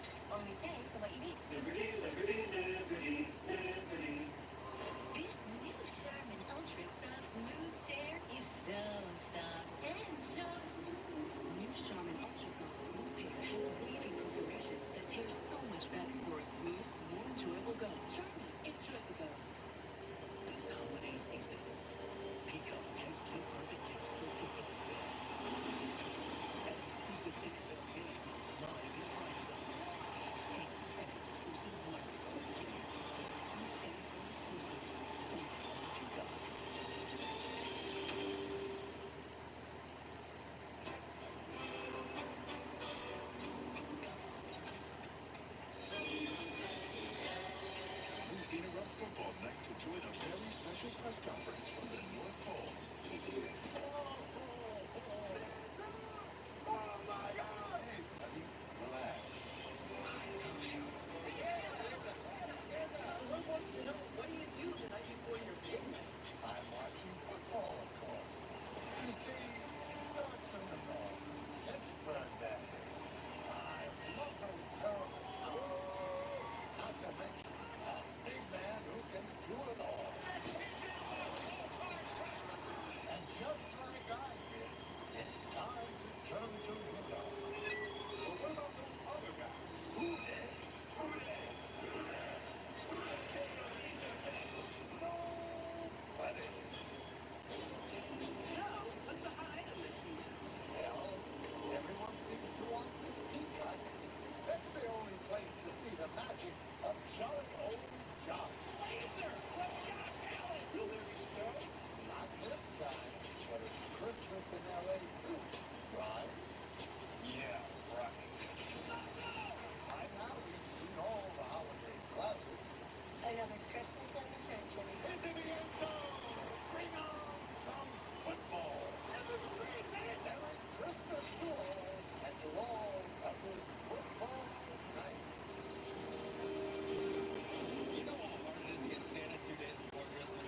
out. Only pay for what you need. Liberty, liberty, liberty, liberty. This new Charmin Ultra Soft Smooth Tear is so soft and so smooth. New Charmin Ultra Soft Smooth Tear has wavy perforations that tear so much better for a smooth, more enjoyable go. Charmin, enjoy the go. This holiday season, Peacock has two perfect gifts for football fans. An exclusive NFL game live in prime time. And an exclusive microphone game to the two NFL exclusives only on Peacock. We interrupt football night to join a very special press conference from the North Pole. He's here. Oh my God! Hey, buddy, relax. One wants to know, what do you do the night before your game? I'm watching football, of course. You see, it starts in the north. Pittsburgh, that is. I love those terrible towns. Not to mention a big man who can do it all. And just like I did, it's time to turn to Rudolph. But what about those other guys? Who they? Nobody. So, what's the item this season? Well, everyone seems to want this peacock. That's the only place to see the magic of jolly old Josh. Laser! What's Josh Allen? Will there be snow? Not this time, but it's Christmas in L.A. too, right? Yeah, right. By now we've seen all the holiday classics. Another Christmas in the trenches. Into the end zone! Bring on some football! Merry Christmas to all, and to all a good football night. You know how hard it is to get Santa 2 days before Christmas?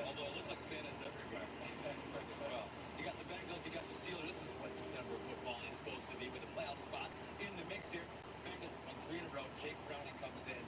Although it looks like Santa's everywhere. Well, you got the Bengals, you got the Steelers. This is what December football is supposed to be with a playoff spot in the mix here. Bengals won 3 in a row. Jake Browning comes in.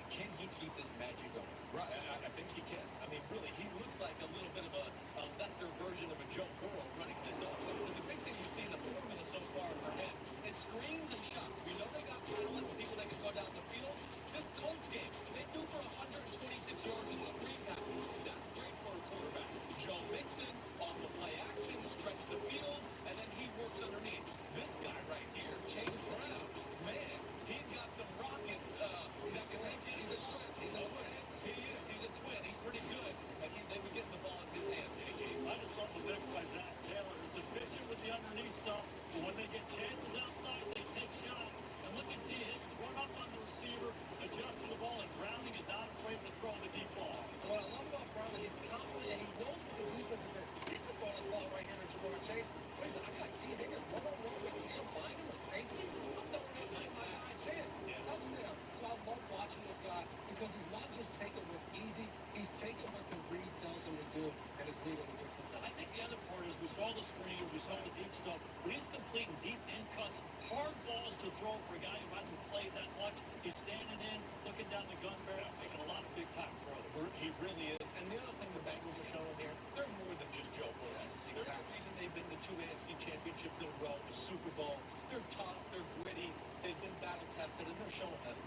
Can he keep this magic going? Right, I think he can. I mean, really, he looks like a little bit of a lesser version of a Joe Burrow running this offense. And the big thing you see in the formula so far for him is screens and shots. We know they got talent, people that can go down the field. This Colts game, they threw for 126 yards in screen passes. That's great for a quarterback. Joe Mixon off the play action, stretch the field, and then he works underneath. This guy right here, Chase Brown, man, he's got some rockets that can make it. He's a twin. He's a twin. He is. He's a twin. He's pretty good. And they would get the ball in his hands, AJ. I just thought the pick by Zach Taylor is efficient with the underneath stuff, but when they get chances outside, they take shots. And look at T. Higgins run up on the receiver, adjust to the ball, and Browning is not afraid to throw the deep ball. What I love about Browning, he's confident and he knows what the defense is in. He can throw this ball right here to Jamar Chase. Wait a second, I got T. Higgins one-on-one with Cam Bynum, a safety. I'm throwing it 9 chance. Touchdown. So I love watching this guy because he's not just taking what's easy, he's taking what the read tells him to do, and it's leading to good football. I think the other part is we saw the screens, we saw the deep stuff, but he's completing deep end cuts, hard balls to throw for a guy who hasn't played that much. He's standing in, looking down the gun barrel, making a lot of big-time throws. He really is. And the other thing the Bengals are showing here, they're more than just Joe Burrow. There's a reason they've been to 2 AFC championships in a row, the Super Bowl. They're tough, they're gritty, they've been battle-tested, and they're showing us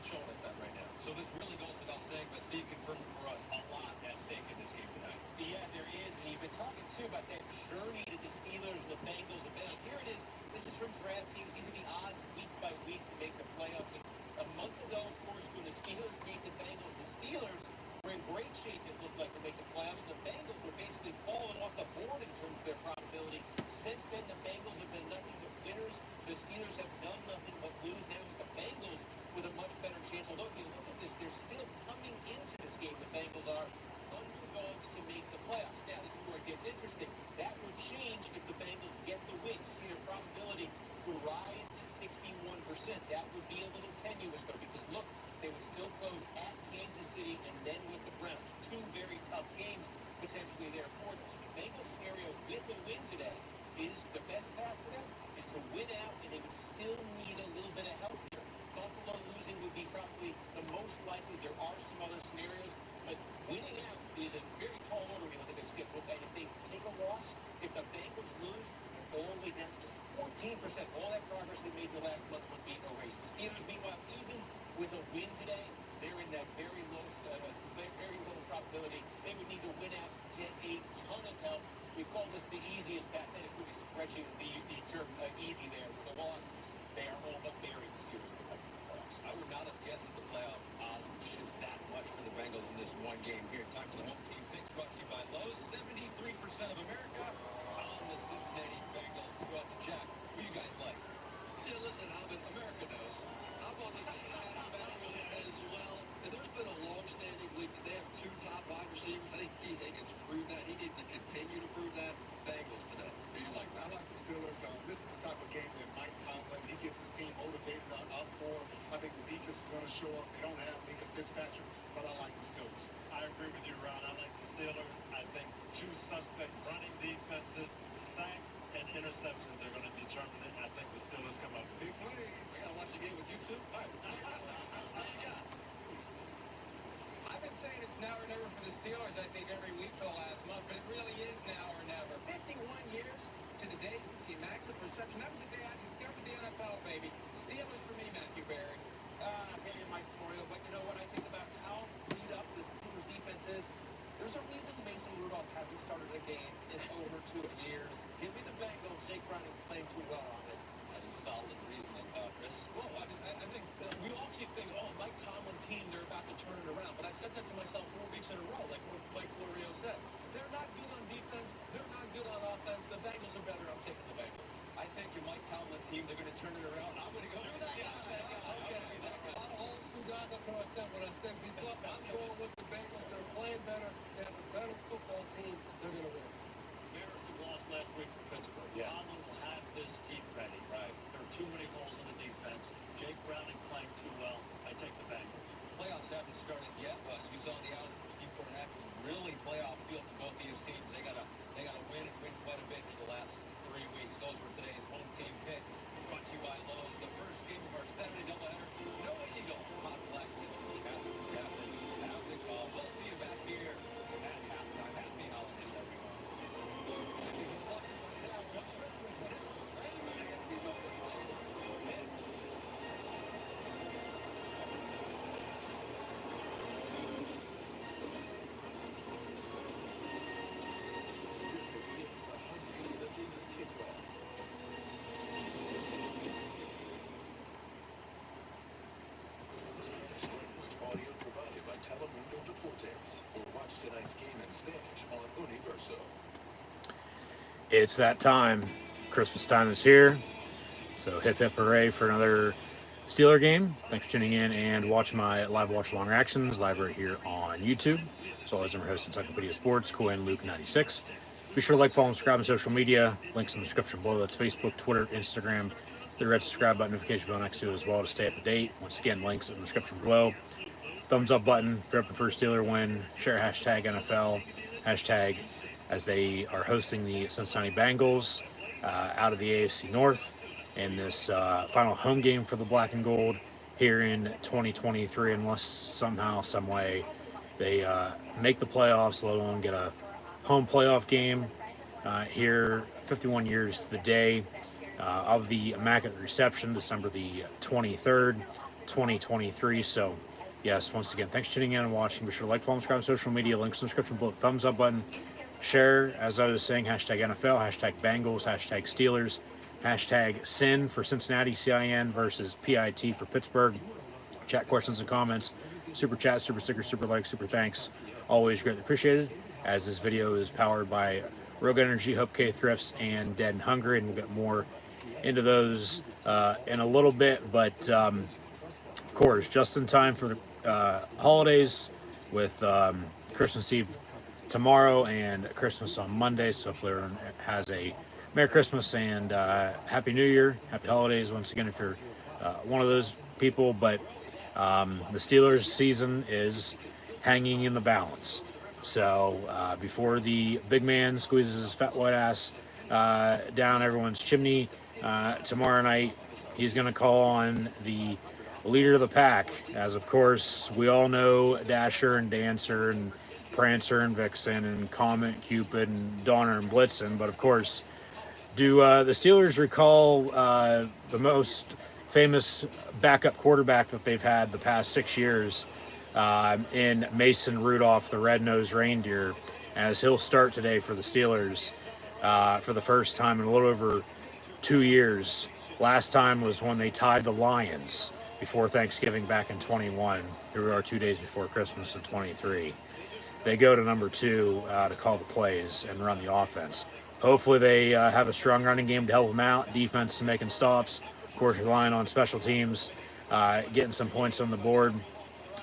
that right now. So this really goes without saying, but Steve confirmed for us a lot at stake in this game tonight. Yeah, there is, and you've been talking too about that journey that the Steelers and the Bengals have been on. Here it is. This is from DraftKings. These are the odds week by week to make the playoffs. And a month ago, of course, when the Steelers beat the Bengals, the Steelers were in great shape, it looked like, to make the playoffs. The Bengals were basically falling off the board in terms of their probability. Since then, the Bengals have been nothing but winners. The Steelers have done nothing but lose. Now it's the Bengals with a much better chance. Although if you look at this, they're still coming into this game. The Bengals are underdogs to make the playoffs. Now, this is where it gets interesting. That would change if the Bengals get the win. You see their probability will rise to 61%. That would be a little tenuous, though, because, look, they would still close at Kansas City and then with the Browns. 2 very tough games potentially there for them. Bengals scenario with a win today is the best path for them is to win out, and they would still need a little bit of help here. Buffalo losing would be probably the most likely. There are some other scenarios, but winning out is a very tall order when you look at the schedule. And if they take a loss, if the Bengals lose, all the way down to just 14%, all that progress they made in the last month would be erased. The Steelers, meanwhile, even with a win today, they're in that very low probability. They would need to win out, get a ton of help. We call this the easiest path. That is really stretching the term easy there. With a loss, they are all but buried. The Steelers will come for the playoffs. I would not have guessed that the playoff odds would shift that much for the Bengals in this one game here. Time for the home team picks brought to you by Lowe's. 73% of America on the Cincinnati Bengals. Go out to Jack. Who you guys like? Yeah, listen, Alvin, America knows. I'm on the Cincinnati Bengals as well. And there's been a long-standing belief that they have two top wide receivers. I think T. Higgins proved that. He needs to continue to prove that. Bengals today. I like the Steelers. This is the type of game that Mike Tomlin, he gets his team motivated up for. I think the defense is going to show up. They don't have Minka Fitzpatrick, but I like the Steelers. I agree with you, Ron. I like the Steelers. I think two suspect running defenses, sacks, and interceptions are going to determine it. I think the Steelers come up with Big plays. I got to watch the game with you, too. All right. I've been saying it's now or never for the Steelers, I think, every week for the last month, but it really is now or never. 51 years to the day since the Immaculate Reception. That was the day I discovered the NFL, baby. Steelers for me, Matthew Barry. Hey, Mike Florio, but you know what I think about how beat up the Steelers defense is? There's a reason Mason Rudolph hasn't started a game in over 2 years. Give me the Bengals. Jake Browning's playing too well on it. That is solid reasoning, Chris. Well, I think we all keep thinking, oh, Mike Tomlin team, they're about to turn it around. But I've said that to myself 4 weeks in a row, like what Mike Florio said. They're not good on defense. They're not good on offense. The Bengals are better. I'm taking the Bengals. I think your Mike Tomlin team, they're going to turn it around. I'm going to go with that guy. Okay. A lot of old school guys up there said what I said. I'm going with the Bengals. They're playing better. They have a better football team. They're going to win. Embarrassing loss last week for Pittsburgh. Tomlin will have this team ready. Right. There are too many holes in the defense. Jake Browning playing too well. I take the Bengals. Playoffs haven't started yet, but you saw the odds from Steve Kornacki. Really playoff feel for both these teams. They gotta win and win quite a bit in the last 3 weeks. Those were today's home team picks. Brought to you by Lowe's. The first game of our Saturday doubleheader. No Eagle. Todd Black, Mitchell, Captain. Have the call. We'll see you back here at halftime. Happy holidays, everyone. This has been the Monday Sunday Kickoff. Spanish language audio provided by Telemundo Deportes. Or watch tonight's game in Spanish on Universo. It's that time. Christmas time is here. So hip hip hooray for another Steeler game. Thanks for tuning in and watching my live watch along reactions live right here on YouTube. As always, I'm your host, Encyclopedia Sports, Cohen Luke 96. Be sure to like, follow, and subscribe on social media. Links in the description below. That's Facebook, Twitter, Instagram. The red subscribe button, notification bell next to it as well to stay up to date. Once again, links in the description below. Thumbs up button if you're up for Steeler win. Share hashtag NFL. Hashtag as they are hosting the Cincinnati Bengals out of the AFC North in this final home game for the black and gold here in 2023, unless somehow, some way they make the playoffs, let alone get a home playoff game here 51 years to the day of the Immaculate Reception, December the 23rd, 2023. So yes, once again, thanks for tuning in and watching. Be sure to like, follow, and subscribe on social media. Links in the description below. Thumbs up button. Share, as I was saying, hashtag NFL, hashtag Bengals, hashtag Steelers, hashtag SIN for Cincinnati, CIN versus PIT for Pittsburgh. Chat questions and comments. Super chat, super sticker, super like, super thanks. Always greatly appreciated. As this video is powered by Rogue Energy, HopeKThrifts, and Dead and Hungry, and we'll get more into those in a little bit. But of course, just in time for the holidays with Christmas Eve tomorrow and Christmas on Monday. So hopefully everyone has a Merry Christmas and Happy New Year, Happy Holidays once again if you're one of those people. But the Steelers season is hanging in the balance. So before the big man squeezes his fat white ass down everyone's chimney tomorrow night, he's going to call on the leader of the pack, as of course we all know Dasher and Dancer and Prancer and Vixen and Comet, Cupid and Donner and Blitzen. But of course, do the Steelers recall the most famous backup quarterback that they've had the past 6 years in Mason Rudolph, the red-nosed reindeer, as he'll start today for the Steelers for the first time in a little over 2 years. Last time was when they tied the Lions before Thanksgiving back in 21. Here we are 2 days before Christmas in 23. They go to number 2 to call the plays and run the offense. Hopefully they have a strong running game to help them out. Defense is making stops. Of course, relying on special teams, getting some points on the board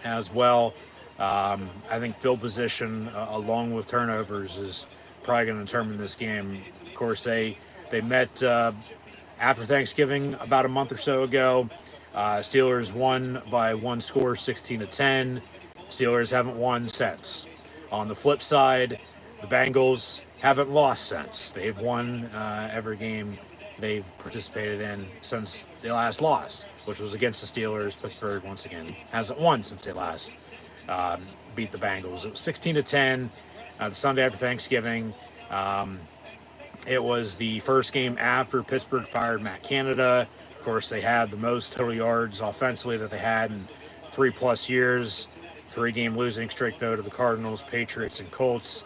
as well. I think field position, along with turnovers, is probably going to determine this game. Of course, they met after Thanksgiving about a month or so ago. Steelers won by one score, 16-10. Steelers haven't won since. On the flip side, the Bengals haven't lost since. They've won every game they've participated in since they last lost, which was against the Steelers. Pittsburgh, once again, hasn't won since they last beat the Bengals. It was 16-10 the Sunday after Thanksgiving. It was the first game after Pittsburgh fired Matt Canada. Of course, they had the most total yards offensively that they had in 3+ years. 3-game losing streak, though, to the Cardinals, Patriots, and Colts.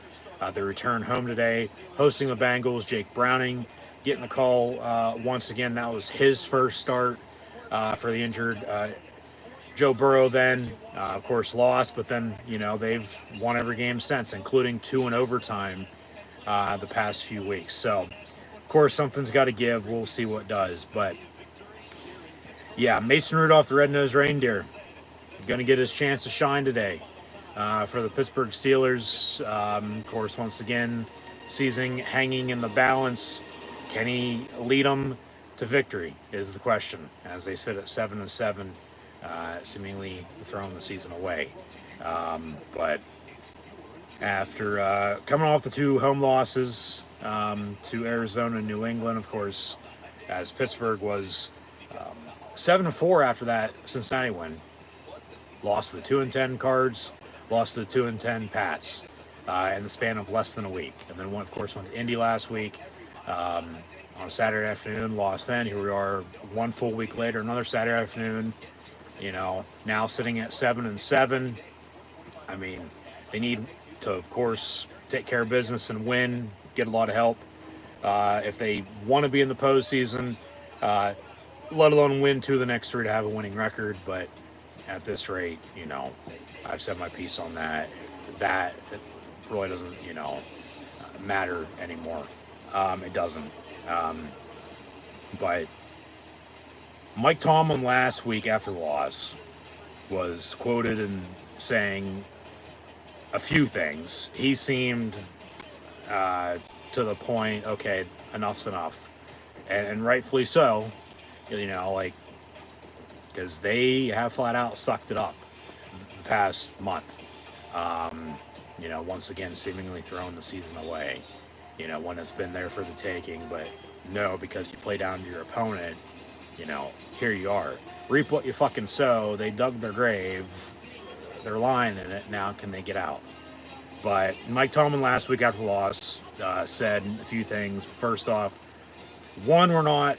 They return home today, hosting the Bengals. Jake Browning getting the call once again. That was his first start for the injured Joe Burrow then, of course, lost, but then, they've won every game since, including 2 in overtime the past few weeks. So, of course, something's got to give. We'll see what does. But, yeah, Mason Rudolph, the red-nosed reindeer, going to get his chance to shine today for the Pittsburgh Steelers. Of course, once again, season hanging in the balance. Can he lead them to victory is the question, as they sit at 7-7, seemingly throwing the season away. But after coming off the 2 home losses to Arizona and New England, of course, as Pittsburgh was 7-4 after that Cincinnati win. Lost to the 2-10 Cards, lost to the 2-10 Pats in the span of less than a week. And then, of course, went to Indy last week on a Saturday afternoon, lost then. Here we are 1 full week later, another Saturday afternoon, now sitting at 7-7. I mean, they need to, of course, take care of business and win, get a lot of help if they want to be in the postseason, let alone win 2 of the next 3 to have a winning record. But at this rate, I've said my piece on that. That really doesn't, matter anymore. It doesn't. But Mike Tomlin last week after the loss was quoted in saying a few things. He seemed to the point, okay, enough's enough. And rightfully so, because they have flat out sucked it up the past month. Once again, seemingly throwing the season away, when it's been there for the taking. But no, because you play down to your opponent, here you are. Reap what you fucking sow. They dug their grave. They're lying in it. Now can they get out? But Mike Tomlin last week after the loss said a few things. First off, one, we're not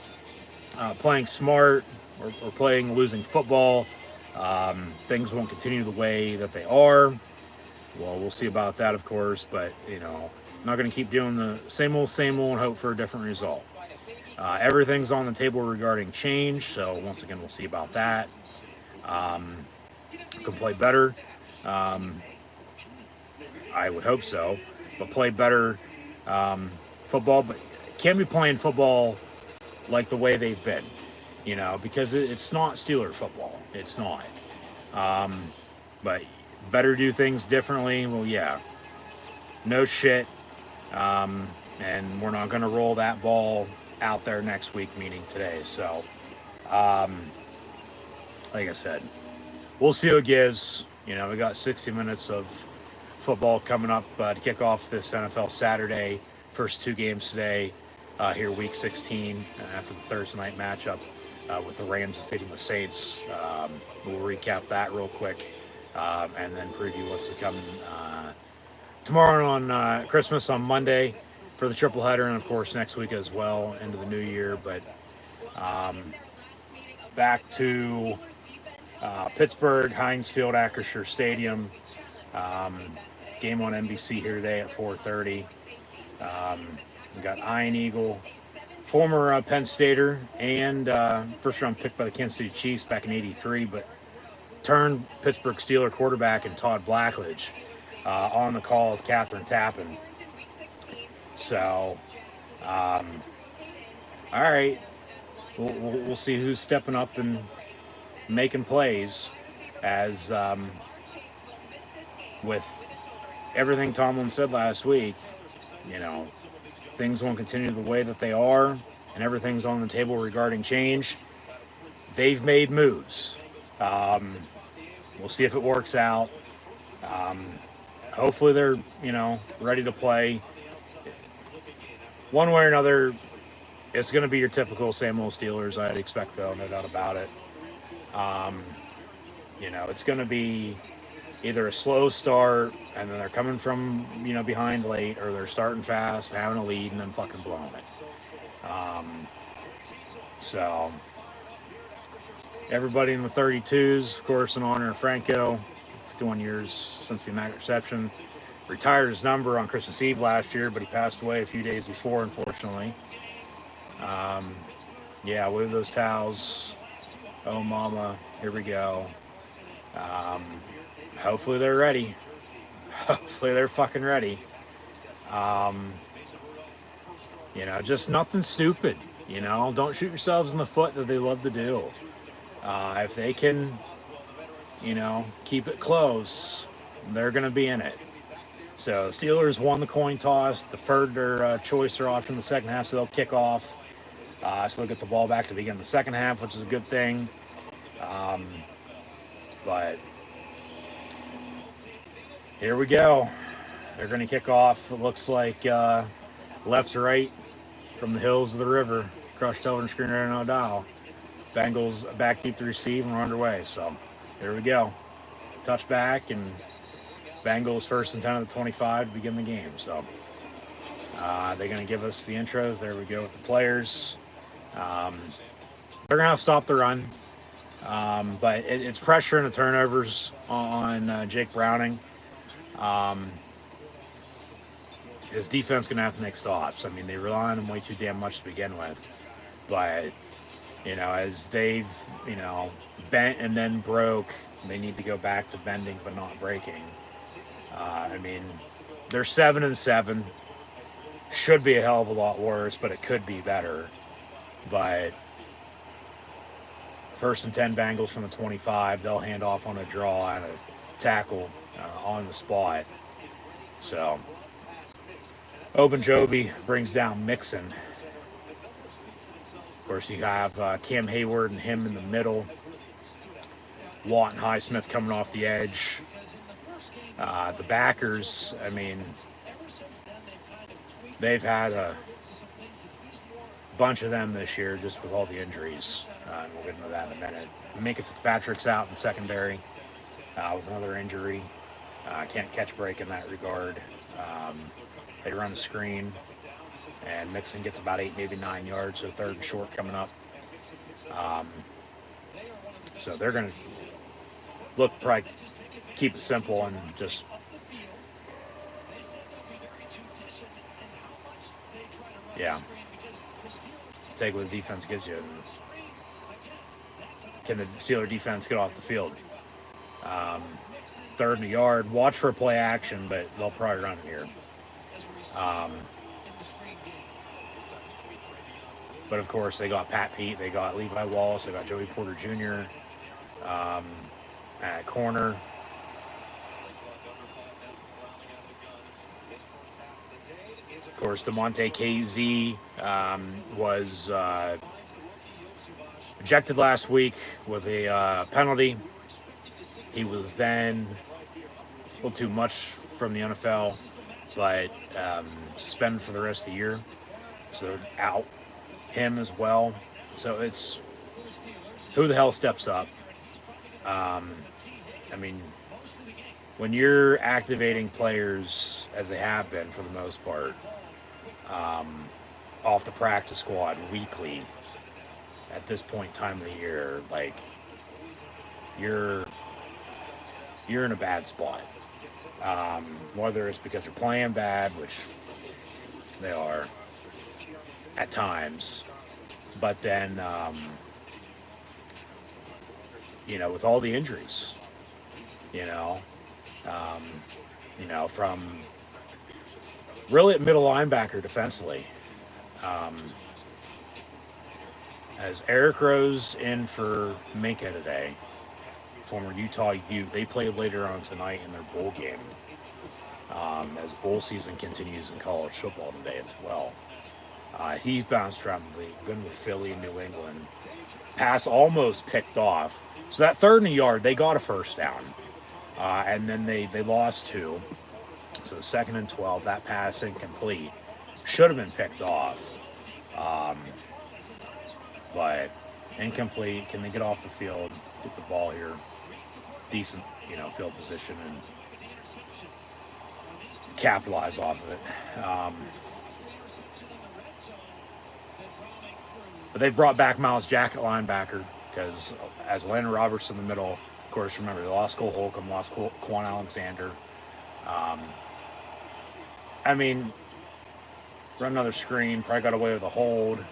playing smart or playing losing football. Things won't continue the way that they are. Well, we'll see about that, of course, but, not going to keep doing the same old and hope for a different result. Everything's on the table regarding change, so once again, we'll see about that. Can play better. I would hope so, but play better football, but can't be playing football like the way they've been, because it's not Steeler football. It's not. But better do things differently. Well, yeah, no shit. And we're not going to roll that ball out there next week, meaning today. So, like I said, we'll see what it gives. We got 60 minutes of football coming up to kick off this NFL Saturday. First 2 games today here, Week 16, after the Thursday night matchup with the Rams defeating the Saints. We'll recap that real quick and then preview what's to come tomorrow on Christmas on Monday for the triple header, and of course next week as well into the new year. But back to Pittsburgh, Heinz Field, Acrisure Stadium. Game on NBC here today at 4:30. We got Iron Eagle, former Penn Stater and first round pick by the Kansas City Chiefs back in '83, but turned Pittsburgh Steeler quarterback and Todd Blackledge on the call of Catherine Tappan. So, all right, we'll see who's stepping up and making plays as with everything Tomlin said last week, you know, things won't continue the way that they are and everything's on the table regarding change. They've made moves. We'll see if it works out. Hopefully they're, you know, ready to play. One way or another, it's going to be your typical same old Steelers, I'd expect, though, no doubt about it. You know, it's going to be either a slow start and then they're coming from, you know, behind late, or they're starting fast, having a lead, and then fucking blowing it. So everybody in the 32s, of course, in honor of Franco, 51 years since the Immaculate Reception. Retired his number on Christmas Eve last year, but he passed away a few days before, unfortunately. Yeah, wave those towels. Oh, mama, here we go. Hopefully they're ready. Hopefully they're fucking ready. You know, just nothing stupid. You know, don't shoot yourselves in the foot that they love to do. If they can, you know, keep it close, they're going to be in it. So Steelers won the coin toss, deferred their choice or option in the second half, so they'll kick off. So they'll get the ball back to begin the second half, which is a good thing. But here we go. They're going to kick off. It looks like left to right from the hills of the river. Across television screen right now, dial. Bengals back deep to receive, and we're underway. So here we go. Touchback, and Bengals first and 10 of the 25 to begin the game. So they're going to give us the intros. There we go with the players. They're going to have to stop the run. But it's pressure and the turnovers on Jake Browning. His defense going to have to make stops. I mean, they rely on him way too damn much to begin with. But, you know, as they've, you know, bent and then broke, they need to go back to bending but not breaking. I mean, they're 7-7. Should be a hell of a lot worse, but it could be better. But first and 10 Bengals from the 25. They'll hand off on a draw and a tackle on the spot. So Ogunjobi brings down Mixon. Of course, you have Cam Hayward and him in the middle. Watt and Highsmith coming off the edge. The backers, I mean, they've had a bunch of them this year just with all the injuries. And we'll get into that in a minute. Minka Fitzpatrick's out in secondary with another injury. Can't catch break in that regard. They run the screen, and Mixon gets about 8, maybe 9 yards, so third and short coming up. So they're going to probably keep it simple and just take what the defense gives you. Can the Steeler defense get off the field? Third and a yard. Watch for play action, but they'll probably run it here. But of course, they got Pat Pete, they got Levi Wallace, they got Joey Porter Jr. At corner. Of course, DeMonte KZ was ejected last week with a penalty. He was then a little too much for from the NFL, but suspended for the rest of the year. So out him as well. So it's who the hell steps up. I mean, when you're activating players, as they have been for the most part, off the practice squad weekly at this point in time of the year, like, you're in a bad spot. Whether it's because you're playing bad, which they are at times, but then with all the injuries, from really at middle linebacker defensively, as Eric Rose in for Minka today, former Utah Ute. They play later on tonight in their bowl game, as bowl season continues in college football today as well. He's bounced around the league, been with Philly and New England. Pass almost picked off. So that 3rd and a yard, they got a first down. And then they lost 2. So 2nd and 12, that pass incomplete. Should have been picked off. But incomplete. Can they get off the field, get the ball here? Decent, field position and capitalize off of it. But they brought back Miles Jack at linebacker because as Landon Roberts in the middle, of course, remember, they lost Cole Holcomb, lost Quan Alexander. Run another screen, probably got away with a hold,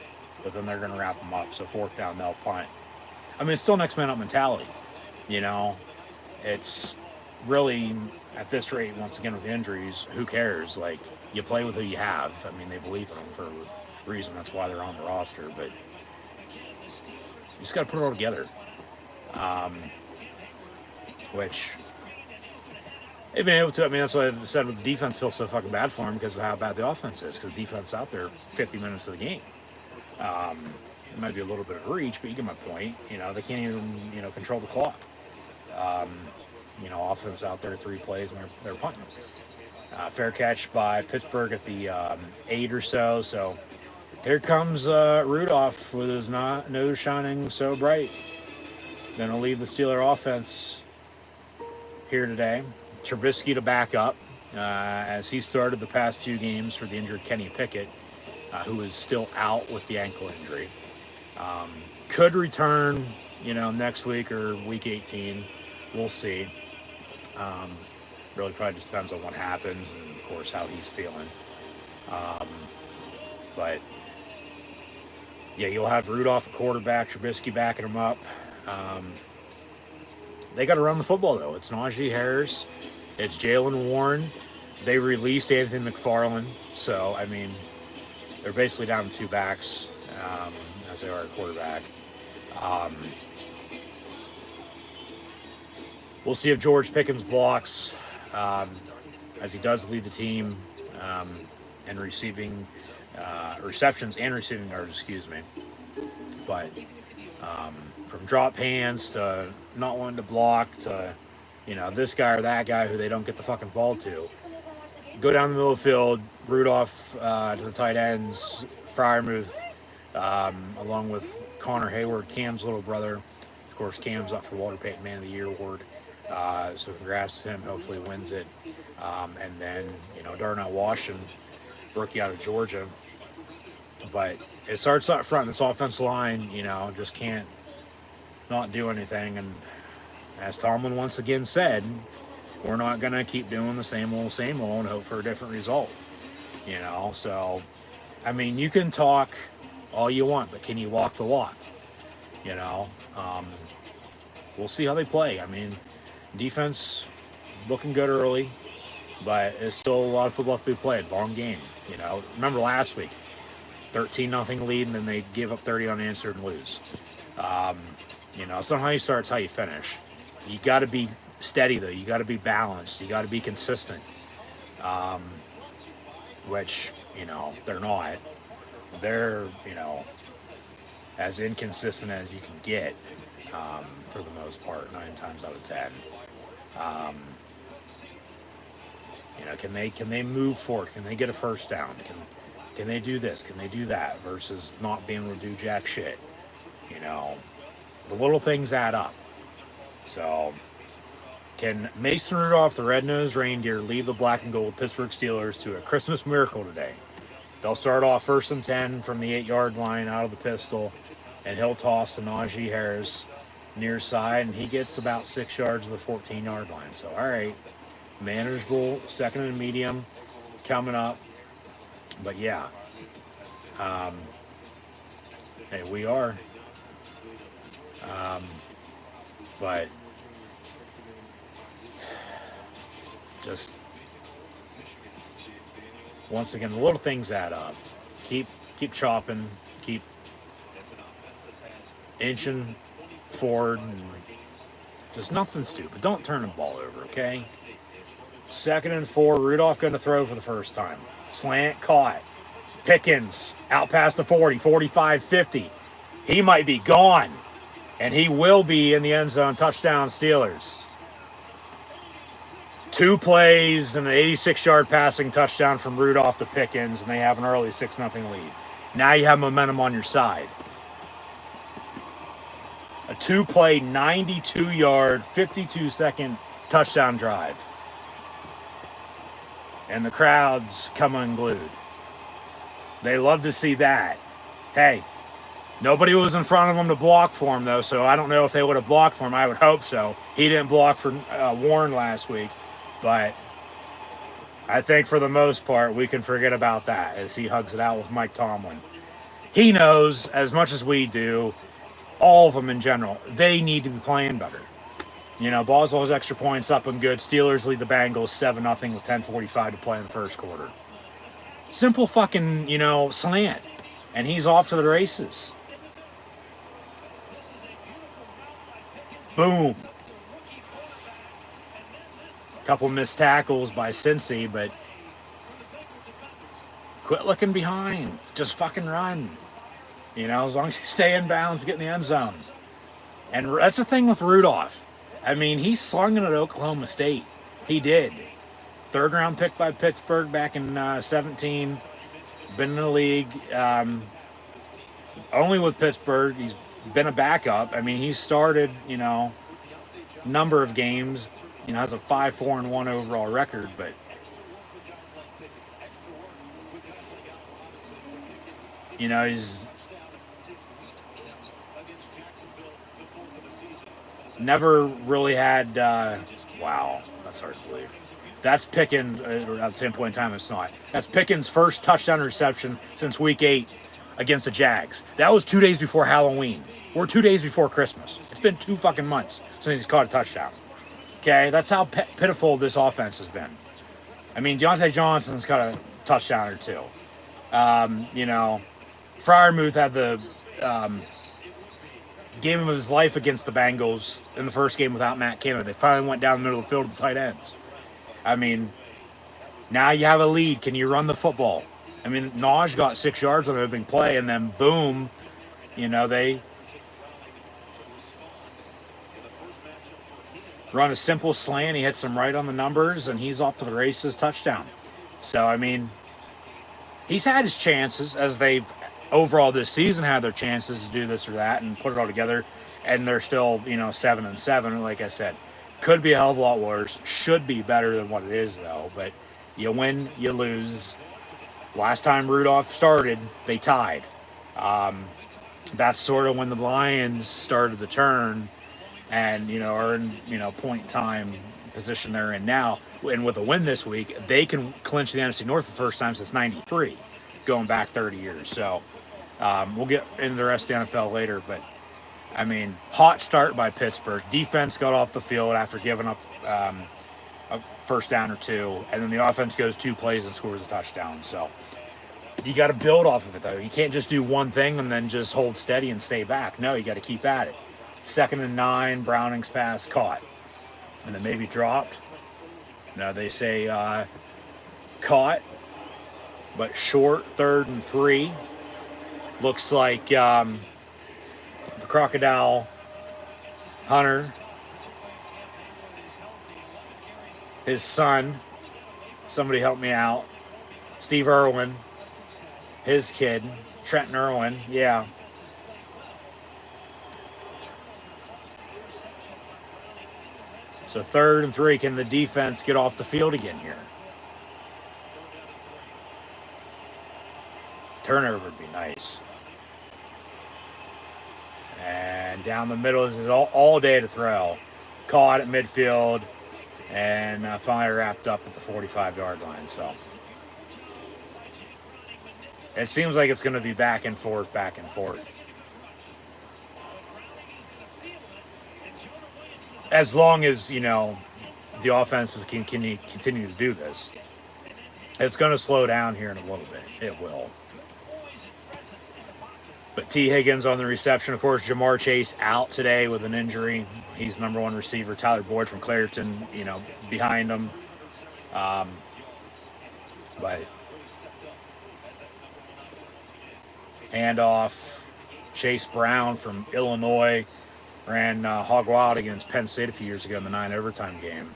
but then they're going to wrap them up. So 4th down, they'll punt. It's still next man up mentality. It's really, at this rate, once again with injuries, who cares? Like, you play with who you have. They believe in them for a reason. That's why they're on the roster. But you just got to put it all together. Which they've been able to. That's why I said with the defense feels so fucking bad for them because of how bad the offense is. Because the defense is out there 50 minutes of the game. It might be a little bit of reach, but you get my point. They can't even, control the clock. Offense out there 3 plays and they're punting. Fair catch by Pittsburgh at the 8 or so. So here comes Rudolph with his nose shining so bright. Gonna lead the Steeler offense here today. Trubisky to back up as he started the past few games for the injured Kenny Pickett, who is still out with the ankle injury. Could return, next week or week 18. We'll see. Really probably just depends on what happens and, of course, how he's feeling. But, yeah, you'll have Rudolph, the quarterback, Trubisky backing him up. They got to run the football, though. It's Najee Harris. It's Jalen Warren. They released Anthony McFarland. So, they're basically down to 2 backs as they are at quarterback. We'll see if George Pickens blocks, as he does lead the team in receptions and receiving yards, But from drop hands to not wanting to block to, this guy or that guy who they don't get the fucking ball to. Go down the middle of the field, Rudolph to the tight ends, Freiermuth, along with Connor Hayward, Cam's little brother. Of course, Cam's up for Walter Payton Man of the Year award. So congrats to him. Hopefully wins it. And then, Darnell Washington, rookie out of Georgia. But it starts up front. This offensive line, just can't not do anything. And as Tomlin once again said, we're not going to keep doing the same old and hope for a different result. So, you can talk all you want, but can you walk the walk? We'll see how they play. Defense looking good early, but it's still a lot of football to be played. Long game. Remember last week, 13-0 lead, and then they give up 30 unanswered and lose. It's not how you start, it's how you finish. You got to be steady, though. You got to be balanced. You got to be consistent, which, they're not. They're, as inconsistent as you can get for the most part, 9 times out of 10. You know, can they move forward? Can they get a first down? Can they do this? Can they do that? Versus not being able to do jack shit. You know, the little things add up. So, can Mason Rudolph, the red-nosed reindeer, lead the black and gold Pittsburgh Steelers to a Christmas miracle today? They'll start off 1st and 10 from the 8-yard line out of the pistol, and he'll toss to Najee Harris near side, and he gets about 6 yards of the 14-yard line. So, all right, manageable, 2nd and medium coming up. But, yeah, hey, we are. But just once again, the little things add up. Keep chopping, keep inching forward, and just nothing stupid. Don't turn the ball over, okay? 2nd and 4, Rudolph going to throw for the first time. Slant caught. Pickens out past the 40, 45, 50. He might be gone. And he will be in the end zone. Touchdown, Steelers. 2 plays and an 86-yard passing touchdown from Rudolph to Pickens, and they have an early 6-0 lead. Now you have momentum on your side. A 2-play, 92-yard, 52-second touchdown drive. And the crowd's come unglued. They love to see that. Hey, nobody was in front of him to block for him, though, so I don't know if they would have blocked for him. I would hope so. He didn't block for Warren last week, but I think for the most part, we can forget about that as he hugs it out with Mike Tomlin. He knows, as much as we do, all of them in general, they need to be playing better. You know, Boswell's extra points up and good. Steelers lead the Bengals 7-0 with 10:45 to play in the first quarter. Simple fucking, you know, slant. And he's off to the races. Boom. Couple missed tackles by Cincy, but quit looking behind. Just fucking run. You know, as long as you stay in bounds, get in the end zone. And that's the thing with Rudolph. I mean, he slung it at Oklahoma State. He did. 3rd-round pick by Pittsburgh back in 17. Been in the league. Only with Pittsburgh. He's been a backup. I mean, he started, you know, number of games. You know, has a 5-4-1 overall record, but you know, he's never really had wow, that's hard to believe. That's Pickens, at the same point in time, it's not. That's Pickens' first touchdown reception since week 8 against the Jags. That was 2 days before Halloween. We're 2 days before Christmas. It's been 2 fucking months since he's caught a touchdown. Okay, that's how pitiful this offense has been. I mean, Deontay Johnson's got a touchdown or 2. You know, Freiermuth had the game of his life against the Bengals in the first game without Matt Canada. They finally went down the middle of the field with the tight ends. I mean, now you have a lead. Can you run the football? I mean, Naj got 6 yards on the opening play, and then boom, you know, they run a simple slant. He hits him right on the numbers, and he's off to the races, touchdown. So, I mean, he's had his chances as they've overall this season had their chances to do this or that and put it all together, and they're still, you know, 7-7. Like I said, could be a hell of a lot worse. Should be better than what it is, though. But you win, you lose. Last time Rudolph started, they tied. That's sort of when the Lions started to turn and, you know, are in, you know, point in time position they're in now. And with a win this week, they can clinch the NFC North for the first time since 93, going back 30 years. So we'll get into the rest of the NFL later. But, I mean, hot start by Pittsburgh. Defense got off the field after giving up a first down or 2. And then the offense goes 2 plays and scores a touchdown. So you got to build off of it, though. You can't just do one thing and then just hold steady and stay back. No, you got to keep at it. 2nd and 9, Browning's pass caught. And then maybe dropped. No, they say caught, but short, 3rd and 3. Looks like the Crocodile Hunter, his son, Somebody help me out. Steve Irwin, his kid, Trenton Irwin. Yeah. So 3rd and 3. Can the defense get off the field again here? Turnover would be nice. And down the middle is all day to throw. Caught at midfield and finally wrapped up at the 45-yard line. So it seems like it's going to be back and forth, back and forth. As long as, the offenses can continue to do this. It's going to slow down here in a little bit. It will. But T. Higgins on the reception. Of course, Jamar Chase out today with an injury. He's number 1 receiver. Tyler Boyd from Clairton, behind him. But handoff. Chase Brown from Illinois ran hog wild against Penn State a few years ago in the 9 overtime game.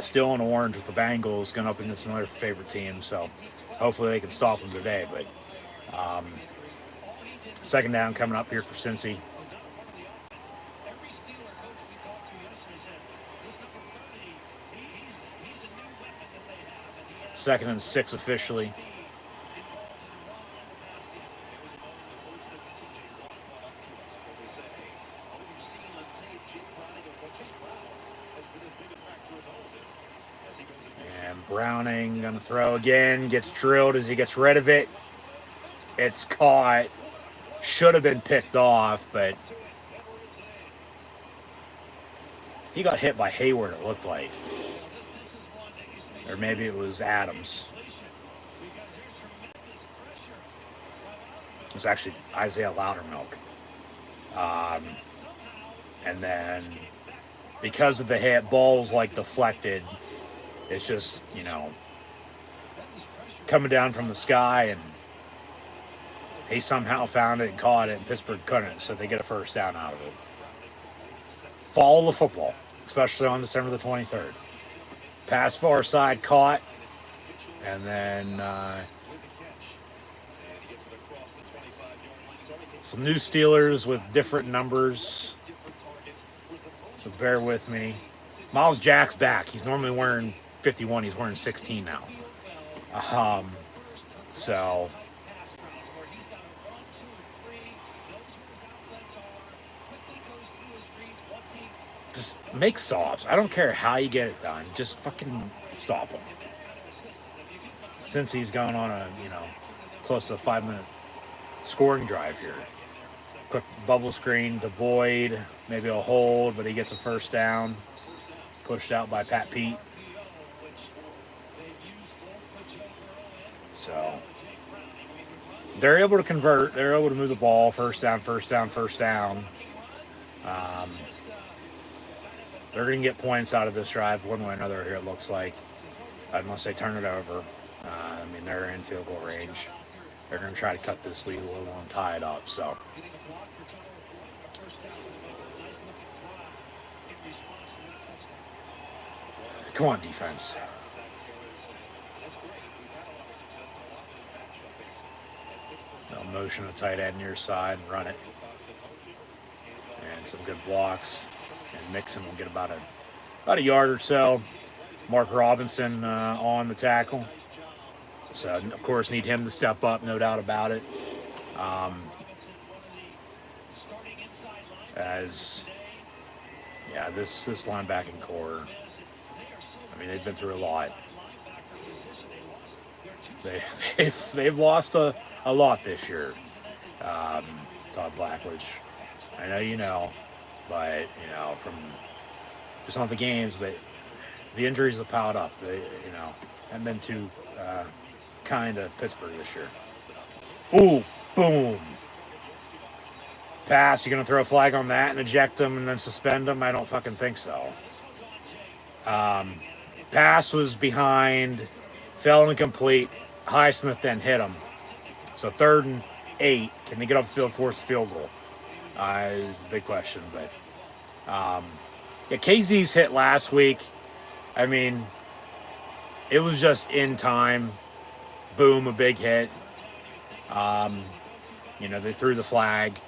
Still in orange with the Bengals, going up against another favorite team. So hopefully they can stop them today. But second down coming up here for Cincy. Second and 6 officially. And Browning going to throw again. Gets drilled as he gets rid of it. It's caught. Should have been picked off, but he got hit by Hayward, it looked like. Or maybe it was Adams. It was actually Isaiah Loudermilk. And then because of the hit, balls like deflected. It's just, coming down from the sky, and he somehow found it and caught it, and Pittsburgh couldn't, so they get a first down out of it. Follow the football, especially on December the 23rd. Pass far side caught, and then some new Steelers with different numbers, so bear with me. Miles Jack's back. He's normally wearing 51. He's wearing 16 now. So just make stops. I don't care how you get it done. Just fucking stop him. Since he's going on a, close to a 5-minute scoring drive here. Quick bubble screen to Boyd. Maybe a hold, but he gets a first down. Pushed out by Pat Pete. So they're able to convert. They're able to move the ball. First down, first down, first down. They're going to get points out of this drive one way or another here, it looks like, unless they turn it over. They're in field goal range. They're going to try to cut this lead a little and tie it up. So come on, defense. They'll motion a tight end near side and run it. And some good blocks. And Mixon will get about a yard or so. Mark Robinson on the tackle. So, of course, need him to step up, no doubt about it. This linebacking core, they've been through a lot. They've lost a lot this year. Todd Blackledge, I know you know, but from just not the games, but the injuries have piled up. They haven't been too kind to Pittsburgh this year. Ooh, boom. Pass, you're going to throw a flag on that and eject them and then suspend them? I don't fucking think so. Pass was behind, fell incomplete. Highsmith then hit him. So 3rd and 8. Can they get off the field, force the field goal? Is the big question. But KZ's hit last week. it was just in time. Boom, a big hit. They threw the flag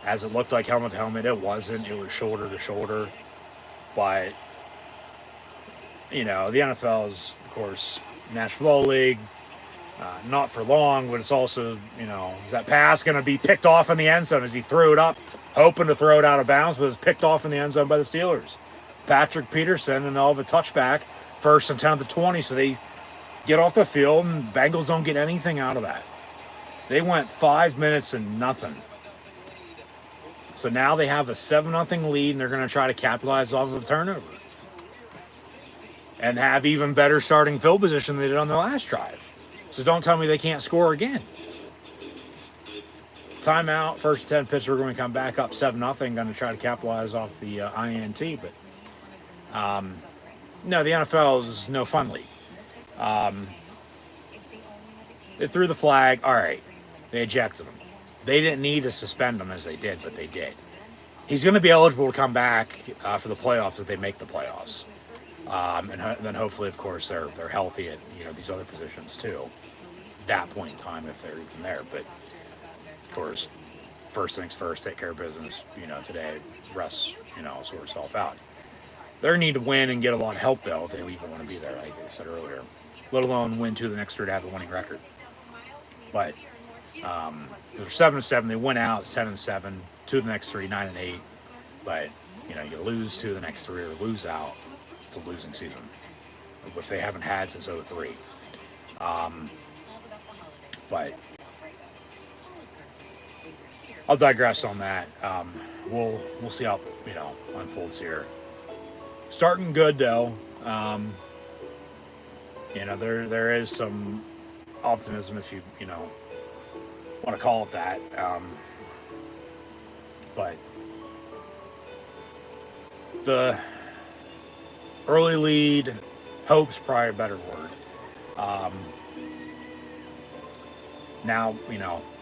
as it looked like helmet to helmet. It wasn't. It was shoulder to shoulder. But, the NFL is, of course, National Football League. Not for long, but it's also, is that pass going to be picked off in the end zone as he threw it up, hoping to throw it out of bounds, but it was picked off in the end zone by the Steelers. Patrick Peterson, and they'll have a touchback, 1st and 10 at the 20, so they get off the field, and Bengals don't get anything out of that. They went 5 minutes and nothing. So now they have a 7-0 lead, and they're going to try to capitalize off of a turnover and have even better starting field position than they did on their last drive. So don't tell me they can't score again. Timeout, 1st and 10, Pittsburgh going to come back up 7-0, going to try to capitalize off the INT. But no, the NFL is no fun league. They threw the flag. All right, they ejected him. They didn't need to suspend him as they did, but they did. He's going to be eligible to come back for the playoffs if they make the playoffs. And then hopefully, of course, they're healthy at these other positions too. At that point in time, if they're even there. But of course, first things first, take care of business. Today, rest sort itself out. They need to win and get a lot of help though if they even want to be there, like I said earlier. Let alone win 2 of the next 3 to have a winning record. But they're 7-7. They win out. It's 10-7. 2 of the next 3, 9-8. But you lose 2 of the next 3 or lose out. It's a losing season, which they haven't had since 2003. But I'll digress on that. We'll see how unfolds here. Starting good though. There is some optimism if you want to call it that. But the early lead, hope's probably a better word. Now,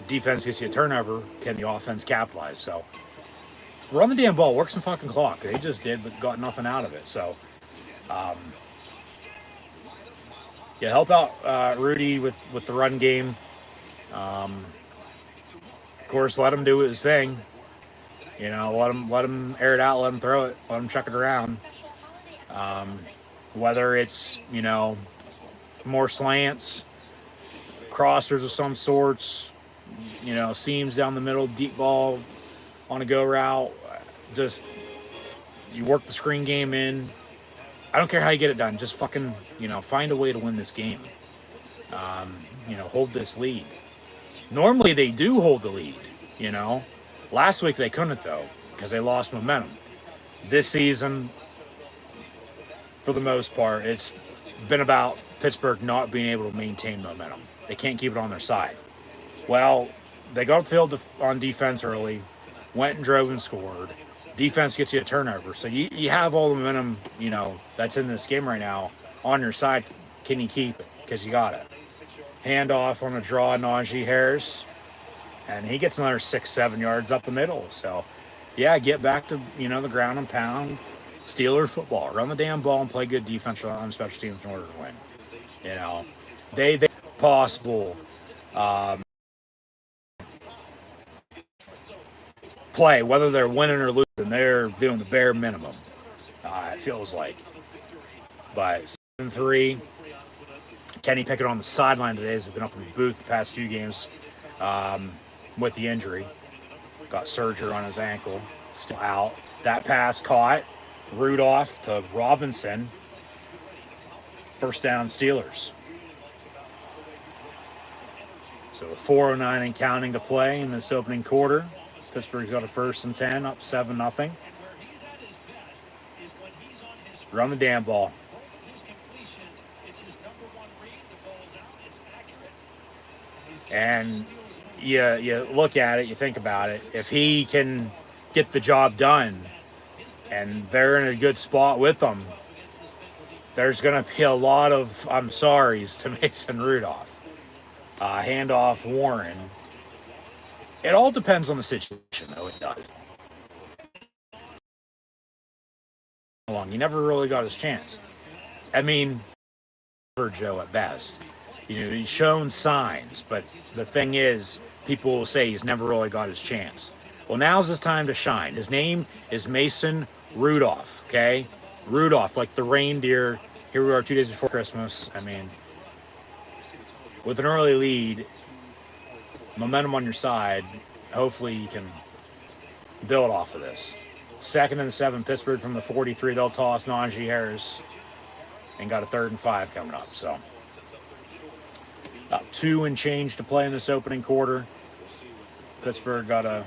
defense gets you a turnover. Can the offense capitalize? So run the damn ball, work some fucking clock. They just did, but got nothing out of it. So, help out Rudy with the run game. Of course, let him do his thing. Let him air it out, let him throw it, let him chuck it around. Whether it's more slants, crossers of some sorts, seams down the middle, deep ball on a go route. Just you work the screen game in. I don't care how you get it done. Just fucking find a way to win this game. Hold this lead. Normally they do hold the lead. Last week they couldn't though because they lost momentum. This season, for the most part, it's been about Pittsburgh not being able to maintain momentum. They can't keep it on their side. Well, they got the field on defense early, went and drove and scored. Defense gets you a turnover. So you have all the momentum, that's in this game right now on your side. Can you keep it? Because you got it. Handoff on a draw, Najee Harris. And he gets another 6-7 yards up the middle. So, get back to, the ground and pound. Steelers football. Run the damn ball and play good defense on special teams in order to win. They possible play, whether they're winning or losing, they're doing the bare minimum. It feels like. But 7-3. Kenny Pickett on the sideline today has been up in the booth the past few games with the injury. Got surgery on his ankle. Still out. That pass caught. Rudolph to Robinson. First down Steelers. So 4:09 and counting to play in this opening quarter. Pittsburgh's got a 1st and 10, up 7-0. Run the damn ball. And you look at it, you think about it. If he can get the job done and they're in a good spot with them, there's going to be a lot of I'm sorry's to Mason Rudolph. Handoff Warren. It all depends on the situation, though. It does. He never really got his chance. I mean, Joe at best. You know, he's shown signs, but the thing is, people will say he's never really got his chance. Well, now's his time to shine. His name is Mason Rudolph, okay? Rudolph, like the reindeer. Here we are 2 days before Christmas. I mean, with an early lead, momentum on your side, hopefully you can build off of this. 2nd and 7, Pittsburgh from the 43. They'll toss Najee Harris and got a 3rd and 5 coming up. So about 2 and change to play in this opening quarter. Pittsburgh got a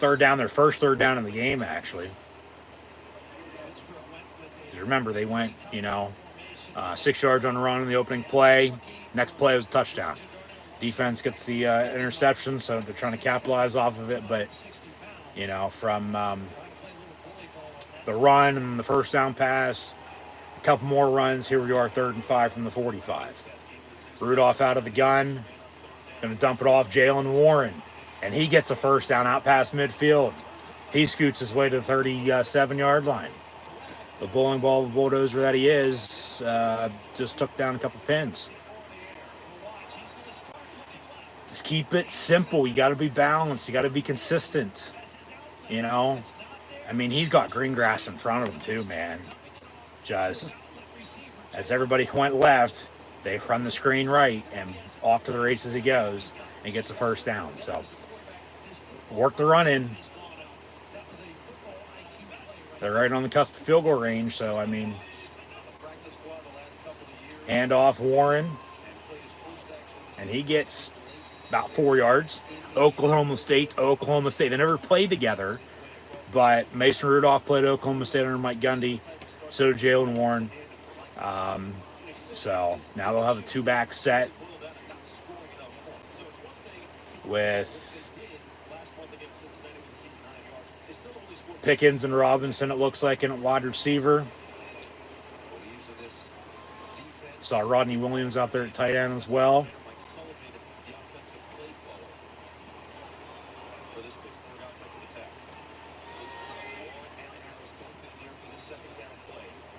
3rd down, their first 3rd down in the game, actually. Because remember, they went, 6 yards on a run in the opening play. Next play was a touchdown. Defense gets the interception, so they're trying to capitalize off of it. But, from the run and the first down pass, a couple more runs. Here we are, 3rd and 5 from the 45. Rudolph out of the gun. Going to dump it off Jalen Warren. And he gets a first down out past midfield. He scoots his way to the 37-yard line. The bowling ball bulldozer that he is just took down a couple pins. Just keep it simple. You got to be balanced. You got to be consistent. I mean, he's got green grass in front of him too, man. Just as everybody went left, they run the screen right, and off to the races he goes and gets a first down. So work the run in. They're right on the cusp of field goal range, so I mean, hand off Warren, and he gets about 4 yards. Oklahoma State. They never played together, but Mason Rudolph played at Oklahoma State under Mike Gundy. So did Jalen Warren. So now they'll have a 2-back set with Pickens and Robinson, it looks like, in at wide receiver. Saw Rodney Williams out there at tight end as well.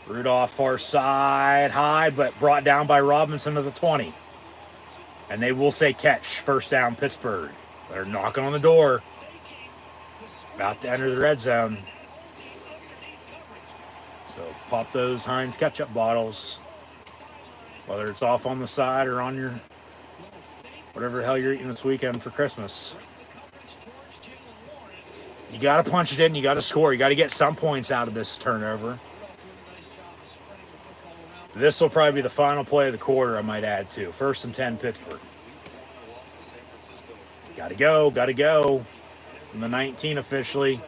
Rudolph far side, high, but brought down by Robinson to the 20. And they will say catch, first down, Pittsburgh. They're knocking on the door. About to enter the red zone. So pop those Heinz ketchup bottles. Whether it's off on the side or on your, whatever the hell you're eating this weekend for Christmas. You got to punch it in. You got to score. You got to get some points out of this turnover. This will probably be the final play of the quarter, I might add, too. 1st and 10, Pittsburgh. Got to go. From the 19 officially.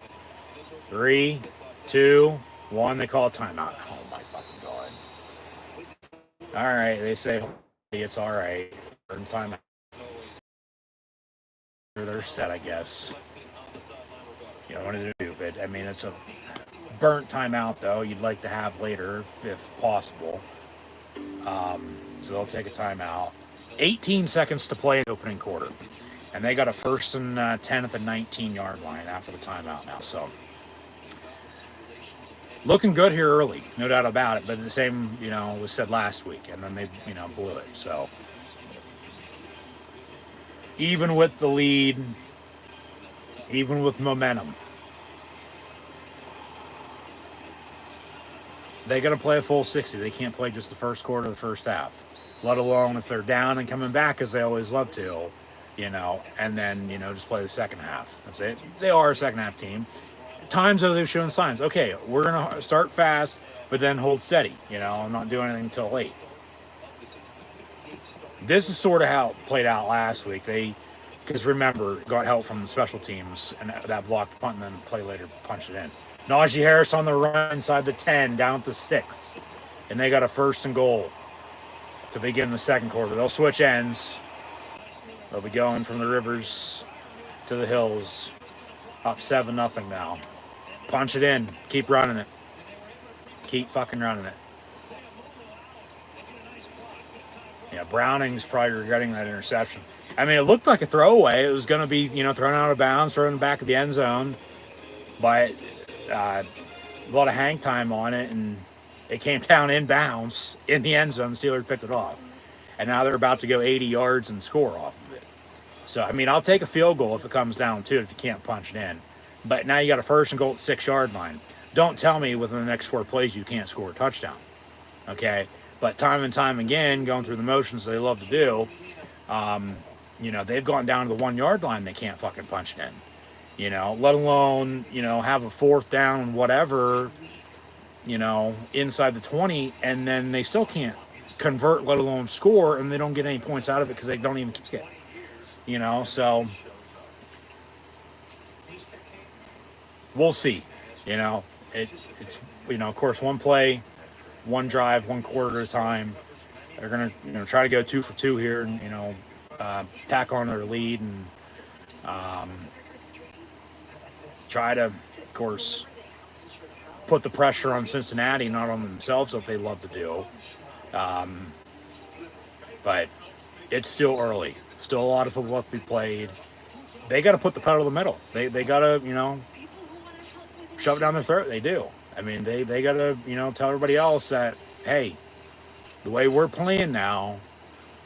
3, 2, 1. They call a timeout. Oh, my fucking God. All right. They say it's all right. Timeout. They're set, I guess. What to do, but I mean, it's a burnt timeout, though. You'd like to have later, if possible. So they'll take a timeout. 18 seconds to play in the opening quarter. And they got a 1st and 10 at the 19-yard line after the timeout now. So looking good here early, no doubt about it. But the same, was said last week, and then they, blew it. So even with the lead, even with momentum, they got to play a full 60. They can't play just the first quarter of the first half, let alone if they're down and coming back, as they always love to, and then, just play the second half. That's it. They are a second half team. At times, though, they've shown signs. Okay, we're going to start fast, but then hold steady. I'm not doing anything until late. This is sort of how it played out last week. Because remember, got help from the special teams, and that blocked punt, and then play later punched it in. Najee Harris on the run inside the 10, down at the 6. And they got a 1st and goal to begin the second quarter. They'll switch ends. They'll be going from the rivers to the hills. Up 7-0 now. Punch it in. Keep running it. Keep fucking running it. Yeah, Browning's probably regretting that interception. I mean, it looked like a throwaway. It was going to be, thrown out of bounds, thrown in the back of the end zone. But a lot of hang time on it, and It came down inbounds in the end zone. The Steelers picked it off. And now they're about to go 80 yards and score off of it. So, I mean, I'll take a field goal if it comes down to it, if you can't punch it in. But now you got a first and goal at the 6-yard line. Don't tell me within the next 4 plays you can't score a touchdown. Okay? But time and time again, going through the motions they love to do, you know, they've gone down to the 1-yard line, they can't fucking punch it in. You know, let alone, you know, have a 4th down, whatever, you know, inside the 20, and then they still can't convert, let alone score, and they don't get any points out of it because they don't even kick it. You know, so we'll see. You know, it's, you know, of course, one play, one drive, one quarter at a time. They're going to, you know, try to go 2 for 2 here and, you know, tack on their lead and try to, of course, put the pressure on Cincinnati, not on themselves, that they love to do. But it's still early. Still a lot of football to be played. They got to put the pedal to the metal. They got to, you know, shove it down their throat. They do. I mean, they got to, you know, tell everybody else that, hey, the way we're playing now,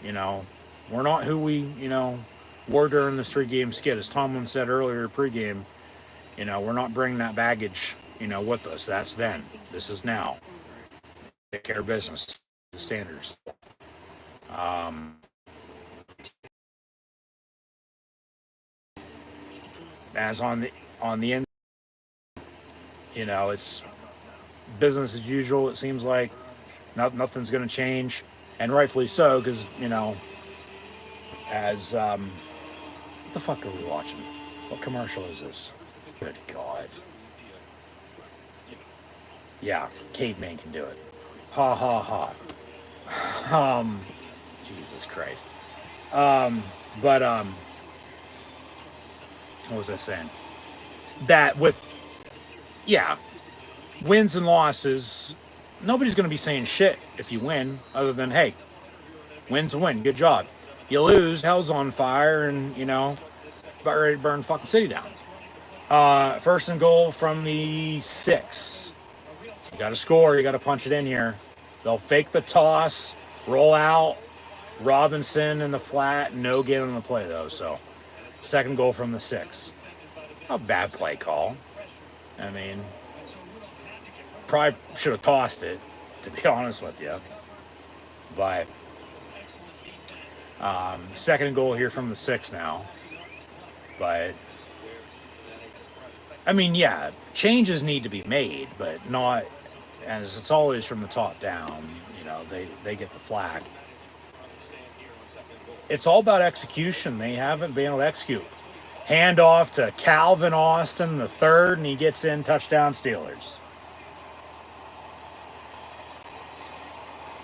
you know, we're not who we, you know, were during this 3-game skid. As Tomlin said earlier pregame, you know, we're not bringing that baggage, you know, with us. That's then. This is now. Take care of business. The standards. As on the end, you know, it's business as usual. It seems like nothing's going to change, and rightfully so, because, you know, as what the fuck are we watching? What commercial is this? Good God. Yeah, caveman can do it. Ha ha ha. Jesus Christ. But what was I saying? That with, yeah, wins and losses, nobody's going to be saying shit if you win, other than, hey, win's a win, good job. You lose, hell's on fire, and, you know, about ready to burn fucking city down. First and goal from the 6. You got to score, you got to punch it in here. They'll fake the toss, roll out, Robinson in the flat, no get on the play, though, so second goal from the 6. A bad play call. I mean, probably should have tossed it, to be honest with you. But second goal here from the 6 now. But I mean, yeah, changes need to be made, but not, as it's always from the top down. You know, they get the flack. It's all about execution. They haven't been able to execute. Hand off to Calvin Austin, the 3rd, and he gets in, touchdown Steelers.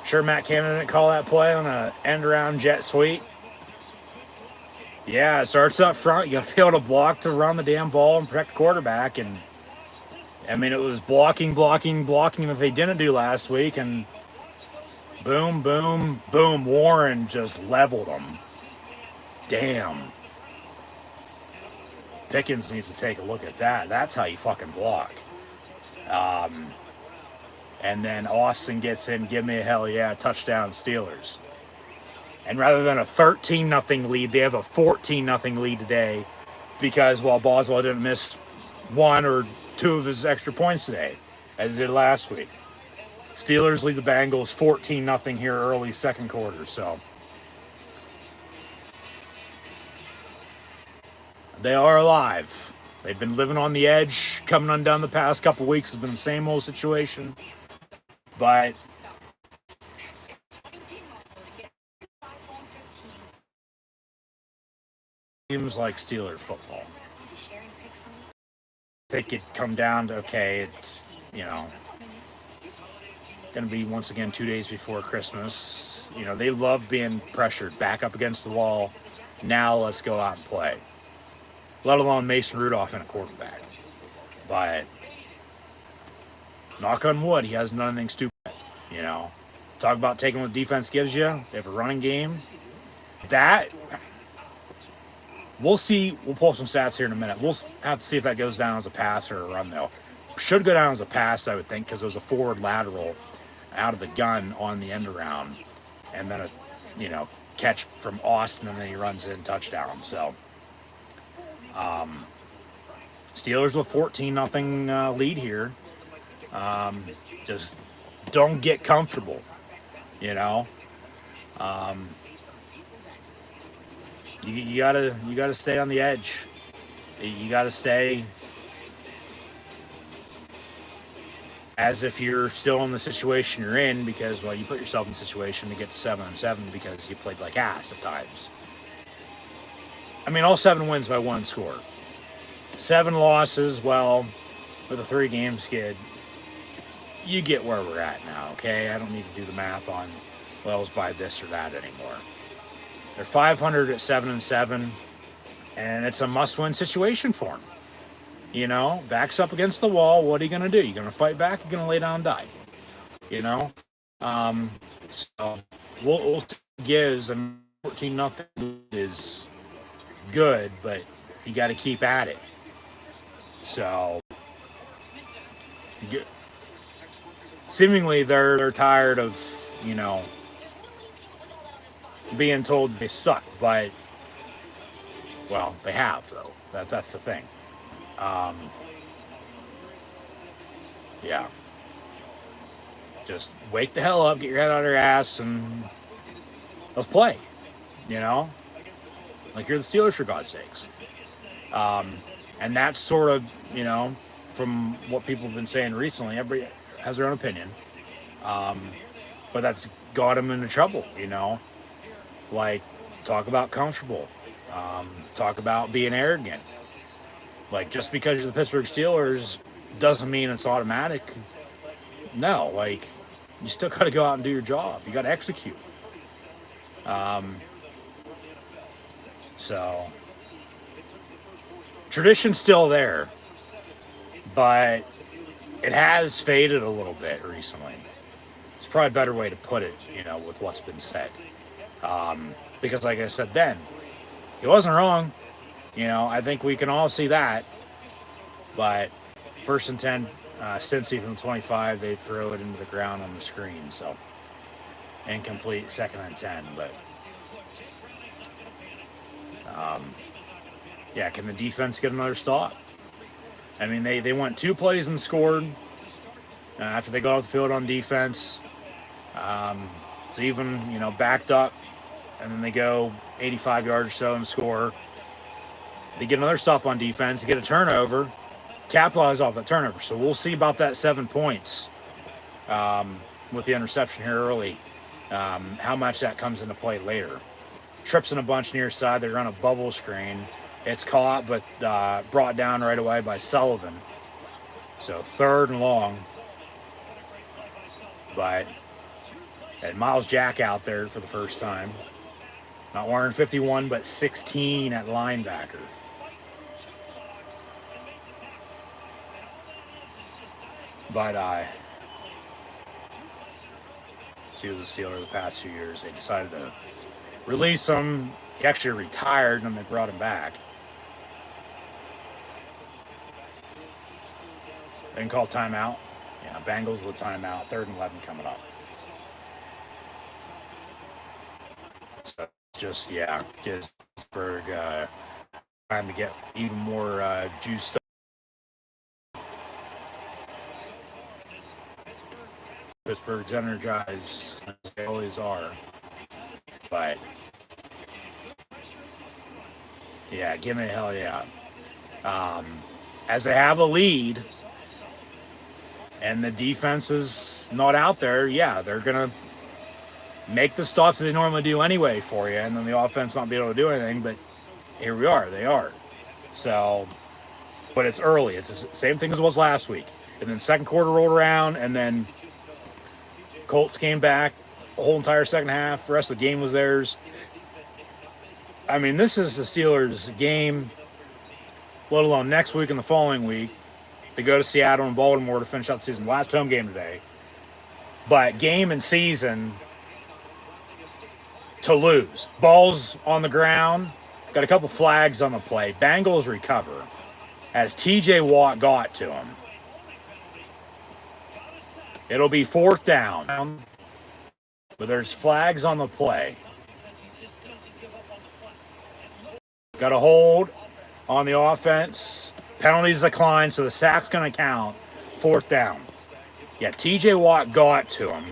Sure Matt Cannon didn't call that play on a end-around jet sweep? Yeah, it starts up front. You got to be able to block to run the damn ball and protect the quarterback. And, I mean, it was blocking that they didn't do last week, and boom, boom, boom. Warren just leveled them. Damn. Pickens needs to take a look at that. That's how you fucking block. And then Austin gets in, give me a hell yeah, touchdown Steelers. And rather than a 13-0 lead, they have a 14-0 lead today because, well, Boswell didn't miss 1 or 2 of his extra points today, as he did last week. Steelers lead the Bengals 14-0 here early second quarter, so they are alive. They've been living on the edge, coming undone the past couple weeks. It's been the same old situation. But seems like Steeler football. I think it'd come down to, okay, it's, you know, going to be once again 2 days before Christmas. You know, they love being pressured back up against the wall. Now let's go out and play. Let alone Mason Rudolph and a quarterback. But knock on wood, he hasn't done anything stupid. You know, talk about taking what defense gives you. They have a running game. That, we'll see. We'll pull up some stats here in a minute. We'll have to see if that goes down as a pass or a run, though. Should go down as a pass, I would think, because it was a forward lateral. out of the gun on the end around, and then a catch from Austin, and then he runs in touchdown. So Steelers with 14-0 lead here. Just don't get comfortable, you gotta stay on the edge. You gotta stay as if you're still in the situation you're in, because you put yourself in a situation to get to 7-7 because you played like ass at times. I mean, all 7 wins by 1 score. 7 losses, with a 3-game skid, you get where we're at now, okay? I don't need to do the math on, it was by this or that anymore. They're 500 at 7-7, and it's a must-win situation for them. Backs up against the wall. What are you going to do? You going to fight back? You're going to lay down and die? So we'll gives. 14-0 is good, but you got to keep at it. So seemingly they're tired of being told they suck, but they have though. That's the thing. Yeah. Just wake the hell up, get your head out of your ass, and let's play. Like you're the Steelers, for God's sakes. And that's sort of, from what people have been saying recently, everybody has their own opinion. But that's got them into trouble, Like, talk about comfortable. Talk about being arrogant. Like, just because you're the Pittsburgh Steelers doesn't mean it's automatic. No, like, you still got to go out and do your job. You got to execute. So, tradition's still there, but it has faded a little bit recently. It's probably a better way to put it, with what's been said. Because like I said then, he wasn't wrong. I think we can all see that. But 1st and 10, Cincy from 25, they throw it into the ground on the screen. So incomplete, 2nd and 10. But can the defense get another stop? I mean, they went 2 plays and scored after they got off the field on defense. It's even, backed up, and then they go 85 yards or so and score. They get another stop on defense, get a turnover, capitalize off that turnover. So we'll see about that 7 points with the interception here early, how much that comes into play later. Trips in a bunch near side. They run a bubble screen. It's caught, but brought down right away by Sullivan. So 3rd and long. But had Miles Jack out there for the first time. Not wearing 51, but 16 at linebacker. But see with the Steelers the past few years, they decided to release him. He actually retired, and then they brought him back. They didn't call timeout. Yeah, Bengals with timeout. 3rd and 11 coming up. So just, gives Pittsburgh time to get even more juiced up. Pittsburgh's energized, as they always are. But, give me a hell yeah. As they have a lead, and the defense is not out there, they're going to make the stops that they normally do anyway for you, and then the offense not be able to do anything, but here we are. They are. So, but it's early. It's the same thing as it was last week. And then 2nd quarter rolled around, and then Colts came back the whole entire 2nd half. The rest of the game was theirs. I mean, this is the Steelers' game, let alone next week and the following week. They go to Seattle and Baltimore to finish out the season. Last home game today. But game and season to lose. Balls on the ground. Got a couple flags on the play. Bengals recover as TJ Watt got to him. It'll be 4th down. But there's flags on the play. Got a hold on the offense. Penalties decline, so the sack's going to count. 4th down. Yeah, TJ Watt got to him.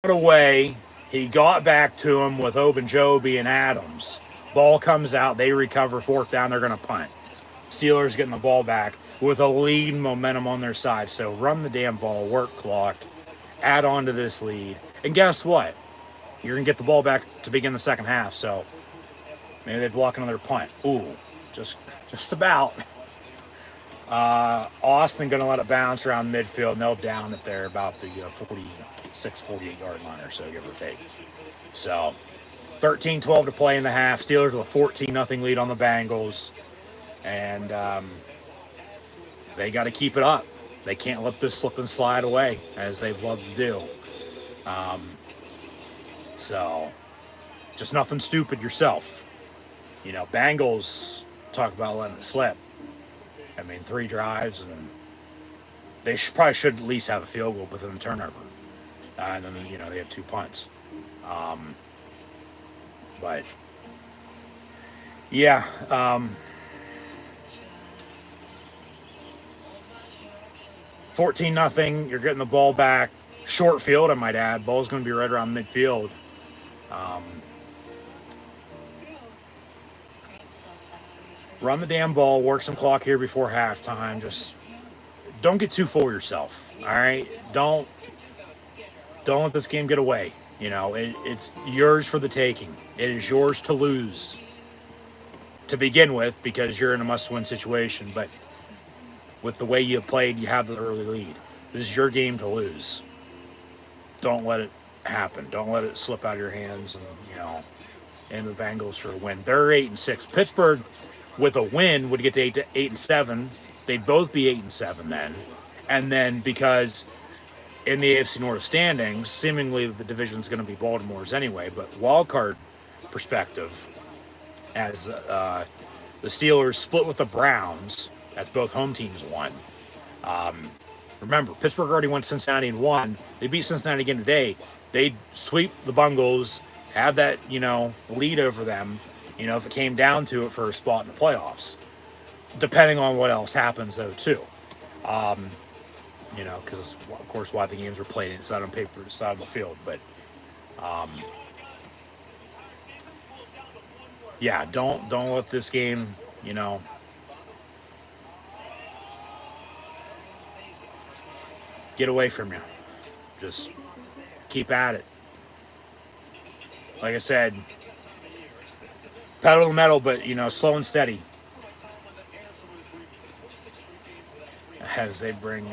Got away. He got back to him with Ogunjobi and Adams. Ball comes out. They recover. 4th down. They're going to punt. Steelers getting the ball back with a lead and momentum on their side. So run the damn ball, work clock, add on to this lead. And guess what? You're going to get the ball back to begin the second half. So maybe they block another punt. Ooh, just about. Austin going to let it bounce around midfield, and they'll down if they're about the 46, 48-yard line or so, give or take. So 13-12 to play in the half. Steelers with a 14-0 lead on the Bengals. And they got to keep it up. They can't let this slip and slide away, as they've loved to do. So just nothing stupid yourself. You know, Bengals talk about letting it slip. I mean, 3 drives, and they probably should at least have a field goal within the turnover. And then, you know, they have 2 punts. But, yeah. 14-0. You're getting the ball back. Short field, I might add. Ball's going to be right around midfield. Run the damn ball. Work some clock here before halftime. Just don't get too full of yourself. All right? Don't let this game get away. You know, it's yours for the taking. It is yours to lose to begin with, because you're in a must-win situation. But with the way you played, you have the early lead. This is your game to lose. Don't let it happen. Don't let it slip out of your hands. And, you know, and the Bengals for a win. They're 8-6. Pittsburgh, with a win, would get to 8-7. They'd both be 8-7 then. And then, because in the AFC North standings, seemingly the division's going to be Baltimore's anyway. But wild card perspective, as the Steelers split with the Browns, as both home teams won. Remember, Pittsburgh already went to Cincinnati and won. They beat Cincinnati again today. They'd sweep the Bengals, have that, you know, lead over them, you know, if it came down to it for a spot in the playoffs. Depending on what else happens, though, too. You know, because, of course, why the games were played inside on paper, inside of the field. But, yeah, don't let this game, you know, get away from you. Just keep at it. Like I said, pedal to the metal, but, you know, slow and steady. As they bring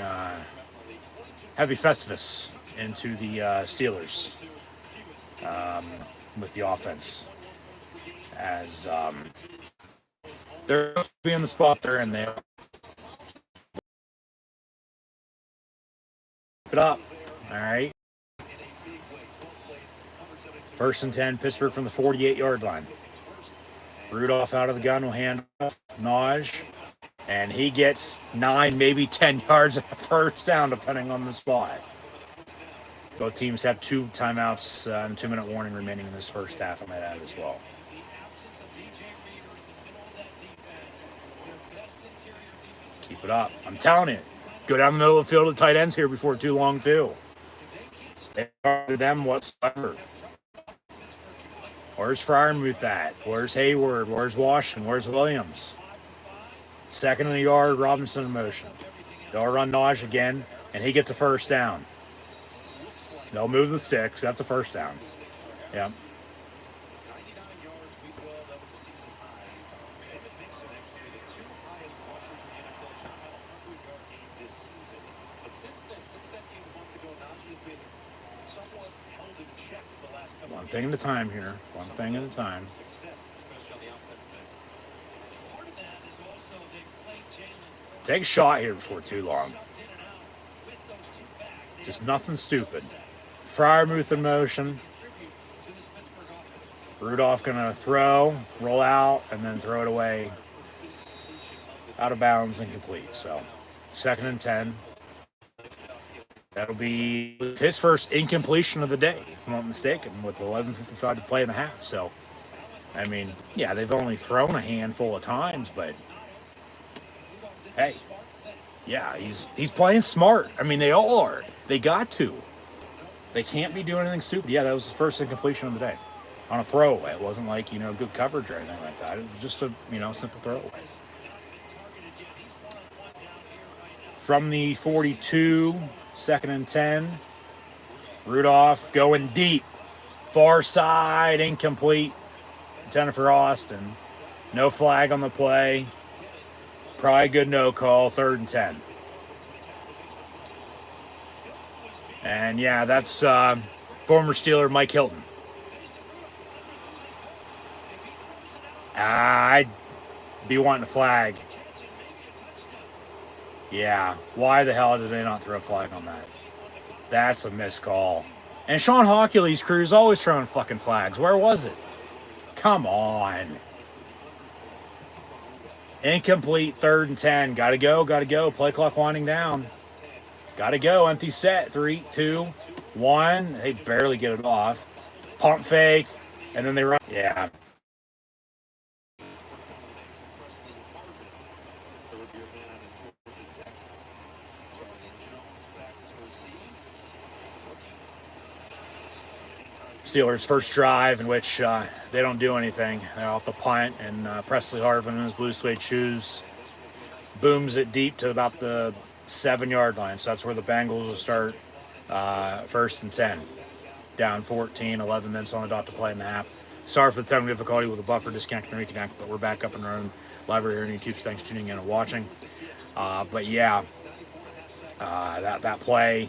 Heavy Festivus into the Steelers with the offense. As they're be in the spot they're in there. It up. All right. 1st and 10, Pittsburgh from the 48-yard line. Rudolph out of the gun will hand off Naj, and he gets 9, maybe 10 yards at first down, depending on the spot. Both teams have 2 timeouts and 2-minute warning remaining in this first half, I might add as well. Keep it up. I'm telling you. Go down the middle of the field of tight ends here before too long, too. They are them whatsoever. Where's Freiermuth at? Where's Hayward? Where's Washington? Where's Williams? 2nd in the yard, Robinson in motion. They'll run Naj again, and he gets a first down. They'll move the sticks. That's a first down. Yeah. One thing at a time here. One thing at a time. Take a shot here before too long. Just nothing stupid. Freiermuth in motion. Rudolph gonna throw, roll out, and then throw it away. Out of bounds, incomplete. So, 2nd and 10. That'll be his first incompletion of the day, if I'm not mistaken, with 11:55 to play in the half. So, I mean, yeah, they've only thrown a handful of times, but hey, yeah, he's playing smart. I mean, they all are. They got to. They can't be doing anything stupid. Yeah, that was his first incompletion of the day on a throwaway. It wasn't like, good coverage or anything like that. It was just a, simple throwaway. From the 42, 2nd and 10. Rudolph going deep. Far side, incomplete. Intended for Austin. No flag on the play. Probably a good no call, 3rd and 10. And yeah, that's former Steeler Mike Hilton. I'd be wanting a flag. Yeah, why the hell did they not throw a flag on that? That's a missed call. And Sean Hockley's crew is always throwing fucking flags. Where was it? Come on. Incomplete, 3rd and 10. Gotta go. Play clock winding down. Gotta go. Empty set. 3, 2, 1. They barely get it off. Pump fake. And then they run. Yeah. Steelers' first drive in which they don't do anything. They're off the punt, and Presley Harvin in his blue suede shoes booms it deep to about the 7-yard line. So that's where the Bengals will start 1st and 10. Down 14, 11 minutes on the dot to play in the half. Sorry for the technical difficulty with the buffer disconnect and reconnect, but we're back up and running live here on YouTube. Thanks for tuning in and watching. But yeah, that play,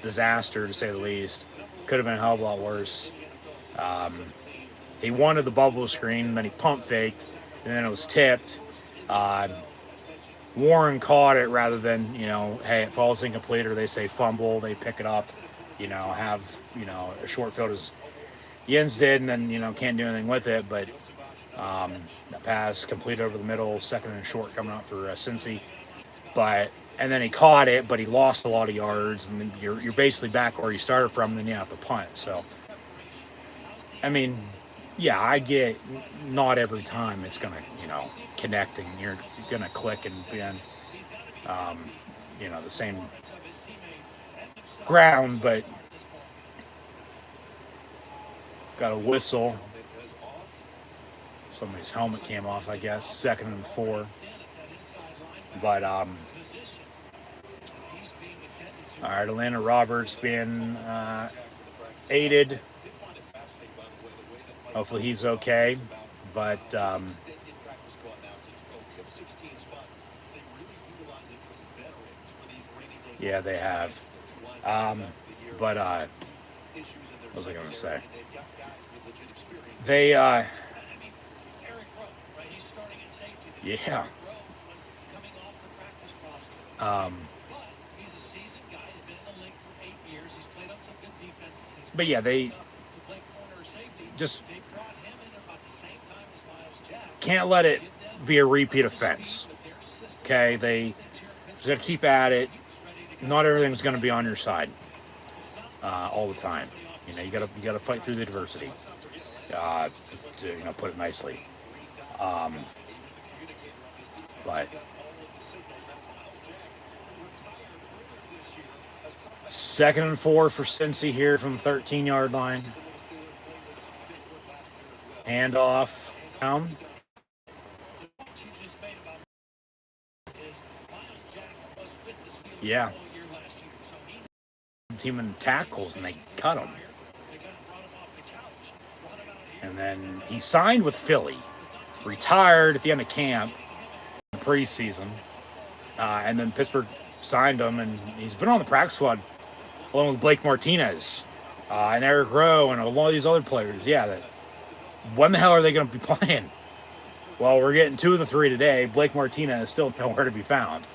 disaster to say the least. Could have been a hell of a lot worse. He wanted the bubble screen, then he pump faked, and then it was tipped. Warren caught it rather than, hey, it falls incomplete, or they say fumble, they pick it up, have, a short field as Jens did, and then, can't do anything with it. But that pass complete over the middle, 2nd and short coming out for Cincy. And then he caught it, but he lost a lot of yards, and then you're basically back where you started from, and then you have to punt. So, I mean, yeah, I get not every time it's going to, connect, and you're going to click and be on, the same ground, but got a whistle. Somebody's helmet came off, I guess, 2nd and 4. But, all right, Atlanta Roberts being aided. Hopefully he's okay. But, yeah, they have. What was I going to say? They, yeah. But yeah, they just can't let it be a repeat offense. Okay, they just got to keep at it. Not everything's going to be on your side all the time. You gotta fight through the adversity. To put it nicely. But 2nd and 4 for Cincy here from the 13-yard line. Handoff down. Yeah. Team in tackles, and they cut him. And then he signed with Philly, retired at the end of camp, in the preseason, and then Pittsburgh signed him, and he's been on the practice squad along with Blake Martinez and Eric Rowe and a lot of these other players. Yeah, when the hell are they going to be playing? Well, we're getting 2 of the 3 today. Blake Martinez is still nowhere to be found.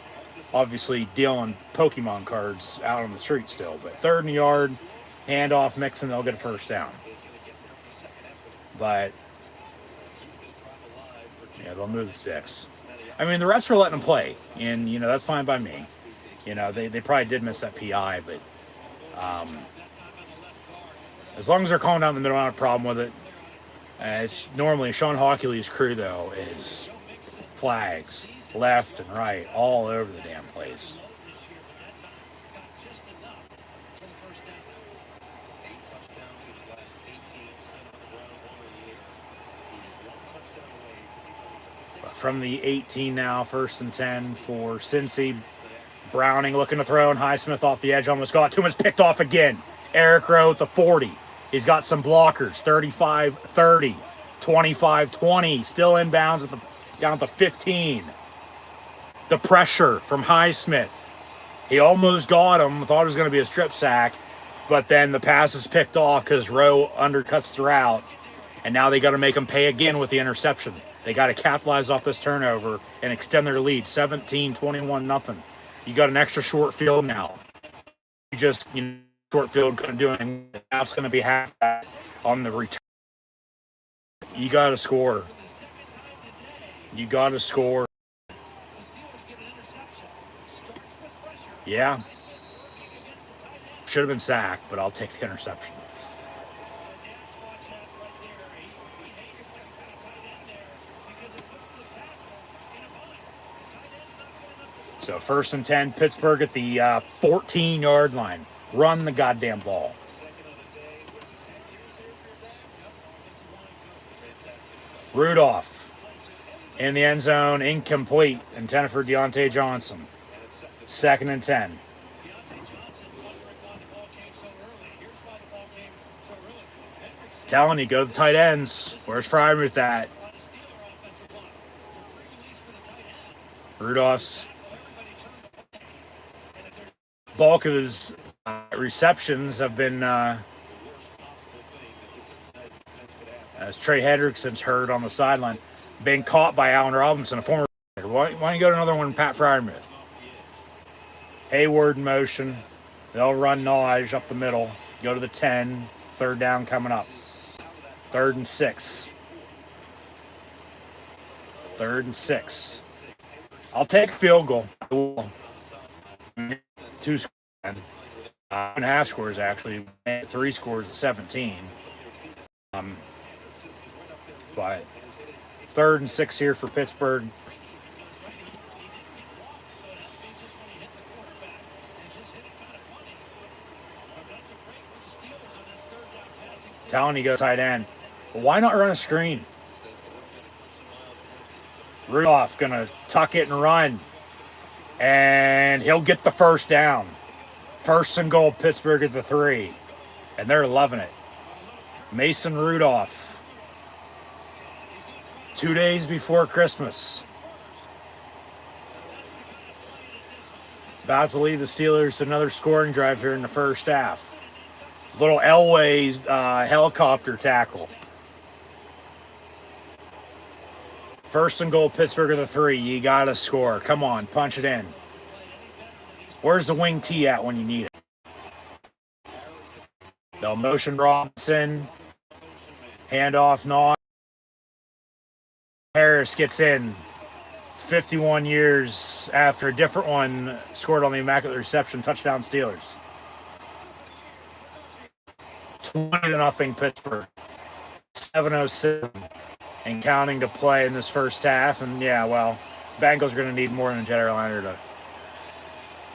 Obviously dealing Pokemon cards out on the street still. But 3rd and yard, handoff, mix, and they'll get a first down. But, yeah, they'll move the 6. I mean, the refs are letting them play, and, that's fine by me. You know, they probably did miss that PI, but as long as they're calling down the middle, I don't have a problem with it. It's normally Sean Hockley's crew, though, is flags left and right all over the damn place. From the 18 now, 1st and 10 for Cincy. Browning looking to throw, and Highsmith off the edge almost got to him. It's picked off again. Eric Rowe at the 40. He's got some blockers. 35-30, 25-20. Still inbounds down at the 15. The pressure from Highsmith. He almost got him. Thought it was going to be a strip sack, but then the pass is picked off because Rowe undercuts throughout, and now they got to make him pay again with the interception. They got to capitalize off this turnover and extend their lead. 17-21 nothing. You got an extra short field now. Short field couldn't do anything. Now it's going to be half that on the return. You got to score. You got to score. Yeah. Should have been sacked, but I'll take the interception. So 1st and 10, Pittsburgh at the 14-yard line. Run the goddamn ball. Rudolph in the end zone, incomplete, intended for Deontay Johnson. 2nd and 10. Telling you, go to the tight ends. Where's Frymuth at? Rudolph's bulk of his receptions have been, as Trey Hendrickson's heard on the sideline, been caught by Allen Robinson, a former. Why don't you go to another one, Pat Frymuth? Hayward in motion. They'll run Naj up the middle. Go to the 10. 3rd down coming up. 3rd and 6. 3rd and 6. I'll take a field goal. 2 scores. 1.5 scores, actually. 3 scores at 17. But 3rd and 6 here for Pittsburgh. Telling you, go tight end. Why not run a screen? Rudolph gonna tuck it and run, and he'll get the 1st down. 1st and goal, Pittsburgh at the 3, and they're loving it. Mason Rudolph, 2 days before Christmas, about to lead the Steelers to another scoring drive here in the 1st half. Little Elway helicopter tackle. 1st and goal, Pittsburgh at the 3. You got to score. Come on, punch it in. Where's the wing T at when you need it? They'll motion Robinson. Handoff, Naw. Harris gets in. 51 years after a different one scored on the Immaculate Reception. Touchdown Steelers. 20-0 Pittsburgh. 7:07 and counting to play in this 1st half. And yeah, well, Bengals are going to need more than a jet airliner to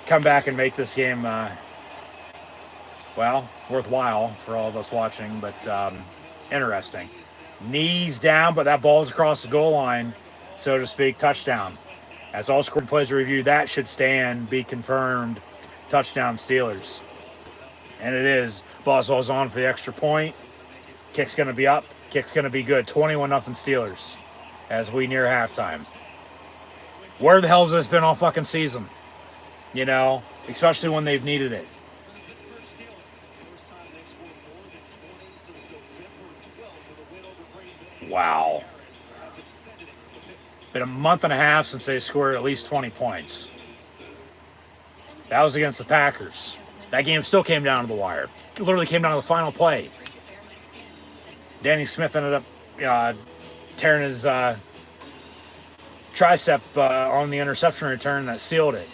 come back and make this game, worthwhile for all of us watching, but interesting. Knees down, but that ball's across the goal line, so to speak. Touchdown. As all scoring plays are reviewed, that should stand, be confirmed. Touchdown Steelers. And it is. Boswell's on for the extra point. Kick's going to be up. Kick's going to be good. 21-0 Steelers as we near halftime. Where the hell has this been all fucking season? You know, especially when they've needed it. Wow. Been a month and a half since they scored at least 20 points. That was against the Packers. That game still came down to the wire. It literally came down to the final play. Danny Smith ended up tearing his tricep on the interception return that sealed it.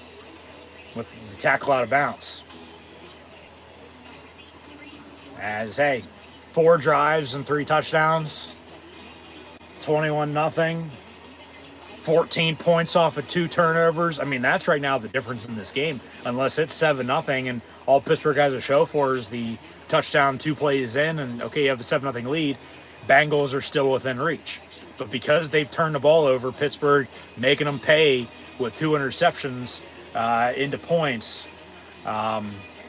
with the tackle out of bounds. As, hey, 4 drives and 3 touchdowns, 21-0, 14 points off of 2 turnovers. I mean, that's right now the difference in this game. Unless it's 7-0 and all Pittsburgh has to show for is the touchdown 2 plays in, and okay, you have a 7-0 lead, Bengals are still within reach. But because they've turned the ball over, Pittsburgh making them pay with 2 interceptions into points,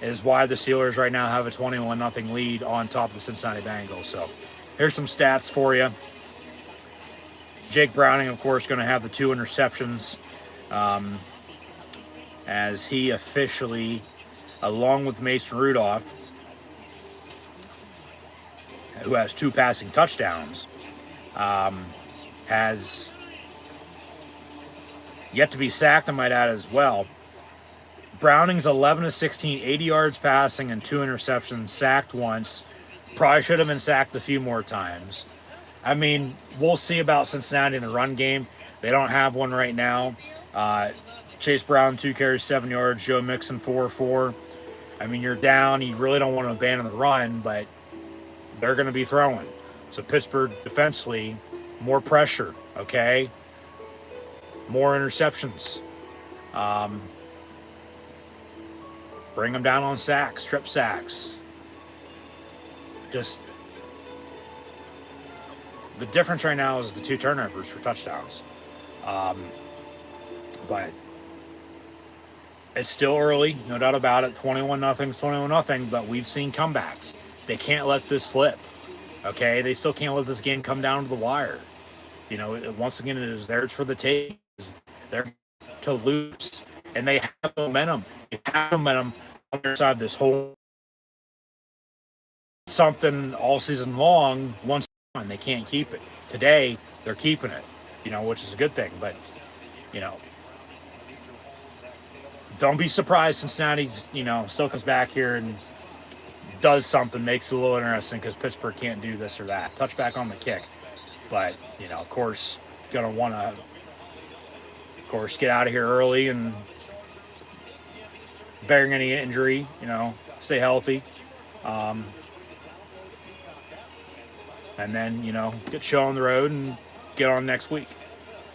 is why the Steelers right now have a 21-0 lead on top of the Cincinnati Bengals. So here's some stats for you. Jake Browning, of course, going to have the 2 interceptions as he officially, along with Mason Rudolph, who has 2 passing touchdowns, has yet to be sacked, I might add, as well. Browning's 11-16, 80 yards passing and 2 interceptions, sacked once. Probably should have been sacked a few more times. I mean, we'll see about Cincinnati in the run game. They don't have one right now. Chase Brown, 2 carries, 7 yards. Joe Mixon, 4-4. I mean, you're down. You really don't want to abandon the run, but they're going to be throwing. So Pittsburgh defensively, more pressure, okay? More interceptions. Bring them down on sacks, strip sacks. Just the difference right now is the 2 turnovers for touchdowns. But it's still early, no doubt about it. 21-0 is 21-0, but we've seen comebacks. They can't let this slip, okay? They still can't let this game come down to the wire. You know, once again, it is theirs for the take. They're to lose, and they have momentum. They have momentum on their side this whole something all season long. Once and they can't keep it. Today, they're keeping it, you know, which is a good thing. But, you know, don't be surprised Cincinnati, you know, still comes back here and does something, makes it a little interesting because Pittsburgh can't do this or that. Touchback on the kick. But, you know, of course, going to want to, of course, get out of here early and bearing any injury, you know, stay healthy. And then, you know, get show on the road and get on next week.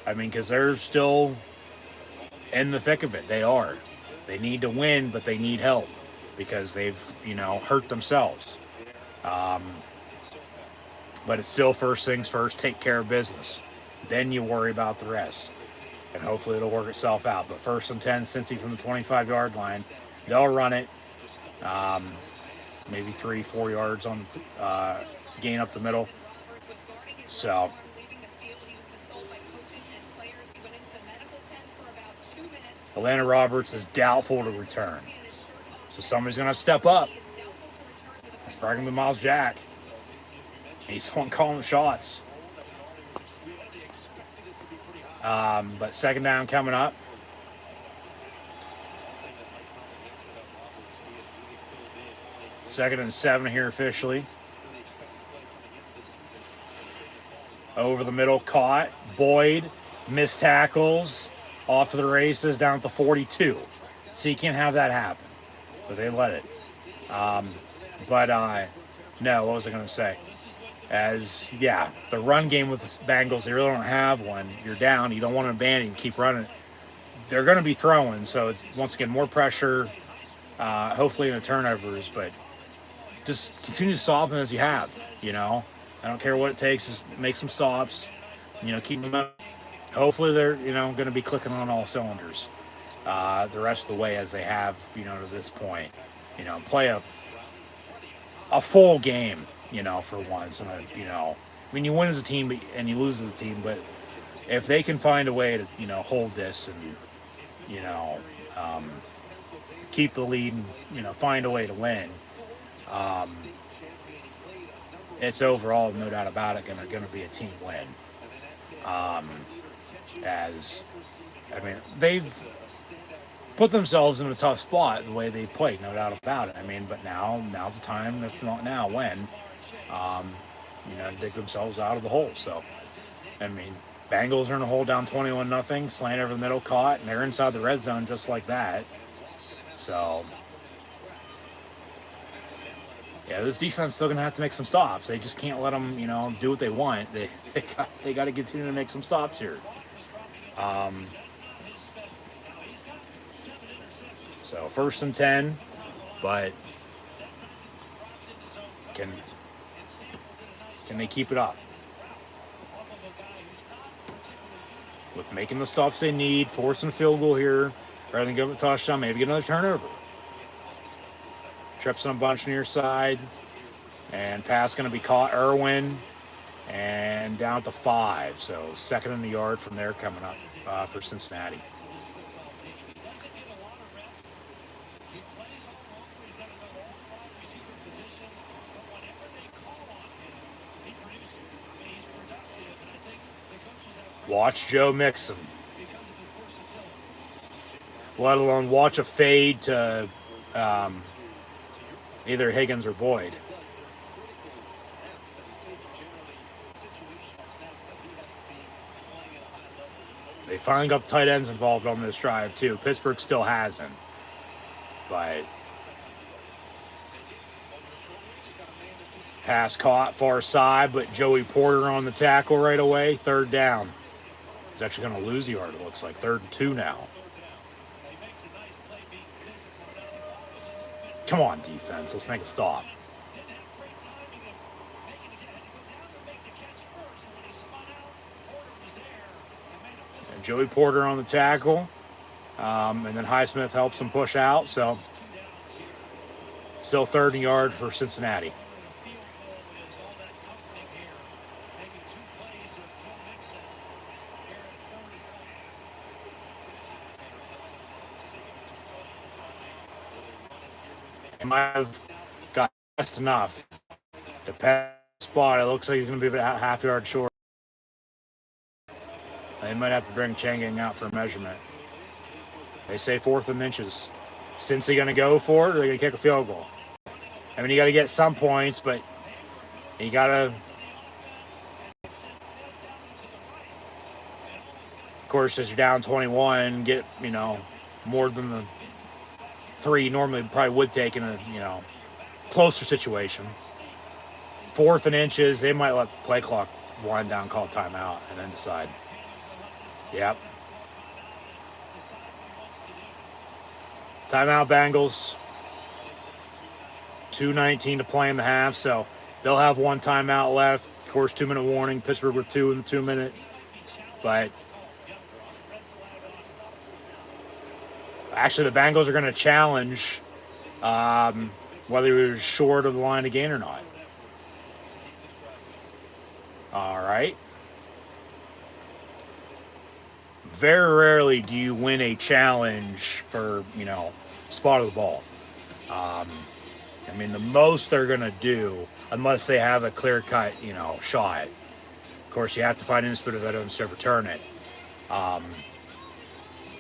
I mean, because they're still in the thick of it. They are. They need to win, but they need help because they've, you know, hurt themselves. But it's still first things first, take care of business. Then you worry about the rest. And hopefully it'll work itself out. But 1st and 10, Cincy from the 25-yard line. They'll run it. Maybe 3-4 yards on gain up the middle. So Atlanta Roberts is doubtful to return. So somebody's going to step up. It's probably going to be Miles Jack. He's the one calling the shots. But second down coming up. Second and 7 here officially. Over the middle, caught. Boyd, missed tackles. Off to the races, down at the 42. So you can't have that happen. But they let it. No, what was I going to say? The run game with the Bengals, they really don't have one. You're down. You don't want to abandon. You keep running. They're going to be throwing. So, it's, once again, more pressure, hopefully in the turnovers. But just continue to soften as you have, you know. I don't care what it takes. Just make some stops. You know, keep them up. Hopefully they're, you know, going to be clicking on all cylinders the rest of the way as they have, you know, to this point. You know, play a full game, you know, for once. And, you know, I mean, you win as a team and you lose as a team, but if they can find a way to, you know, hold this and, you know, keep the lead and, you know, find a way to win, it's overall, no doubt about it, going to be a team win. They've put themselves in a tough spot the way they played, no doubt about it. I mean, but now's the time, if not now, when, you know, dig themselves out of the hole. So, I mean, Bengals are in a hole down 21-0, slant over the middle, caught, and they're inside the red zone just like that. So, yeah, this defense is still going to have to make some stops. They just can't let them, do what they want. They got to continue to make some stops here. So 1st and 10, but can they keep it up? With making the stops they need, forcing a field goal here, rather than give it a touchdown, maybe get another turnover. Trips on a bunch near side, and pass going to be caught. Irwin, and down to 5. So 2nd in the yard from there coming up for Cincinnati. Watch Joe Mixon. Let alone watch a fade to either Higgins or Boyd. They finally got tight ends involved on this drive too. Pittsburgh still hasn't, but pass caught far side, but Joey Porter on the tackle right away. 3rd down. He's actually going to lose the yard, it looks like. 3rd and 2 now. Come on, defense. Let's make a stop. And Joey Porter on the tackle. And then Highsmith helps him push out. So, still 3rd and yard for Cincinnati. Might have got just enough to pass the spot. It looks like he's going to be about half yard short. They might have to bring Changing out for a measurement. They say 4th and inches. Cincy going to go for it, or are they going to kick a field goal? I mean, you got to get some points, but you got to. Of course, as you're down 21, get more than the 3 normally probably would take in a closer situation. 4th and inches, they might let the play clock wind down, call timeout, and then decide. Yep. Timeout Bengals. 2:19 to play in the half, so they'll have 1 timeout left. Of course, 2-minute warning. Pittsburgh with 2 in the 2-minute. But actually, the Bengals are going to challenge whether he was short of the line of gain or not. All right. Very rarely do you win a challenge for, spot of the ball. I mean, the most they're going to do, unless they have a clear-cut, shot. Of course, you have to find indisputable evidence to return it.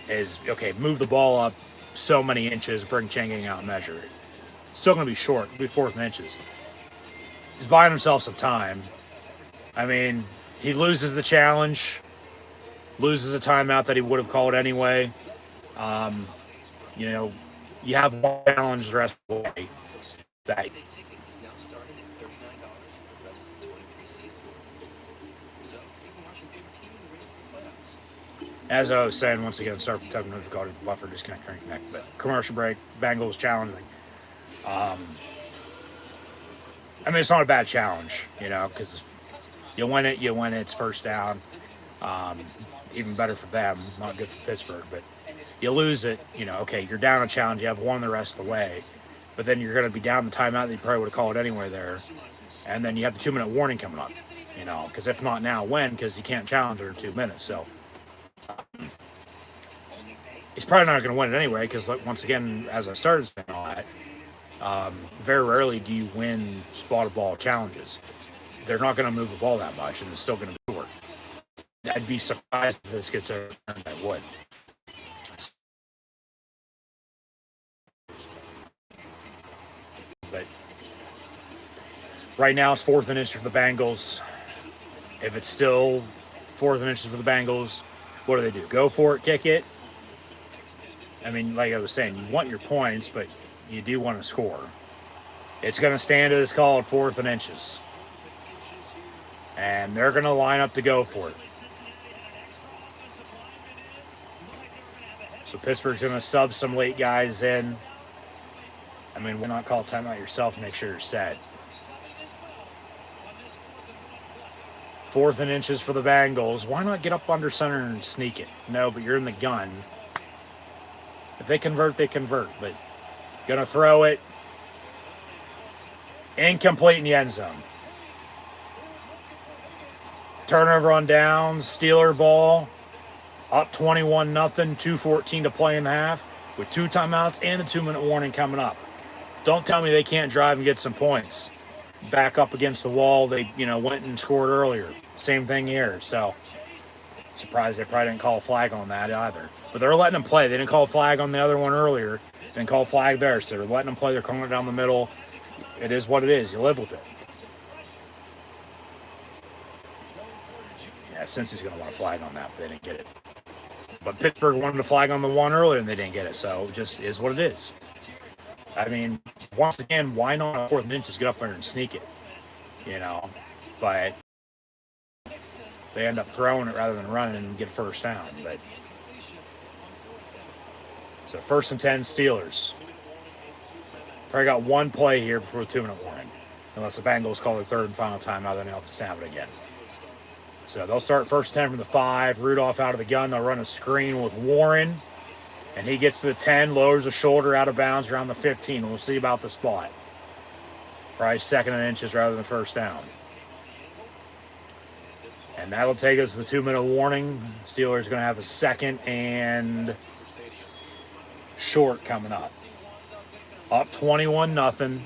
Is, okay, move the ball up so many inches, bring Changing out and measure it. Still going to be short, it'll be 4th and inches. He's buying himself some time. I mean, he loses the challenge, loses a timeout that he would have called anyway. You have 1 challenge the rest of the way. That as I was saying, once again, start from technical difficulty, the buffer disconnect, connect. But commercial break, Bengals challenging. I mean, it's not a bad challenge, because you win it, it's 1st down. Even better for them, not good for Pittsburgh. But you lose it, okay, you're down a challenge, you have 1 the rest of the way. But then you're going to be down the timeout that you probably would have called anyway there. And then you have the 2-minute warning coming up, because if not now, when? Because you can't challenge it in 2 minutes, so. He's probably not going to win it anyway, because once again, as I started saying all that, very rarely do you win spotted ball challenges. They're not going to move the ball that much, and it's still going to be work. I'd be surprised if this gets overturned. I would. But right now it's 4th and inches for the Bengals. If it's still 4th and inches for the Bengals, what do? Go for it, kick it. I mean, like I was saying, you want your points, but you do want to score. It's going to stand to this call at 4th and inches. And they're going to line up to go for it. So Pittsburgh's going to sub some late guys in. I mean, why not call timeout yourself and make sure you're set? 4th and inches for the Bengals. Why not get up under center and sneak it? No, but you're in the gun. If they convert, they convert. But going to throw it. Incomplete in the end zone. Turnover on downs. Steeler ball. Up 21-0. 2:14 to play in the half. With 2 timeouts and a 2-minute warning coming up. Don't tell me they can't drive and get some points. Back up against the wall. They, went and scored earlier. Same thing here. So, surprised they probably didn't call a flag on that either. But they're letting them play. They didn't call a flag on the other one earlier. Didn't call a flag there. So they're letting them play. They're calling it down the middle. It is what it is. You live with it. Yeah, Cincy's going to want a flag on that, but they didn't get it. But Pittsburgh wanted a flag on the one earlier, and they didn't get it. So it just is what it is. I mean, once again, why not on 4th and inches get up there and sneak it? But they end up throwing it rather than running and get a first down. But so 1st and 10 Steelers. Probably got one play here before the 2-minute warning. Unless the Bengals call their 3rd and final timeout, then they'll have to snap it again. So they'll start 1st and 10 from the 5. Rudolph out of the gun. They'll run a screen with Warren. And he gets to the 10, lowers the shoulder out of bounds around the 15. We'll see about the spot. Probably 2nd and inches rather than first down. And that'll take us to the 2-minute warning. Steelers going to have a 2nd and short coming up. Up 21-0.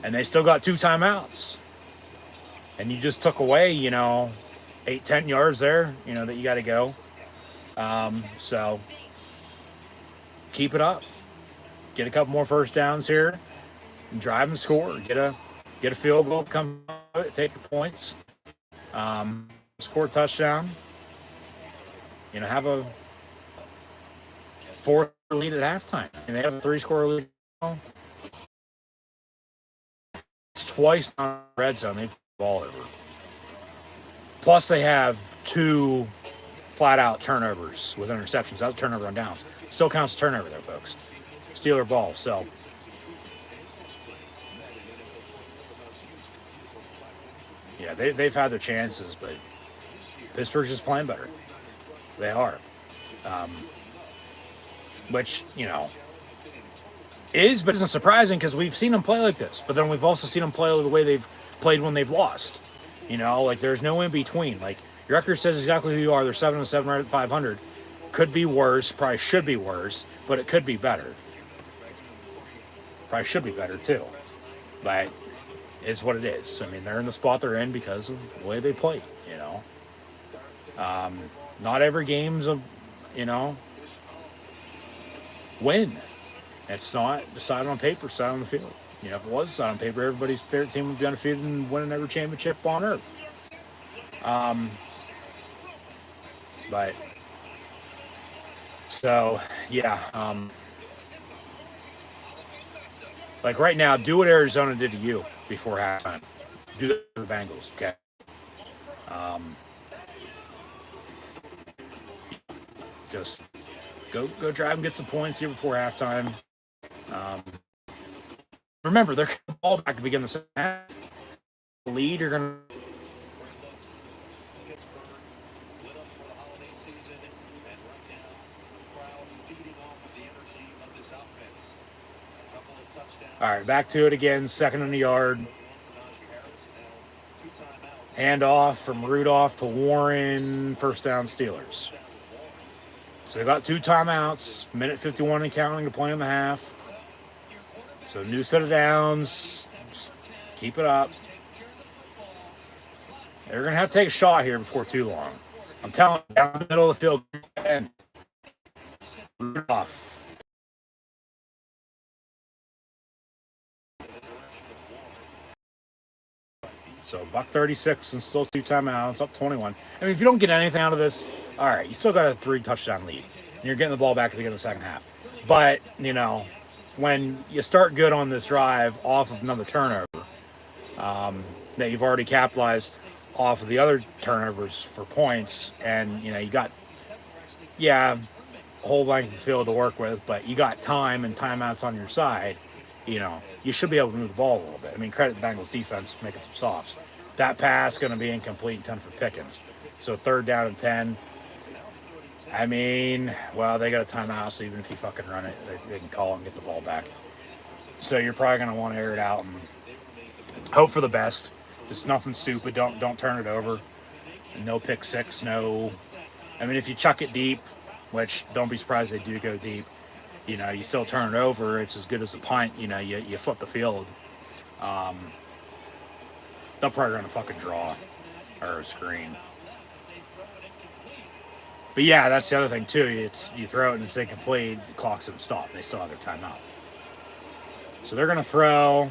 And they still got 2 timeouts. And you just took away, 8-10 yards there, that you got to go. So keep it up. Get a couple more first downs here. And drive and score. Get a field goal, come out, take your points. Score a touchdown. Have a 4 lead at halftime. And they have a 3-score lead. It's twice on the red zone. They put the ball over. Plus, they have 2 flat-out turnovers with interceptions. That's a turnover on downs. Still counts as turnover there, folks. Steeler ball. So, yeah, they've had their chances, but Pittsburgh's just playing better. They are. Which, is, but it's not surprising because we've seen them play like this. But then we've also seen them play the way they've played when they've lost. There's no in between. Like, your record says exactly who you are. They're 7-7 right at 500. Could be worse. Probably should be worse. But it could be better. Probably should be better, too. But it's what it is. I mean, they're in the spot they're in because of the way they play, Not every game's a, win. It's not decided on paper, decided on the field. If it was decided on paper, everybody's favorite team would be undefeated and winning every championship on earth. But so yeah, like right now, do what Arizona did to you before halftime. Do that for the Bengals, okay? Just go drive and get some points here before halftime. Remember, they're going to ball back to begin the second half. Lead, you're going to. All right, back to it again. 2nd and a yard. Handoff from Rudolph to Warren. First down, Steelers. So they got 2 timeouts. Minute 51 and counting to play in the half. So new set of downs. Just keep it up. They're going to have to take a shot here before too long. I'm telling you, down the middle of the field. And Rudolph. So $1:36 and still 2 timeouts, up 21. I mean, if you don't get anything out of this, all right, you still got a 3 touchdown lead. And you're getting the ball back at the beginning of the second half. But, you know, when you start good on this drive off of another turnover, that you've already capitalized off of the other turnovers for points, and, you know, you got, yeah, a whole length of the field to work with, but you got time and timeouts on your side, you know, you should be able to move the ball a little bit. I mean, credit the Bengals defense for making some stops. That pass going to be incomplete and 10 for Pickens. So 3rd down and 10. I mean, well, they got a timeout, so even if you fucking run it, they can call it and get the ball back. So you're probably going to want to air it out and hope for the best. Just nothing stupid. Don't turn it over. No pick six. No. I mean, if you chuck it deep, which don't be surprised they do go deep, you know, you still turn it over. It's as good as a punt. You know, you flip the field. They'll probably run a fucking draw or a screen. But yeah, that's the other thing too. It's you throw it and it's incomplete. The clock's going to stop. They still have their timeout. So they're going to throw,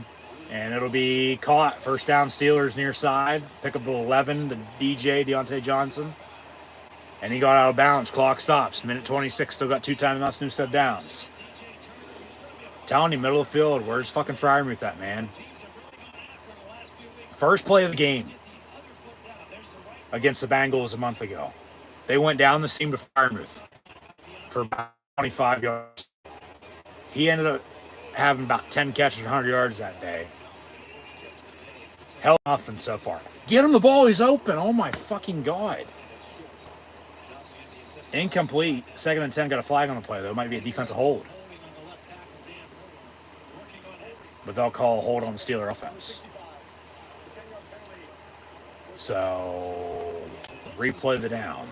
and it'll be caught. 1st down, Steelers near side. Pick up 11, the DJ, Deontay Johnson. And he got out of bounds. Clock stops. Minute 26, still got 2 timeouts, no set downs. Telling you, middle of the field, where's fucking Freiermuth at, man? First play of the game against the Bengals a month ago. They went down the seam to Freiermuth for about 25 yards. He ended up having about 10 catches, 100 yards that day. Hell, nothing so far. Get him the ball. He's open. Oh, my fucking God. Incomplete. 2nd and 10. Got a flag on the play, though. It might be a defensive hold. But they'll call a hold on the Steeler offense. So, replay the down.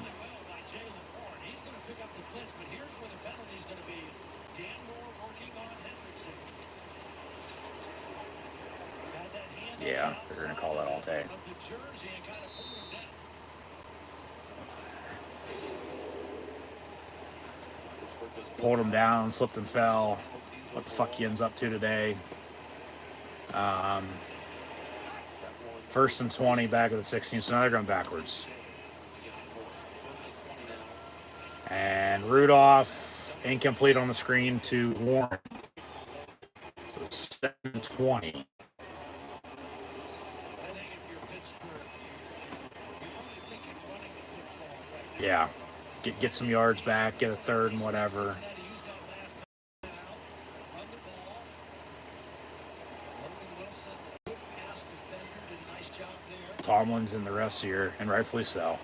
Yeah, they're going to call that all day. Pulled him down, slipped and fell. What the fuck he ends up to today? 1st and 20, back of the 16, so now they're going backwards. And Rudolph, incomplete on the screen to Warren. So it's 7-20. Yeah, get some yards back, get a 3rd and whatever. Tomlin's in the refs here, and rightfully so.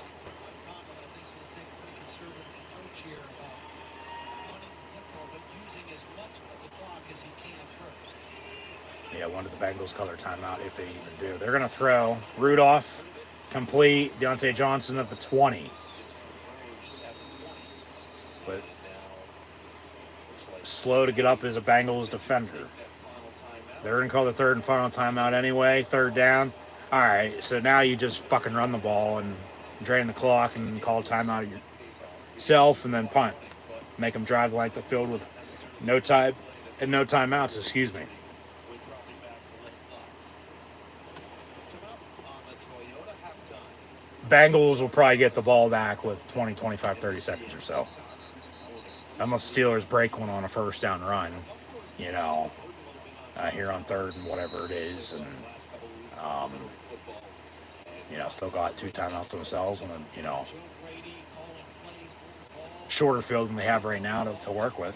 Yeah, when did the Bengals call their timeout, if they even do? They're going to throw. Rudolph, complete. Deontay Johnson at the 20. But slow to get up as a Bengals defender. They're going to call the 3rd and final timeout anyway. 3rd down. All right, so now you just fucking run the ball and drain the clock and call a timeout yourself and then punt. Make them drive like the field with no time and no timeouts, excuse me. Bengals will probably get the ball back with 20, 25, 30 seconds or so. Unless the Steelers break one on a 1st down run, you know, here on 3rd and whatever it is. And, you know, still got 2 timeouts themselves and then, you know, shorter field than they have right now to work with.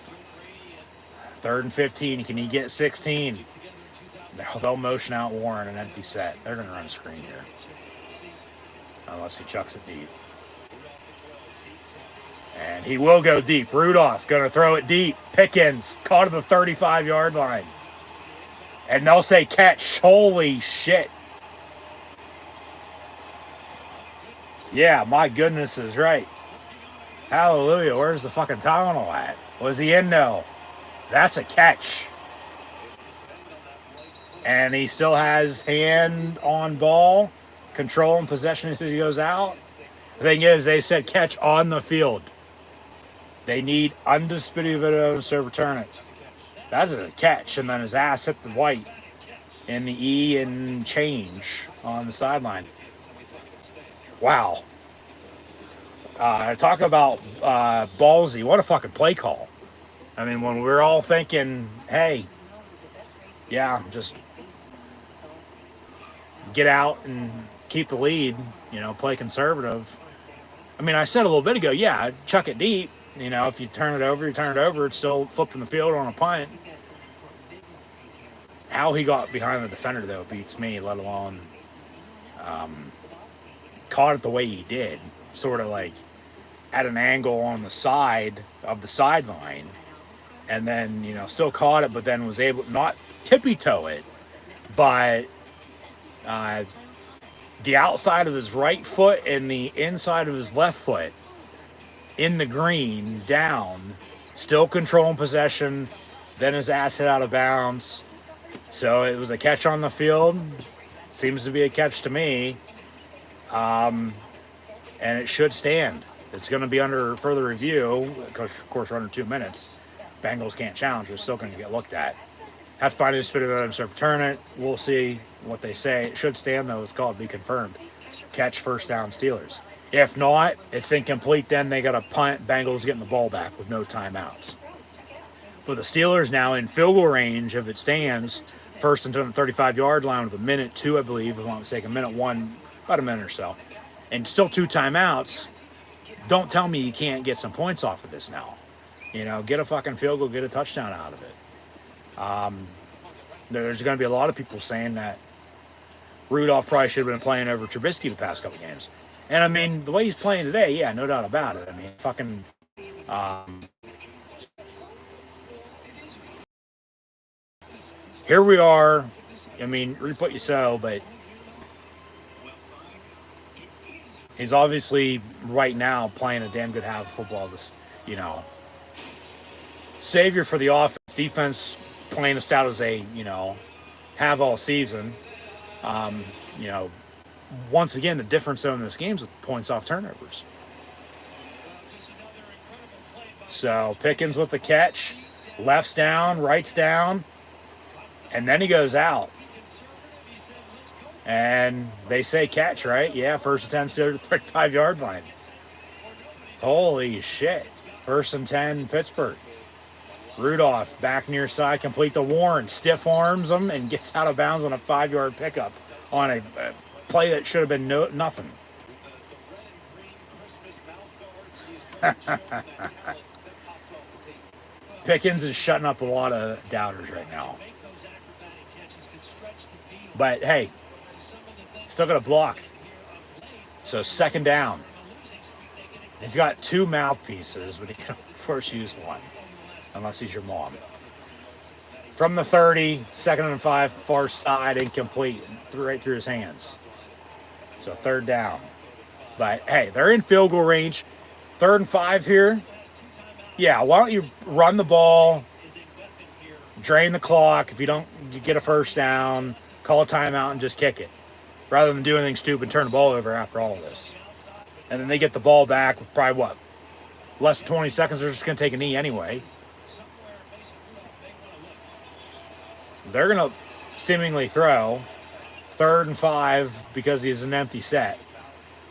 3rd and 15. Can he get 16? They'll motion out Warren, an empty set. They're going to run a screen here. Unless he chucks it deep. And he will go deep. Rudolph going to throw it deep. Pickens caught at the 35-yard line. And they'll say catch. Holy shit. Yeah, my goodness is right. Hallelujah. Where's the fucking tunnel at? Was he in? No. That's a catch. And he still has hand on ball, control and possession as he goes out. The thing is, they said catch on the field. They need undisputed evidence to return it. That's a catch, and then his ass hit the white in the E and change on the sideline. Wow. Talk about ballsy. What a fucking play call. I mean, when we're all thinking, hey, yeah, just get out and keep the lead, play conservative. I mean, I said a little bit ago, yeah, chuck it deep. If you turn it over, you turn it over. It's still flipping the field on a punt. How he got behind the defender, though, beats me, let alone caught it the way he did. Sort of like at an angle on the side of the sideline. And then, still caught it, but then was able not tippy-toe it, but the outside of his right foot and the inside of his left foot in the green, down, still controlling possession, then his ass hit out of bounds. So it was a catch on the field. Seems to be a catch to me. And it should stand. It's going to be under further review, because, of course, we're under 2 minutes. Bengals can't challenge. We're still going to get looked at. Have to find a spit of evidence to return it. We'll see what they say. It should stand, though. It's called be confirmed. Catch, first down, Steelers. If not, it's incomplete. Then they got to punt. Bengals getting the ball back with no timeouts. But the Steelers now in field goal range, if it stands, first and 10 the 35-yard line with a minute 2, I believe, if I'm not mistaken, minute 1, about a minute or so. And still 2 timeouts. Don't tell me you can't get some points off of this now. Get a fucking field goal, get a touchdown out of it. There's going to be a lot of people saying that Rudolph probably should have been playing over Trubisky the past couple games. And, I mean, the way he's playing today, yeah, no doubt about it. I mean, fucking... here we are. I mean, reap what you sow, but he's obviously, right now, playing a damn good half of football. This, savior for the offense. Defense playing as stout as they, have all season. Once again, the difference in this game is points off turnovers. So Pickens with the catch, left's down, right's down, and then he goes out. And they say catch, right? Yeah, first and 10 still to the 35-yard line. Holy shit. First and 10, Pittsburgh. Rudolph back near side, complete to Warren. Stiff arms him and gets out of bounds on a 5-yard pickup on a play that should have been nothing. Pickens is shutting up a lot of doubters right now. But, hey, still got a block. So second down. He's got 2 mouthpieces, but he can, of course, use one. Unless he's your mom. From the 30, second and 5, far side, incomplete, right through his hands. So third down. But, hey, they're in field goal range. 3rd and 5 here. Yeah, why don't you run the ball, drain the clock. If you don't you get a first down, call a timeout and just kick it. Rather than do anything stupid and turn the ball over after all of this. And then they get the ball back with probably, less than 20 seconds. They're just going to take a knee anyway. They're going to seemingly throw 3rd and 5 because he's an empty set.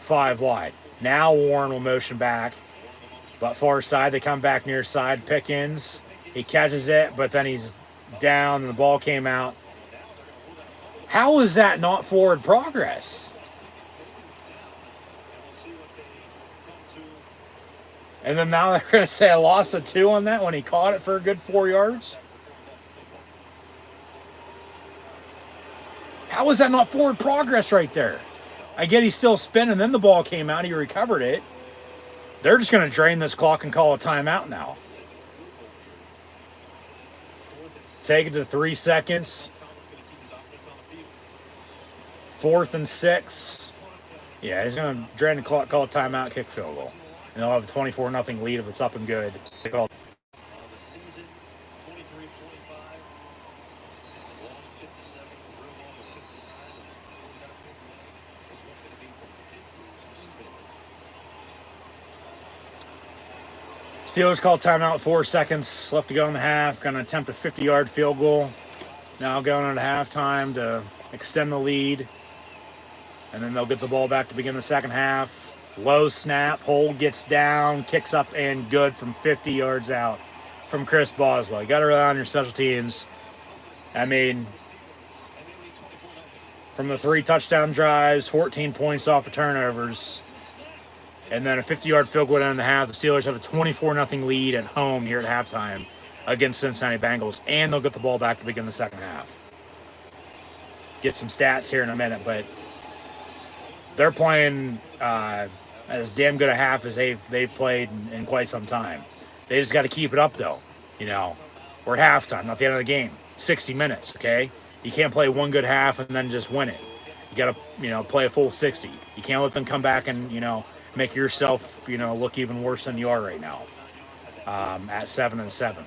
5 wide. Now Warren will motion back. But far side, they come back near side. Pickens, he catches it, but then he's down and the ball came out. How is that not forward progress? And then now they're going to say a loss of 2 on that when he caught it for a good 4 yards? How is that not forward progress right there? I get he's still spinning, then the ball came out, he recovered it. They're just going to drain this clock and call a timeout now. Take it to 3 seconds. 4th and 6. Yeah, he's going to drain the clock, call a timeout, kick field goal. And they'll have a 24-0 lead if it's up and good. They call Steelers call timeout, 4 seconds left to go in the half. Going to attempt a 50-yard field goal. Now going into halftime to extend the lead. And then they'll get the ball back to begin the second half. Low snap, hold gets down, kicks up and good from 50 yards out. from Chris Boswell. You got to rely on your special teams. I mean, from the 3 touchdown drives, 14 points off of turnovers, and then a 50-yard field goal down in the half. The Steelers have a 24-0 lead at home here at halftime against Cincinnati Bengals, and they'll get the ball back to begin the second half. Get some stats here in a minute, but they're playing as damn good a half as they've played in quite some time. They just got to keep it up, though. You know, we're at halftime, not the end of the game. 60 minutes, okay? You can't play one good half and then just win it. You got to, play a full 60. You can't let them come back and, make yourself, look even worse than you are right now at 7-7.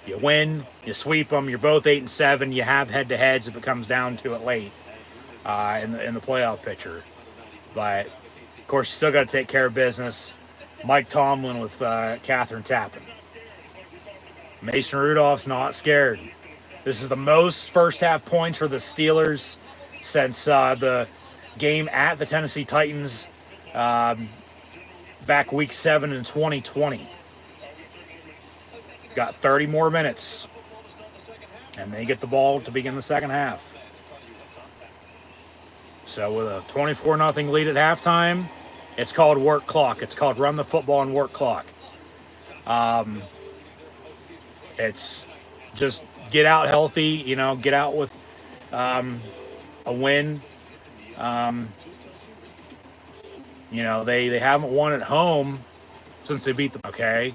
You win, you sweep them. You're both 8-7. You have head-to-heads if it comes down to it late in the playoff picture. But, of course, you still got to take care of business. Mike Tomlin with Catherine Tappan. Mason Rudolph's not scared. This is the most first-half points for the Steelers since the game at the Tennessee Titans back Week 7 in 2020. Got 30 more minutes, and they get the ball to begin the second half. So with a 24-0 lead at halftime, it's called work clock. It's called run the football and work clock. It's just get out healthy, get out with a win. They haven't won at home since they beat them, okay?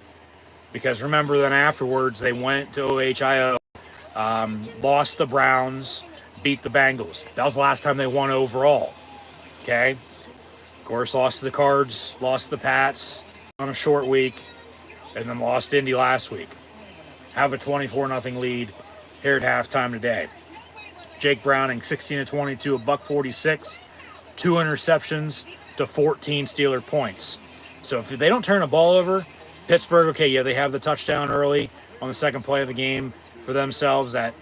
Because remember, then afterwards, they went to OHIO, lost the Browns, beat the Bengals. That was the last time they won overall, okay? Of course, lost to the Cards, lost to the Pats on a short week, and then lost to Indy last week. Have a 24-0 lead here at halftime today. Jake Browning, 16-22, $146, 2 interceptions to 14 Steeler points. So if they don't turn the ball over, Pittsburgh, okay, yeah, they have the touchdown early on the second play of the game for themselves. That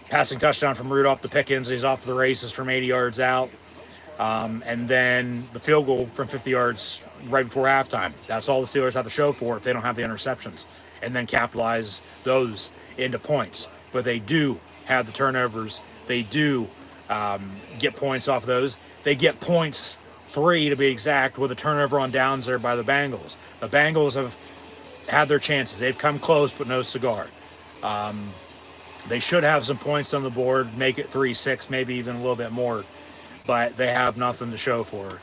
passing touchdown from Rudolph to Pickens. He's off to the races from 80 yards out. And then the field goal from 50 yards right before halftime. That's all the Steelers have to show for if they don't have the interceptions. And then capitalize those into points. But they do have the turnovers. They do get points off of those. They get points, 3 to be exact, with a turnover on downs there by the Bengals. The Bengals have had their chances. They've come close, but no cigar. They should have some points on the board, make it 3-6, maybe even a little bit more. But they have nothing to show for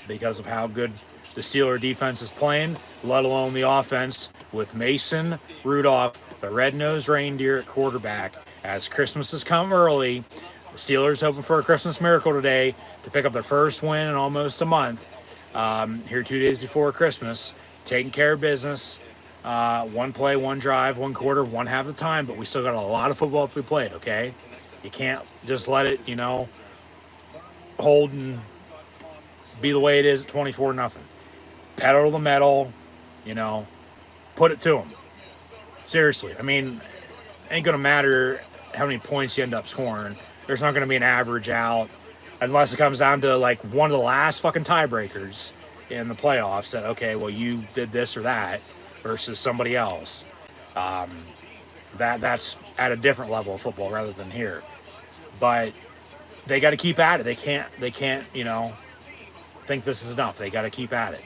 because of how good the Steeler defense is playing, let alone the offense with Mason Rudolph, the red-nosed reindeer at quarterback. As Christmas has come early, the Steelers hoping for a Christmas miracle today to pick up their first win in almost a month. Here 2 days before Christmas, taking care of business. 1 play, 1 drive, 1 quarter, 1 half of the time, but we still got a lot of football to be played, okay? You can't just let it, hold and be the way it is at 24-0. Pedal to the metal, put it to them. Seriously, I mean, it ain't going to matter how many points you end up scoring. There's not going to be an average out unless it comes down to, like, one of the last fucking tiebreakers in the playoffs that, okay, well, you did this or that versus somebody else. That's at a different level of football rather than here. But they got to keep at it. They can't, think this is enough. They got to keep at it.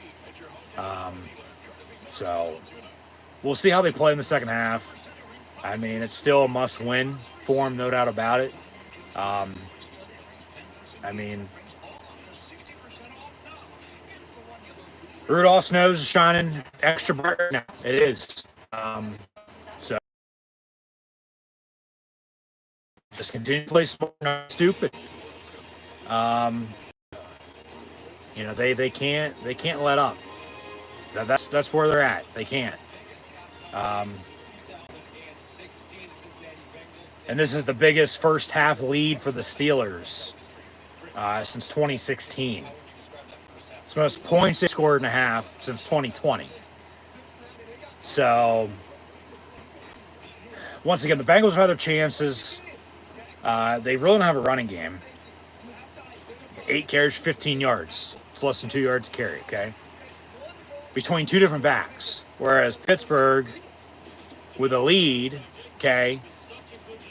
So we'll see how they play in the second half. I mean, it's still a must-win for them, no doubt about it. Rudolph's nose is shining extra bright right now. It is. So just continue to play smart, not stupid. They can't let up. That's where they're at. They can't. And this is the biggest first half lead for the Steelers since 2016. It's the most points they scored in a half since 2020. So, once again, the Bengals have had their chances. They really don't have a running game. 8 carries, 15 yards. It's less than 2 yards a carry, okay? between two different backs. Whereas Pittsburgh, with a lead, okay,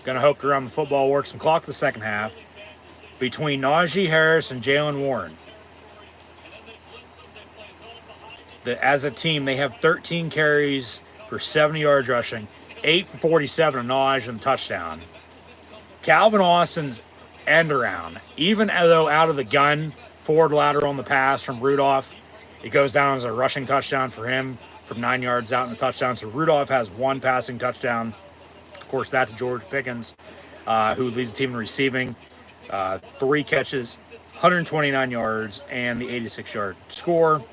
going to hope to run the football, work some clock the second half, between Najee Harris and Jalen Warren. As a team, they have 13 carries for 70 yards rushing, 8 for 47 of Najee and touchdown. Calvin Austin's end around, even though out of the gun, forward lateral on the pass from Rudolph, it goes down as a rushing touchdown for him from 9 yards out in the touchdown. So Rudolph has one passing touchdown. Of course, that to George Pickens, who leads the team in receiving. 3 catches, 129 yards, and the 86-yard score.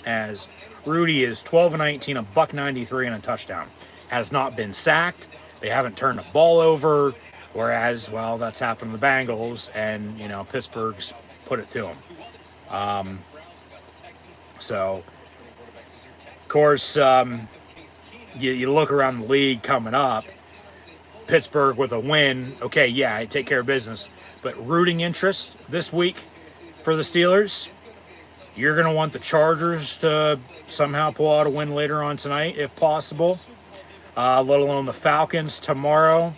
As Rudy is 12-19, $193 and a touchdown. Has not been sacked. They haven't turned the ball over. Whereas, well, that's happened to the Bengals, and, you know, Pittsburgh's put it to them. So, of course, you look around the league coming up, Pittsburgh with a win, okay, yeah, I take care of business. But rooting interest this week for the Steelers, you're going to want the Chargers to somehow pull out a win later on tonight, if possible. Let alone the Falcons tomorrow.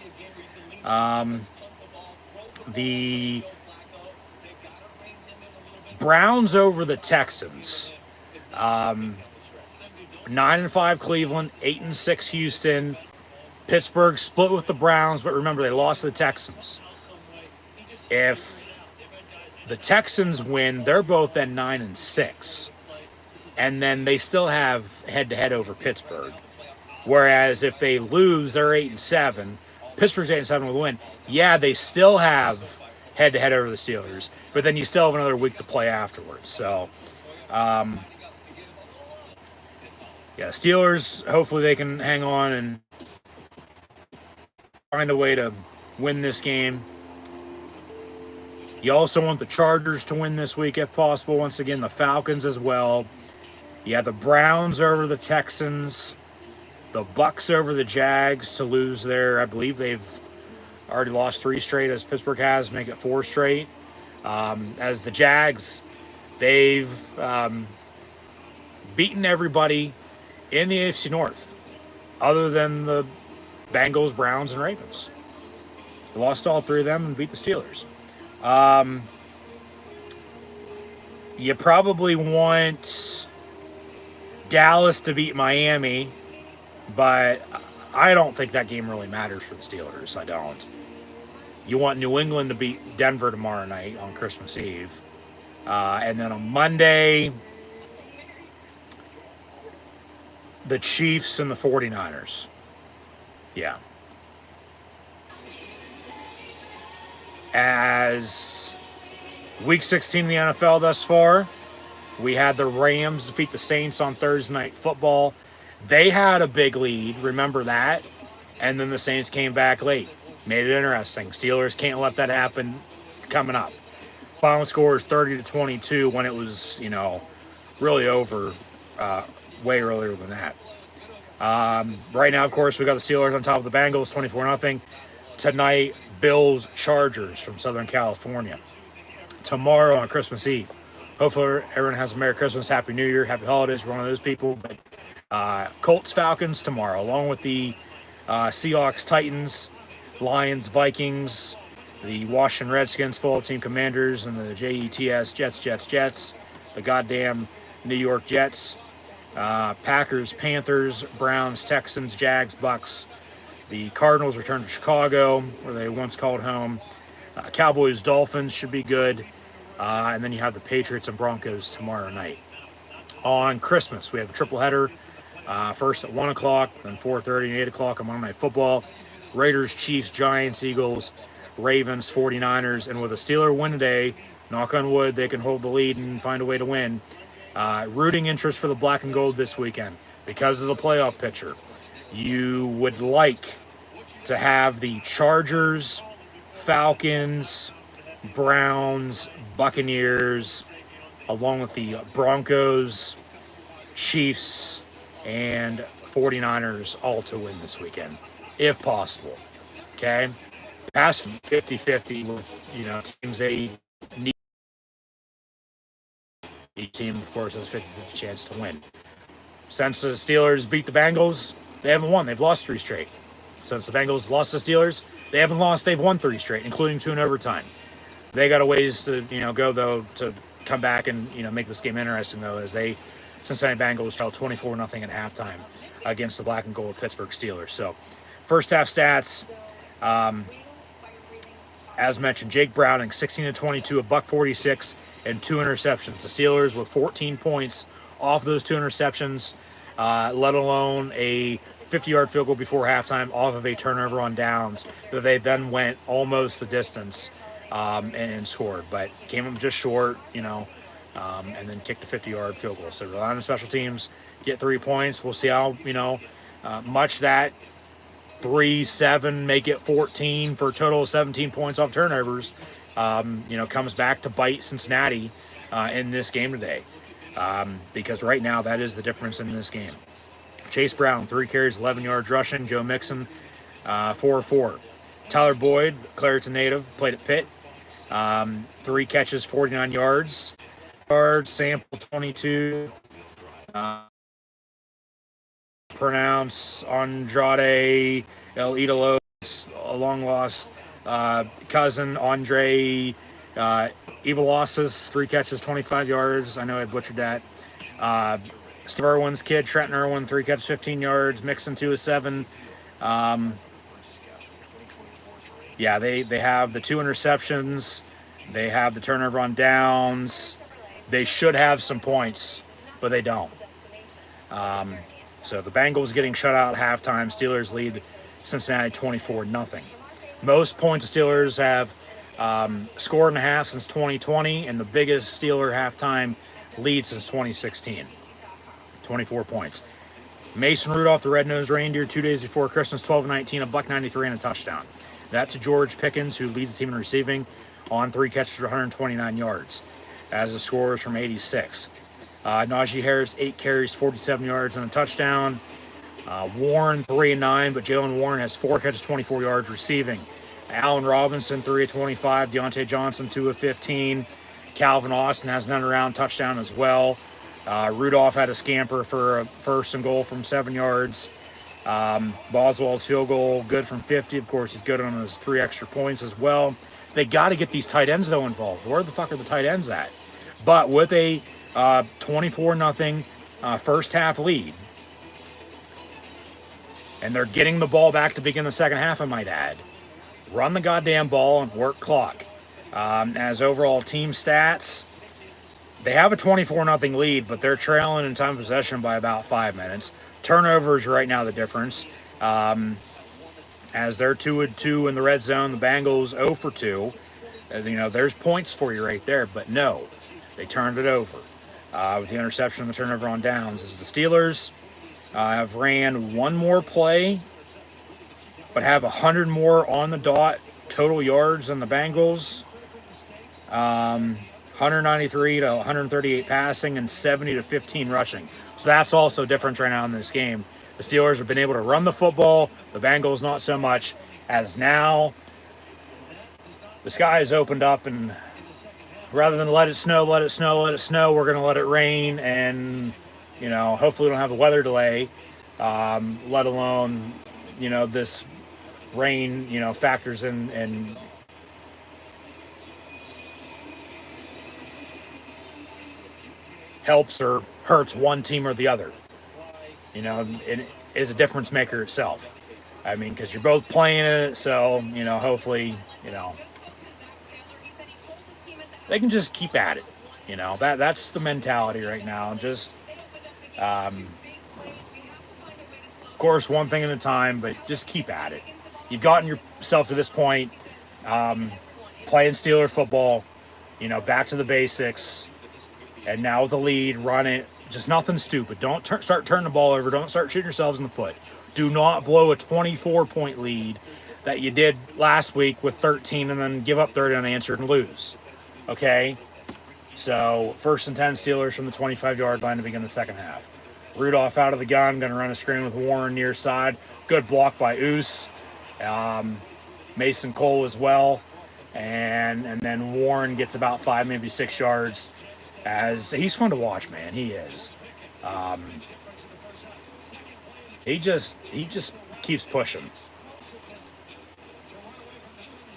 The Browns over the Texans. 9-5 Cleveland, 8-6 Houston. Pittsburgh split with the Browns, but remember they lost to the Texans. If the Texans win, they're both then 9-6. And then they still have head-to-head over Pittsburgh. Whereas if they lose, they're 8-7. Pittsburgh's 8-7 with a win. Yeah, they still have head-to-head over the Steelers, but then you still have another week to play afterwards. So, yeah, Steelers, hopefully they can hang on and find a way to win this game. You also want the Chargers to win this week if possible. Once again, the Falcons as well. You have the Browns over the Texans. The Bucks over the Jags to lose their, I believe they've already lost 3 straight as Pittsburgh has, make it 4 straight. As the Jags, they've beaten everybody in the AFC North other than the Bengals, Browns, and Ravens. They lost all 3 of them and beat the Steelers. You probably want Dallas to beat Miami, but I don't think that game really matters for the Steelers. I don't. You want New England to beat Denver tomorrow night on Christmas Eve. And then on Monday, the Chiefs and the 49ers. Yeah. As Week 16 in the NFL thus far, we had the Rams defeat the Saints on Thursday Night Football. They had a big lead, remember that? And then the Saints came back late. Made it interesting. Steelers can't let that happen coming up. Final score is 30-22 when it was, you know, really over way earlier than that. Right now, of course, we got the Steelers on top of the Bengals, 24-0. Tonight, Bills Chargers from Southern California. Tomorrow on Christmas Eve. Hopefully everyone has a Merry Christmas, Happy New Year, Happy Holidays. We're one of those people. But Colts Falcons tomorrow, along with the Seahawks Titans, Lions Vikings, the Washington Redskins Football Team Commanders, and the Jets Jets, the goddamn New York Jets, Packers Panthers, Browns Texans, Jags Bucks. The Cardinals return to Chicago, where they once called home. Cowboys Dolphins should be good. And then you have the Patriots and Broncos tomorrow night. On Christmas, we have a triple header. First at 1 o'clock, then 4:30 and 8 o'clock on Monday Night Football. Raiders, Chiefs, Giants, Eagles, Ravens, 49ers. And with a Steeler win today, knock on wood, they can hold the lead and find a way to win. Rooting interest for the black and gold this weekend because of the playoff picture. You would like to have the Chargers, Falcons, Browns, Buccaneers, along with the Broncos, Chiefs, and 49ers all to win this weekend, if possible. Okay? Pass 50-50 with, you know, teams they need. Each team, of course, has a 50-50 chance to win. Since the Steelers beat the Bengals, they haven't won. They've lost 3 straight. Since the Bengals lost the Steelers, they haven't lost. They've won 3 straight, including 2 in overtime. They got a ways to go though to come back and make this game interesting though, as Cincinnati Bengals trailed 24-0 at halftime against the black and gold Pittsburgh Steelers. So, first half stats. As mentioned, Jake Browning 16-22, $146, and 2 interceptions. The Steelers with 14 points off those 2 interceptions, let alone a 50-yard field goal before halftime off of a turnover on downs that they then went almost the distance and scored, but came up just short, and then kicked a 50-yard field goal. So rely on special teams, get 3 points. We'll see how much that 3-7 make it 14 for a total of 17 points off turnovers. Comes back to bite Cincinnati in this game today, because right now that is the difference in this game. Chase Brown, 3 carries, 11 yards rushing. Joe Mixon, 4-4. Tyler Boyd, Clareton native, played at Pitt. 3 catches, 49 yards. Sample 22. Pronounce Andrade El Idolo, a long lost cousin. Andre Evilosas, 3 catches, 25 yards. I know I butchered that. Steve Irwin's kid, Trenton Irwin, 3 catches, 15 yards. Mixon 2 of 7. They have the 2 interceptions. They have the turnover on downs. They should have some points, but they don't. So the Bengals getting shut out at halftime. Steelers lead Cincinnati 24-0. Most points the Steelers have scored in a half since 2020, and the biggest Steeler halftime lead since 2016. 24 points. Mason Rudolph, the red-nosed reindeer, 2 days before Christmas, 12-19, $193 and a touchdown. That to George Pickens, who leads the team in receiving on 3 catches for 129 yards, as the scorers from 86. Najee Harris, 8 carries, 47 yards and a touchdown. Warren, 3-9, but Jalen Warren has 4 catches, 24 yards receiving. Allen Robinson, 3-25. Deontay Johnson, 2 of 15. Calvin Austin has an end-around touchdown as well. Rudolph had a scamper for a first and goal from 7 yards. Boswell's field goal, good from 50. Of course, he's good on his 3 extra points as well. They got to get these tight ends, though, involved. Where the fuck are the tight ends at? But with a 24-0 first half lead, and they're getting the ball back to begin the second half, I might add. Run the goddamn ball and work clock. As overall team stats, they have a 24-0 lead, but they're trailing in time of possession by about 5 minutes. Turnovers right now the difference. As they're 2-2 in the red zone, the Bengals 0 for 2. There's points for you right there, but no, they turned it over with the interception and the turnover on downs. As the Steelers have ran 1 more play, but have 100 more on the dot total yards than the Bengals. 193 to 138 passing and 70 to 15 rushing. So that's also different right now in this game. The Steelers have been able to run the football. The Bengals not so much, as now the sky has opened up, and rather than let it snow, we're going to let it rain, and, hopefully we don't have a weather delay, let alone, this rain, factors in and helps or hurts one team or the other. It is a difference maker itself. I mean, because you're both playing it, so, hopefully, they can just keep at it. That's the mentality right now. Just, of course, one thing at a time, but just keep at it. You've gotten yourself to this point, playing Steeler football, back to the basics, and now with the lead, run it. Just nothing stupid. Don't start turning the ball over. Don't start shooting yourselves in the foot. Do not blow a 24-point lead that you did last week with 13 and then give up 30 unanswered and lose. Okay? So, 1st and 10 Steelers from the 25-yard line to begin the second half. Rudolph out of the gun, going to run a screen with Warren near side. Good block by Oos. Mason Cole as well. And then Warren gets about 5, maybe 6 yards As he's fun to watch, man. He is. He just keeps pushing.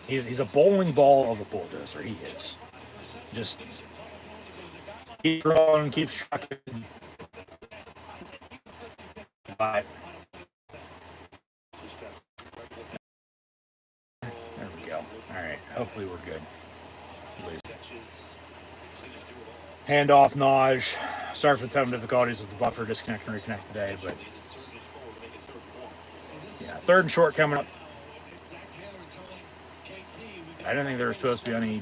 He's a bowling ball of a bulldozer. He is. Just keeps rolling, keeps trucking. But there we go. All right. Hopefully we're good. Handoff, Naj. Sorry for the technical difficulties with the buffer disconnect and reconnect today, but yeah, 3rd and short coming up. I didn't think there was supposed to be any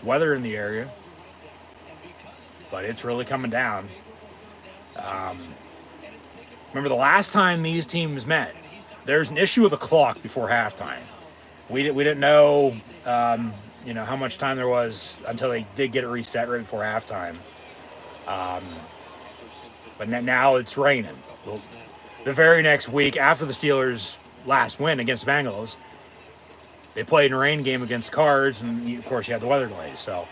weather in the area, but it's really coming down. Remember the last time these teams met, there's an issue with the clock before halftime. We didn't know, how much time there was until they did get it reset right before halftime. But now it's raining. Well, the very next week after the Steelers' last win against the Bengals, they played in a rain game against Cards, and of course you had the weather delays. So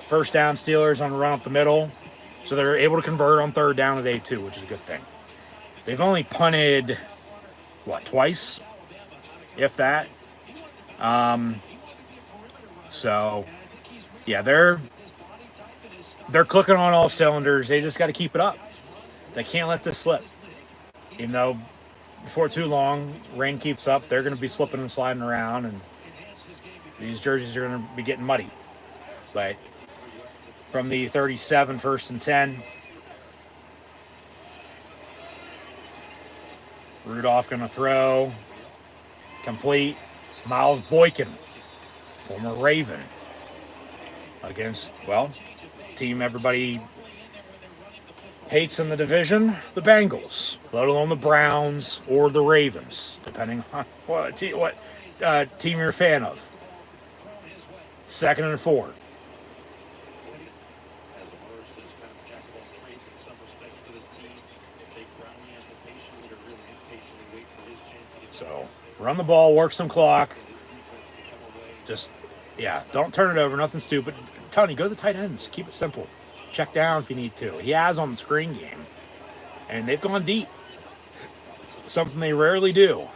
first down, Steelers on the run up the middle. So they're able to convert on 3rd down today too, which is a good thing. They've only punted, twice? If that. So, yeah, they're clicking on all cylinders. They just got to keep it up. They can't let this slip. Even though before too long, rain keeps up, they're going to be slipping and sliding around, and these jerseys are going to be getting muddy. But from the 37, 1st and 10. Rudolph going to throw. Complete. Miles Boykin, former Raven, against, team everybody hates in the division, the Bengals, let alone the Browns or the Ravens, depending on what team you're a fan of. 2nd and 4. So, run the ball, work some clock. Just, don't turn it over. Nothing stupid. Tony, go to the tight ends. Keep it simple. Check down if you need to. He has on the screen game. And they've gone deep. Something they rarely do.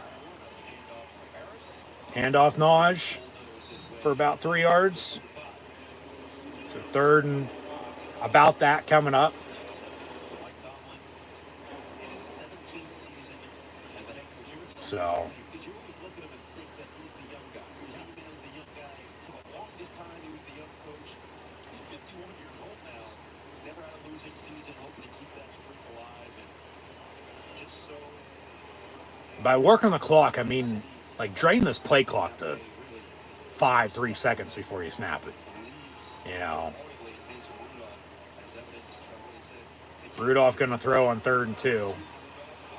Handoff Naj for about 3 yards. So 3rd and about that coming up. So by working the clock, I mean, drain this play clock to 3 seconds before you snap it. Rudolph going to throw on 3rd and 2.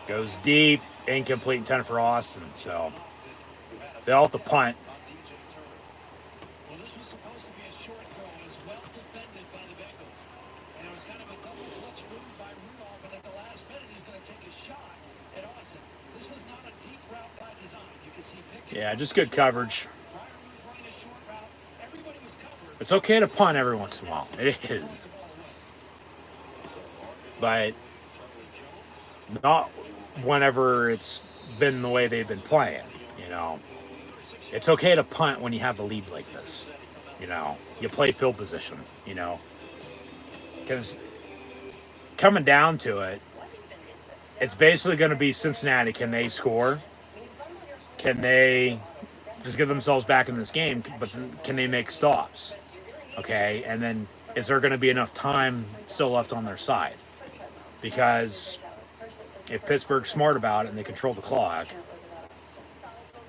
Goes deep, incomplete, 10 for Austin. So they'll have to punt. Well, this was supposed to be a short throw. It was well defended by the Bengals. And it was kind of a double clutch move by Rudolph. And at the last minute, he's going to take a shot at Austin. This was not a deep route by design. You could see Pickett. Yeah, just good coverage. It's okay to punt every once in a while. It is. But not whenever it's been the way they've been playing, It's okay to punt when you have a lead like this. You play field position, Because coming down to it, it's basically going to be Cincinnati. Can they score? Can they just get themselves back in this game? But can they make stops? Okay, and then is there going to be enough time still left on their side? Because if Pittsburgh's smart about it and they control the clock,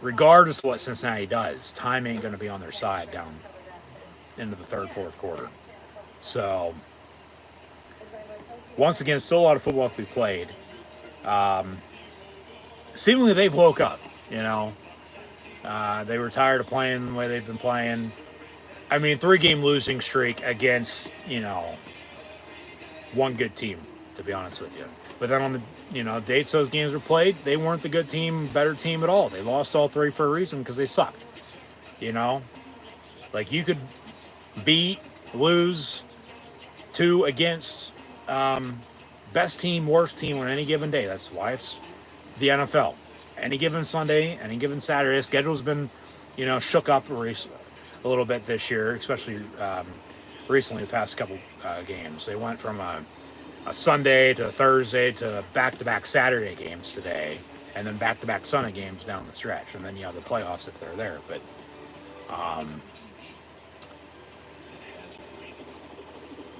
regardless of what Cincinnati does, time ain't going to be on their side down into the 3rd, 4th quarter. So, once again, still a lot of football to be played. Seemingly they've woke up, They were tired of playing the way they've been playing. I mean, 3-game losing streak against, one good team, to be honest with you. But then on the, dates those games were played, they weren't the good team, better team at all. They lost all 3 for a reason because they sucked. You could beat lose 2 against best team, worst team on any given day. That's why it's the NFL. Any given Sunday, any given Saturday. The schedule's been, shook up a little bit this year, especially recently the past couple games. They went from a Sunday to a Thursday to back-to-back Saturday games today, and then back-to-back Sunday games down the stretch, and then you have the playoffs if they're there. But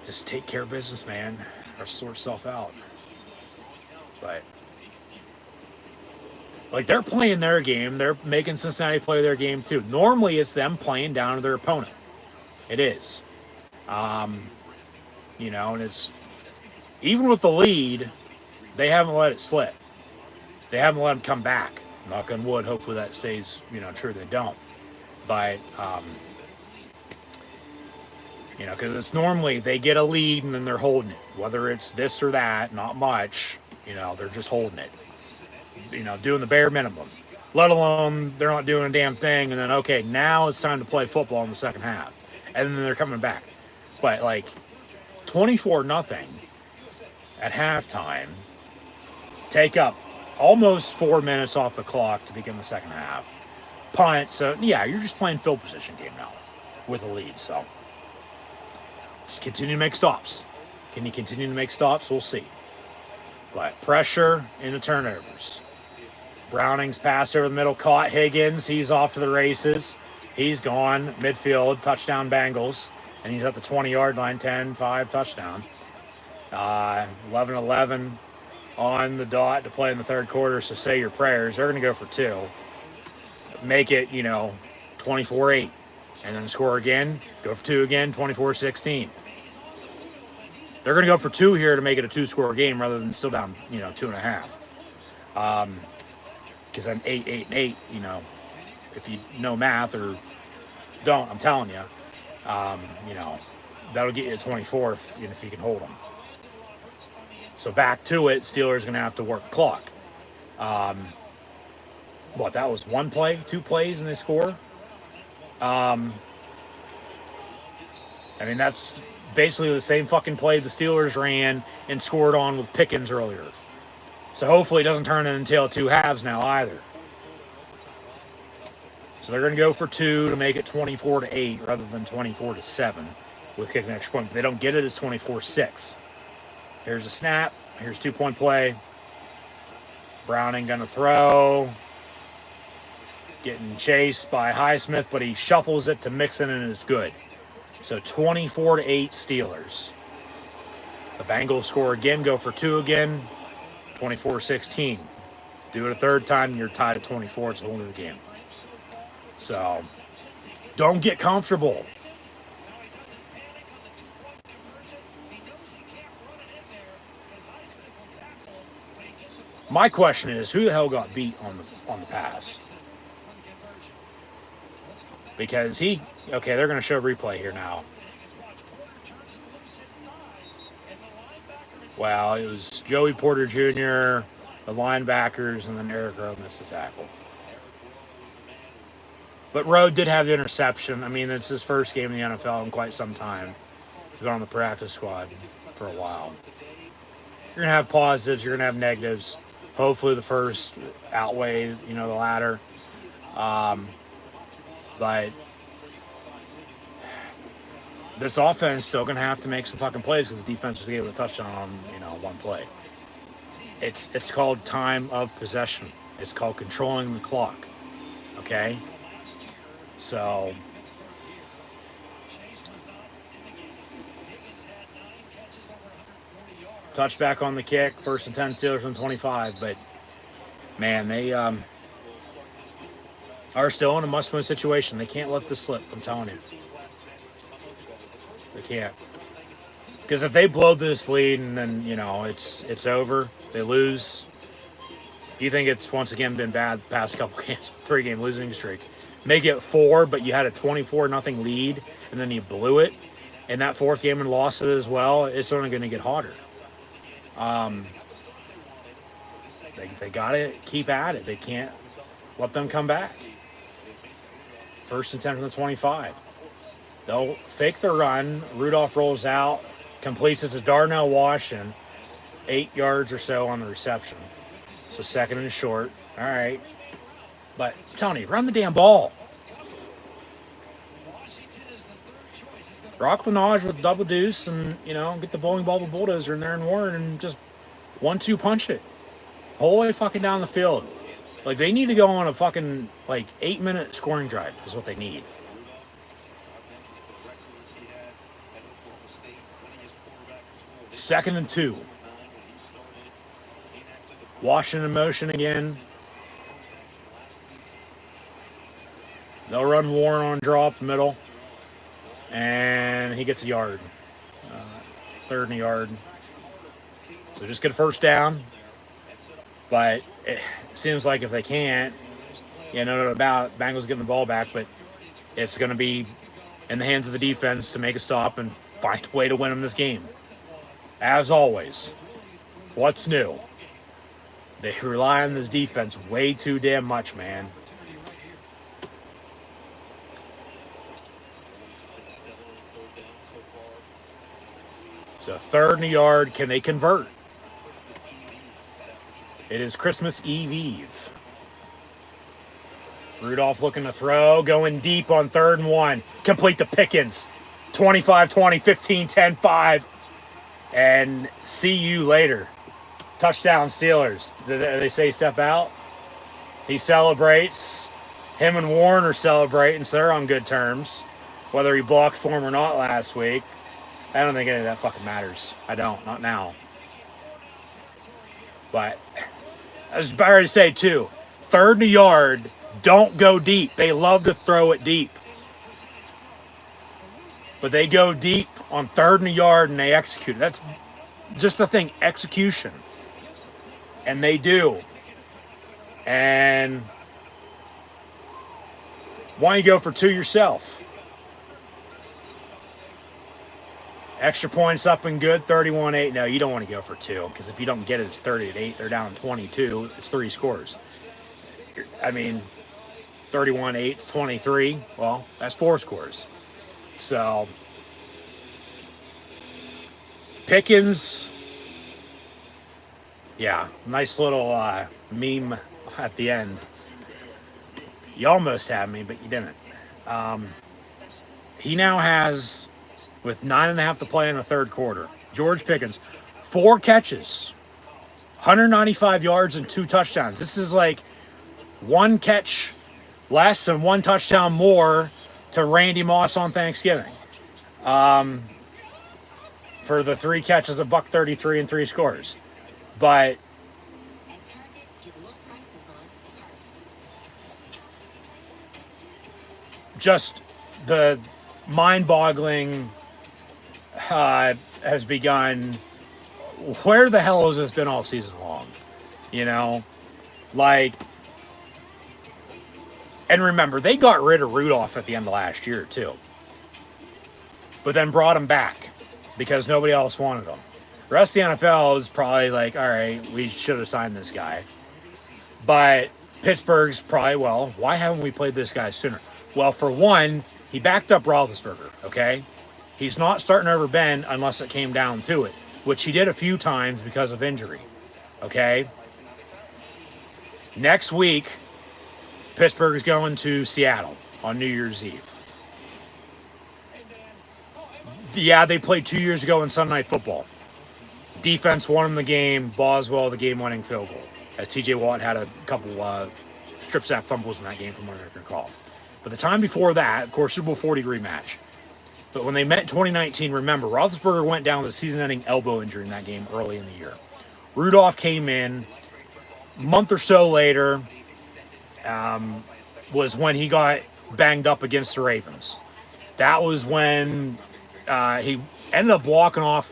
just take care of business, man, or sort itself out. But like, they're playing their game, they're making Cincinnati play their game too. Normally, it's them playing down to their opponent. It is, and it's even with the lead, they haven't let it slip. They haven't let them come back. Knock on wood. Hopefully that stays, true. They don't. But, because it's normally they get a lead and then they're holding it. Whether it's this or that, not much, they're just holding it. Doing the bare minimum. Let alone they're not doing a damn thing. And then, okay, now it's time to play football in the second half. And then they're coming back. But, 24-0 at halftime. Take up almost 4 minutes off the clock to begin the second half. Punt. So, yeah, you're just playing field position game now with a lead. So, just continue to make stops. Can you continue to make stops? We'll see. But pressure into turnovers. Browning's pass over the middle caught Higgins. He's off to the races. He's gone. Midfield. Touchdown Bengals. And he's at the 20-yard line. 10-5 touchdown. 11-11 on the dot to play in the third quarter. So say your prayers. They're going to go for 2. Make it, 24-8. And then score again. Go for 2 again. 24-16. They're going to go for 2 here to make it a 2-score game rather than still down, 2.5. Because then 8-8-8, if you know math or don't, I'm telling you, that'll get you to 24th if you can hold them. So back to it, Steelers going to have to work clock. That was 1 play, 2 plays, and they score? That's basically the same fucking play the Steelers ran and scored on with Pickens earlier. So hopefully it doesn't turn into 2 halves now either. So they're going to go for 2 to make it 24-8 rather than 24-7 with kicking an extra point. If they don't get it, it's 24-6. Here's a snap. Here's 2-point play. Browning going to throw. Getting chased by Highsmith, but he shuffles it to Mixon and it's good. So 24-8 Steelers. The Bengals score again, go for 2 again. 24-16. Do it a third time, you're tied at 24. It's a whole new game. So, don't get comfortable. My question is, who the hell got beat on the pass? Because they're going to show replay here now. Well, it was Joey Porter Jr., the linebackers, and then Eric Rowe missed the tackle. But Rowe did have the interception. It's his first game in the NFL in quite some time. He's been on the practice squad for a while. You're going to have positives. You're going to have negatives. Hopefully the first outweigh, the latter. But this offense is still going to have to make some fucking plays because the defense was able to touch on, 1 play. It's called time of possession. It's called controlling the clock. Okay? So, touchback on the kick, 1st and 10 Steelers from 25, but man, they are still in a must-win situation. They can't let this slip, I'm telling you. They can't. Because if they blow this lead and then, it's over, they lose. You think it's once again been bad the past couple games, 3-game losing streak. Make it 4, but you had a 24-0 lead, and then you blew it. In that 4th game and lost it as well, it's only going to get hotter. They got to keep at it. They can't let them come back. 1st and 10 from the 25. They'll fake the run. Rudolph rolls out, completes it to Darnell Washington, 8 yards or so on the reception. So 2nd and short. All right. But Tony, run the damn ball. Rock Minaj with double deuce and, get the bowling ball with bulldozer in there and Warren and just 1-2 punch it. Whole way fucking down the field. Like, they need to go on a fucking, 8-minute scoring drive is what they need. Second and 2. Washington in motion again. They'll run Warren on drop middle. And he gets a yard. 3rd and a yard. So just get a first down. But it seems like if they can't, no doubt about it, Bengals getting the ball back, but it's going to be in the hands of the defense to make a stop and find a way to win them this game. As always, what's new? They rely on this defense way too damn much, man. So 3rd and a yard. Can they convert? It is Christmas Eve. Rudolph looking to throw, going deep on 3rd and 1. Complete to Pickens. 25-20, 15-10, 5. And see you later. Touchdown Steelers. They say step out. He celebrates. Him and Warren are celebrating, so they're on good terms. Whether he blocked for him or not last week, I don't think any of that fucking matters. I don't. Not now. But I was about to say, too, 3rd and a yard, don't go deep. They love to throw it deep. But they go deep on 3rd and a yard, and they execute it. That's just the thing, execution. And they do. And why don't you go for 2 yourself? Extra points up and good, 31-8. No, you don't want to go for 2, because if you don't get it, it's 30-8. They're down 22. It's 3 scores. I mean, 31-8 is 23. Well, that's 4 scores. So, Pickens, yeah, nice little meme at the end. You almost had me, but you didn't. He now has, with 9.5 to play in the 3rd quarter, George Pickens, 4 catches, 195 yards and 2 touchdowns. This is like 1 catch less and 1 touchdown more to Randy Moss on Thanksgiving. For the 3 catches, $133 and 3 scores. But just the mind-boggling has begun. Where the hell has this been all season long? And remember, they got rid of Rudolph at the end of last year, too. But then brought him back because nobody else wanted him. The rest of the NFL is probably like, all right, we should have signed this guy. But Pittsburgh's probably, well, why haven't we played this guy sooner? Well, for one, he backed up Roethlisberger, okay? He's not starting over Ben unless it came down to it, which he did a few times because of injury, okay? Next week, Pittsburgh is going to Seattle on New Year's Eve. Yeah, they played 2 years ago in Sunday Night Football. Defense won them the game. Boswell, the game-winning field goal. As T.J. Watt had a couple strip sack fumbles in that game from what I can recall. But the time before that, of course, Super Bowl 40 rematch. But when they met in 2019, remember, Roethlisberger went down with a season-ending elbow injury in that game early in the year. Rudolph came in. A month or so later was when he got banged up against the Ravens. That was when he ended up walking off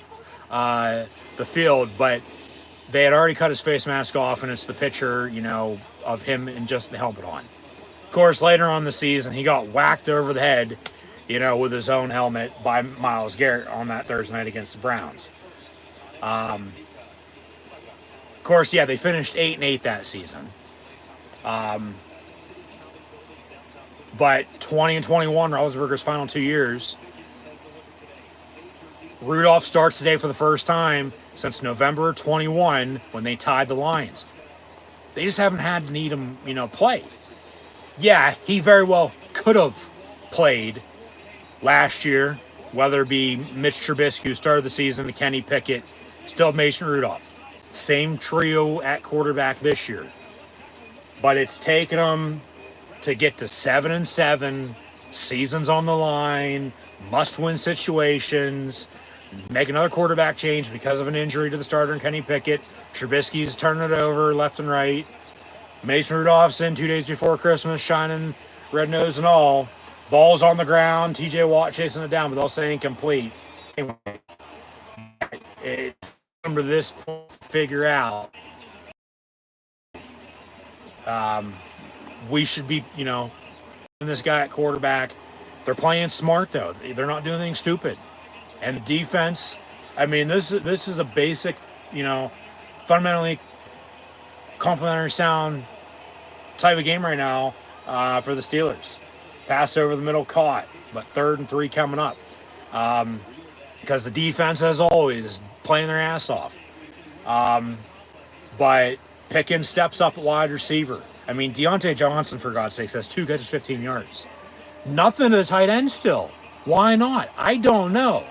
the field, but they had already cut his face mask off, and it's the picture, of him and just the helmet on. Of course, later on in the season, he got whacked over the head, with his own helmet by Myles Garrett on that Thursday night against the Browns. Of course, yeah, they finished 8-8 that season. But 20 and 21, Roethlisberger's final 2 years, Rudolph starts today for the first time since November 21 when they tied the Lions. They just haven't had to need him, play. Yeah, he very well could have played last year, whether it be Mitch Trubisky, who started the season, to Kenny Pickett, still Mason Rudolph. Same trio at quarterback this year. But it's taken them to get to 7-7, seasons on the line, must-win situations, make another quarterback change because of an injury to the starter and Kenny Pickett. Trubisky's turning it over left and right. Mason Rudolph's in 2 days before Christmas, shining red nose and all. Ball's on the ground. TJ Watt chasing it down, but they'll say incomplete. Anyway, it's come to this point to figure out. We should be, this guy at quarterback. They're playing smart, though. They're not doing anything stupid. And defense, this is a basic, fundamentally complementary sound type of game right now for the Steelers. Pass over the middle caught, but 3rd and 3 coming up. Because the defense, as always, playing their ass off. But Pickens steps up at wide receiver. Deontay Johnson, for God's sakes, has 2 catches, 15 yards. Nothing to the tight end still. Why not? I don't know.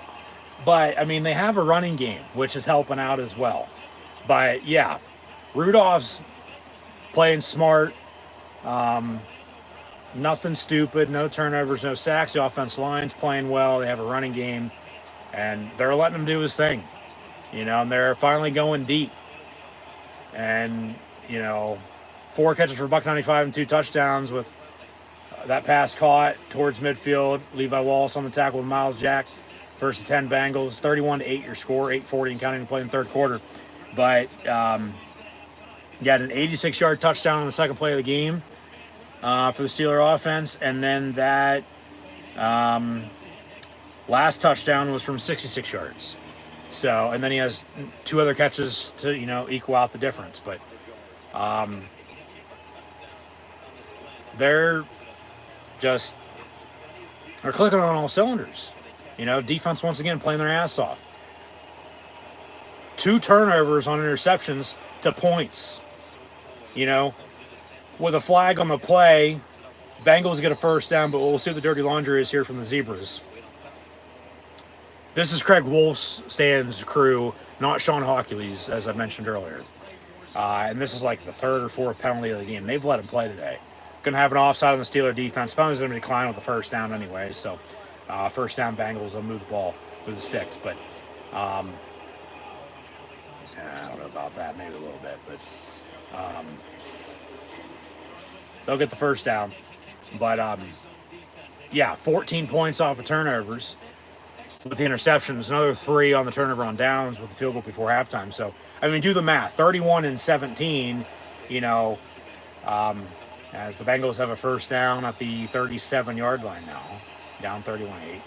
But, they have a running game, which is helping out as well. But, yeah, Rudolph's playing smart. Nothing stupid, no turnovers, no sacks. The offensive line's playing well. They have a running game, and they're letting him do his thing. And they're finally going deep. And, 4 catches for $195 and 2 touchdowns with that pass caught towards midfield. Levi Wallace on the tackle with Miles Jack. 1st and 10 Bengals. 31-8 your score. 8:40 and counting to play in the third quarter. But you had an 86-yard touchdown on the second play of the game for the Steeler offense. And then that last touchdown was from 66 yards. So, and then he has 2 other catches to, equal out the difference. But they're clicking on all cylinders. Defense once again playing their ass off. 2 turnovers on interceptions to points. With a flag on the play, Bengals get a first down, but we'll see what the dirty laundry is here from the Zebras. This is Craig Wolfstand's crew, not Sean Hockley's, as I mentioned earlier. And this is like the 3rd or 4th penalty of the game. They've let him play today. Going to have an offside on the Steeler defense. Penalty's going to decline with the first down anyway. So, first down Bengals. They'll move the ball with the sticks. But, I don't know about that. Maybe a little bit. But, they'll get the first down. But, 14 points off of turnovers with the interceptions. Another 3 on the turnover on downs with the field goal before halftime. So, do the math. 31-17, as the Bengals have a first down at the 37-yard line now. Down 31-8.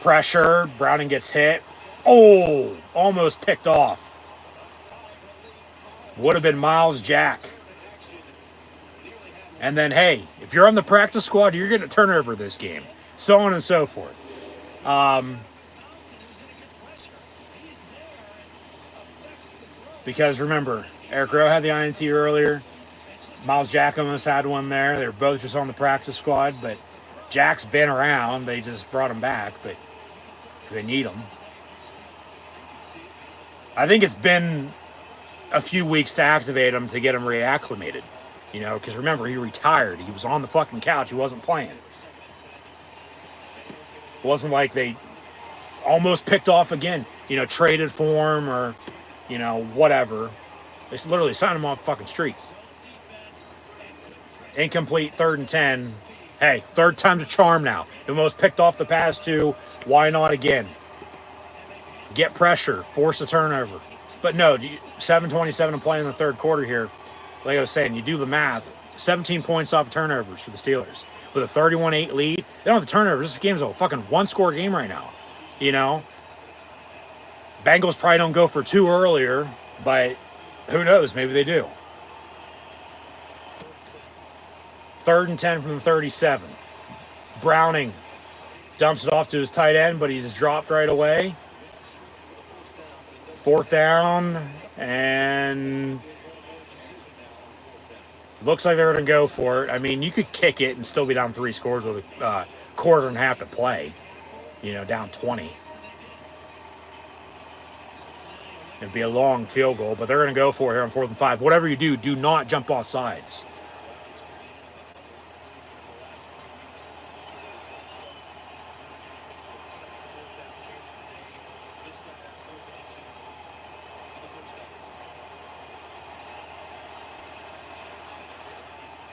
Pressure. Browning gets hit. Oh, almost picked off. Would have been Miles Jack. And then, hey, if you're on the practice squad, you're getting a turnover this game. So on and so forth. Because remember, Eric Rowe had the INT earlier. Miles Jack almost had one there. They were both just on the practice squad, but Jack's been around. They just brought him back, but because they need him. I think it's been a few weeks to activate him to get him reacclimated. Because remember, he retired. He was on the fucking couch. He wasn't playing. It wasn't like they almost picked off again, traded for him or, whatever. They literally signed him off the fucking streets. Incomplete, 3rd and 10. Hey, 3rd time's a charm now. The most picked off the past 2. Why not again? Get pressure. Force a turnover. But no, 7:27 to play in the third quarter here. Like I was saying, you do the math. 17 points off turnovers for the Steelers. With a 31-8 lead. They don't have the turnovers. This game's a fucking 1-score game right now. Bengals probably don't go for 2 earlier, but who knows? Maybe they do. 3rd and 10 from the 37. Browning dumps it off to his tight end, but he's dropped right away. 4th down, and looks like they're going to go for it. I mean, you could kick it and still be down 3 scores with a quarter and a half to play. You know, down 20. It'd be a long field goal, but they're going to go for it here on 4th and 5. Whatever you do, do not jump off sides.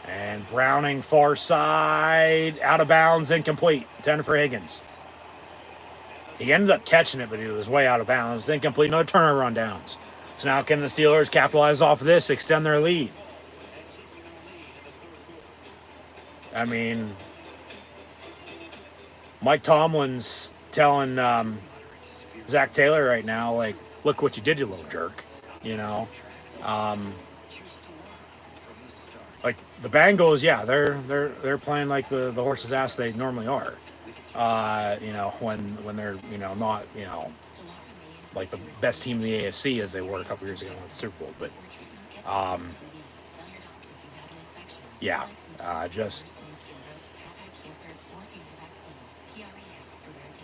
And Browning, far side, out of bounds, incomplete. 10 for Higgins. He ended up catching it, but he was way out of bounds. Incomplete, another turnover on downs. So now can the Steelers capitalize off of this, extend their lead? I mean, Mike Tomlin's telling Zach Taylor right now, like, look what you did, you little jerk. You know? Like the Bengals, yeah, they're playing like the horse's ass they normally are. You know, when they're, you know, not, you know, like the best team in the AFC as they were a couple years ago with the Super Bowl. But yeah, just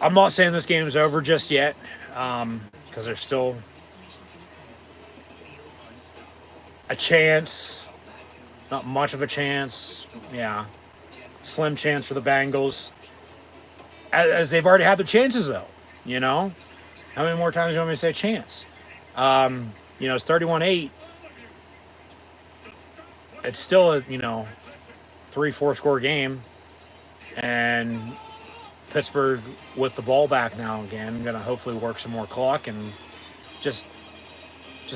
I'm not saying this game is over just yet, because there's still a chance. Not much of a chance. Yeah. Slim chance for the Bengals. As they've already had their chances, though. You know? How many more times do you want me to say chance? You know, it's 31-8. It's still a, you know, 3-4 score game. And Pittsburgh with the ball back now again. Going to hopefully work some more clock and just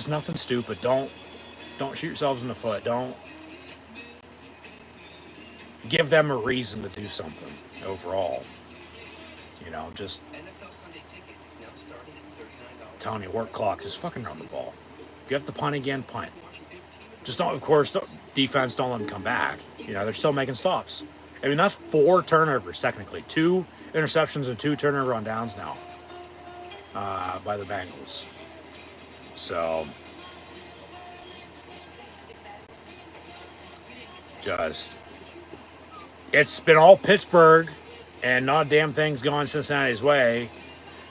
nothing stupid. Don't shoot yourselves in the foot. Don't give them a reason to do something overall. You know, just telling you, work clock, just fucking run the ball. If you have to punt again, punt. Just don't, of course, defense, don't let them come back. You know, they're still making stops. I mean, that's 4 turnovers, technically. 2 interceptions and 2 turnover on downs now by the Bengals. So, just, it's been all Pittsburgh, and not a damn thing's gone Cincinnati's way.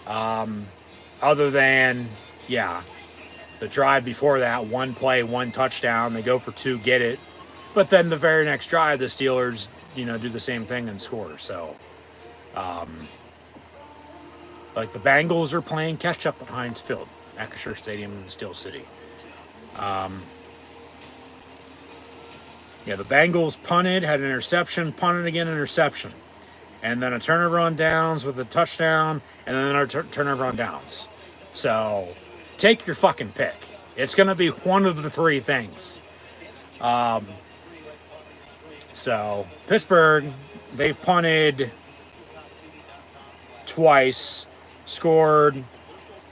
Other than, yeah, the drive before that, 1 play, 1 touchdown. They go for 2, get it. But then the very next drive, the Steelers, you know, do the same thing and score. So, like the Bengals are playing catch up at Heinz Field, Acrisure Stadium in Steel City. Yeah, the Bengals punted, had an interception, punted again, interception. And then a turnover on downs with a touchdown, and then another turnover on downs. So, take your fucking pick. It's going to be one of the 3 things. So, Pittsburgh, they've punted twice, scored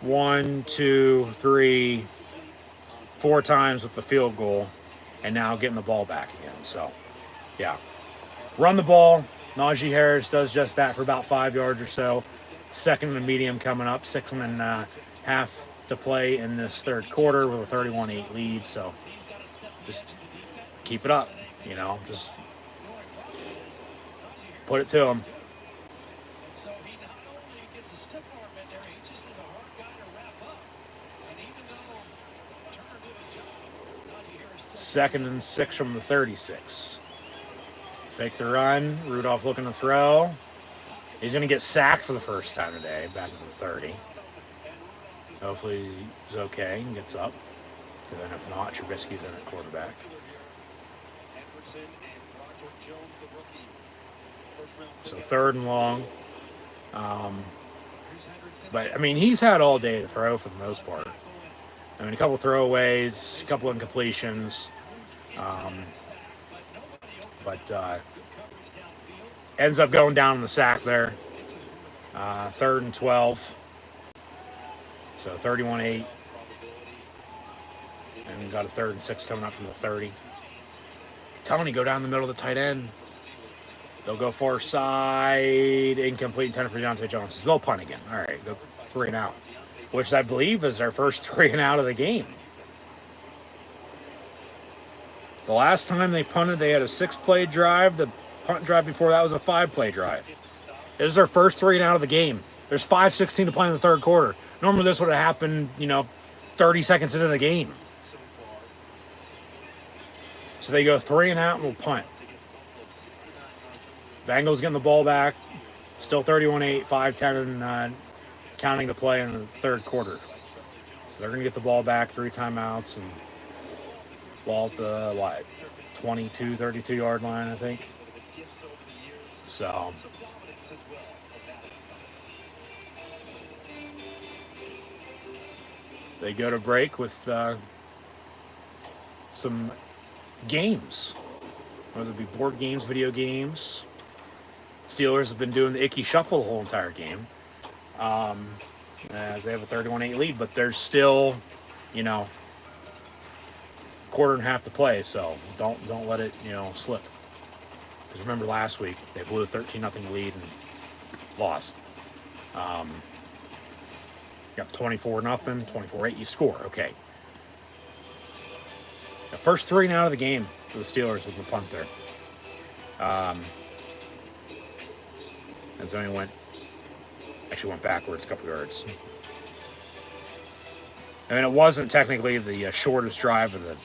1, 2, 3, 4 times with the field goal, and now getting the ball back again. So, yeah. Run the ball. Najee Harris does just that for about 5 yards or so. 2nd and medium coming up. 6.5 to play in this 3rd quarter with a 31-8 lead. So just keep it up. You know, just put it to him. So he not only gets a stiff arm in there, he just is a hard guy to wrap up. And even though Turner did his job, Najee Harris still 2nd and 6 from the 36. Fake the run. Rudolph looking to throw. He's going to get sacked for the first time today, back to the 30. Hopefully he's okay and gets up. And then if not, Trubisky's in at quarterback. So 3rd and long. But, I mean, he's had all day to throw for the most part. I mean, a couple throwaways, a couple incompletions. But ends up going down in the sack there. 3rd and 12. So 31-8. And we got a 3rd and 6 coming up from the 30. Telling you, go down the middle of the tight end. They'll go far side, incomplete, intended for Deontay Johnson. So they'll punt again. All right, go 3 and out, which I believe is their first 3 and out of the game. The last time they punted, they had a 6-play drive. The punt drive before that was a 5-play drive. This is their first 3 and out of the game. There's 5:16 to play in the third quarter. Normally this would have happened, 30 seconds into the game. So they go 3 and out and will punt. Bengals getting the ball back. Still 31-8, 5:10 and counting to play in the third quarter. So they're going to get the ball back, 3 timeouts, and ball at the 22, 32-yard line, I think. So they go to break with some games, whether it be board games, video games. Steelers have been doing the icky shuffle the whole entire game, as they have a 31-8 lead, but there's still, quarter and a half to play, so don't let it, slip. Because remember last week, they blew a 13-0 lead and lost. Got 24-0, 24-8, you score, okay. The first 3 and out of the game for the Steelers with the punt there. As only went backwards a couple yards. I mean, it wasn't technically the shortest drive of the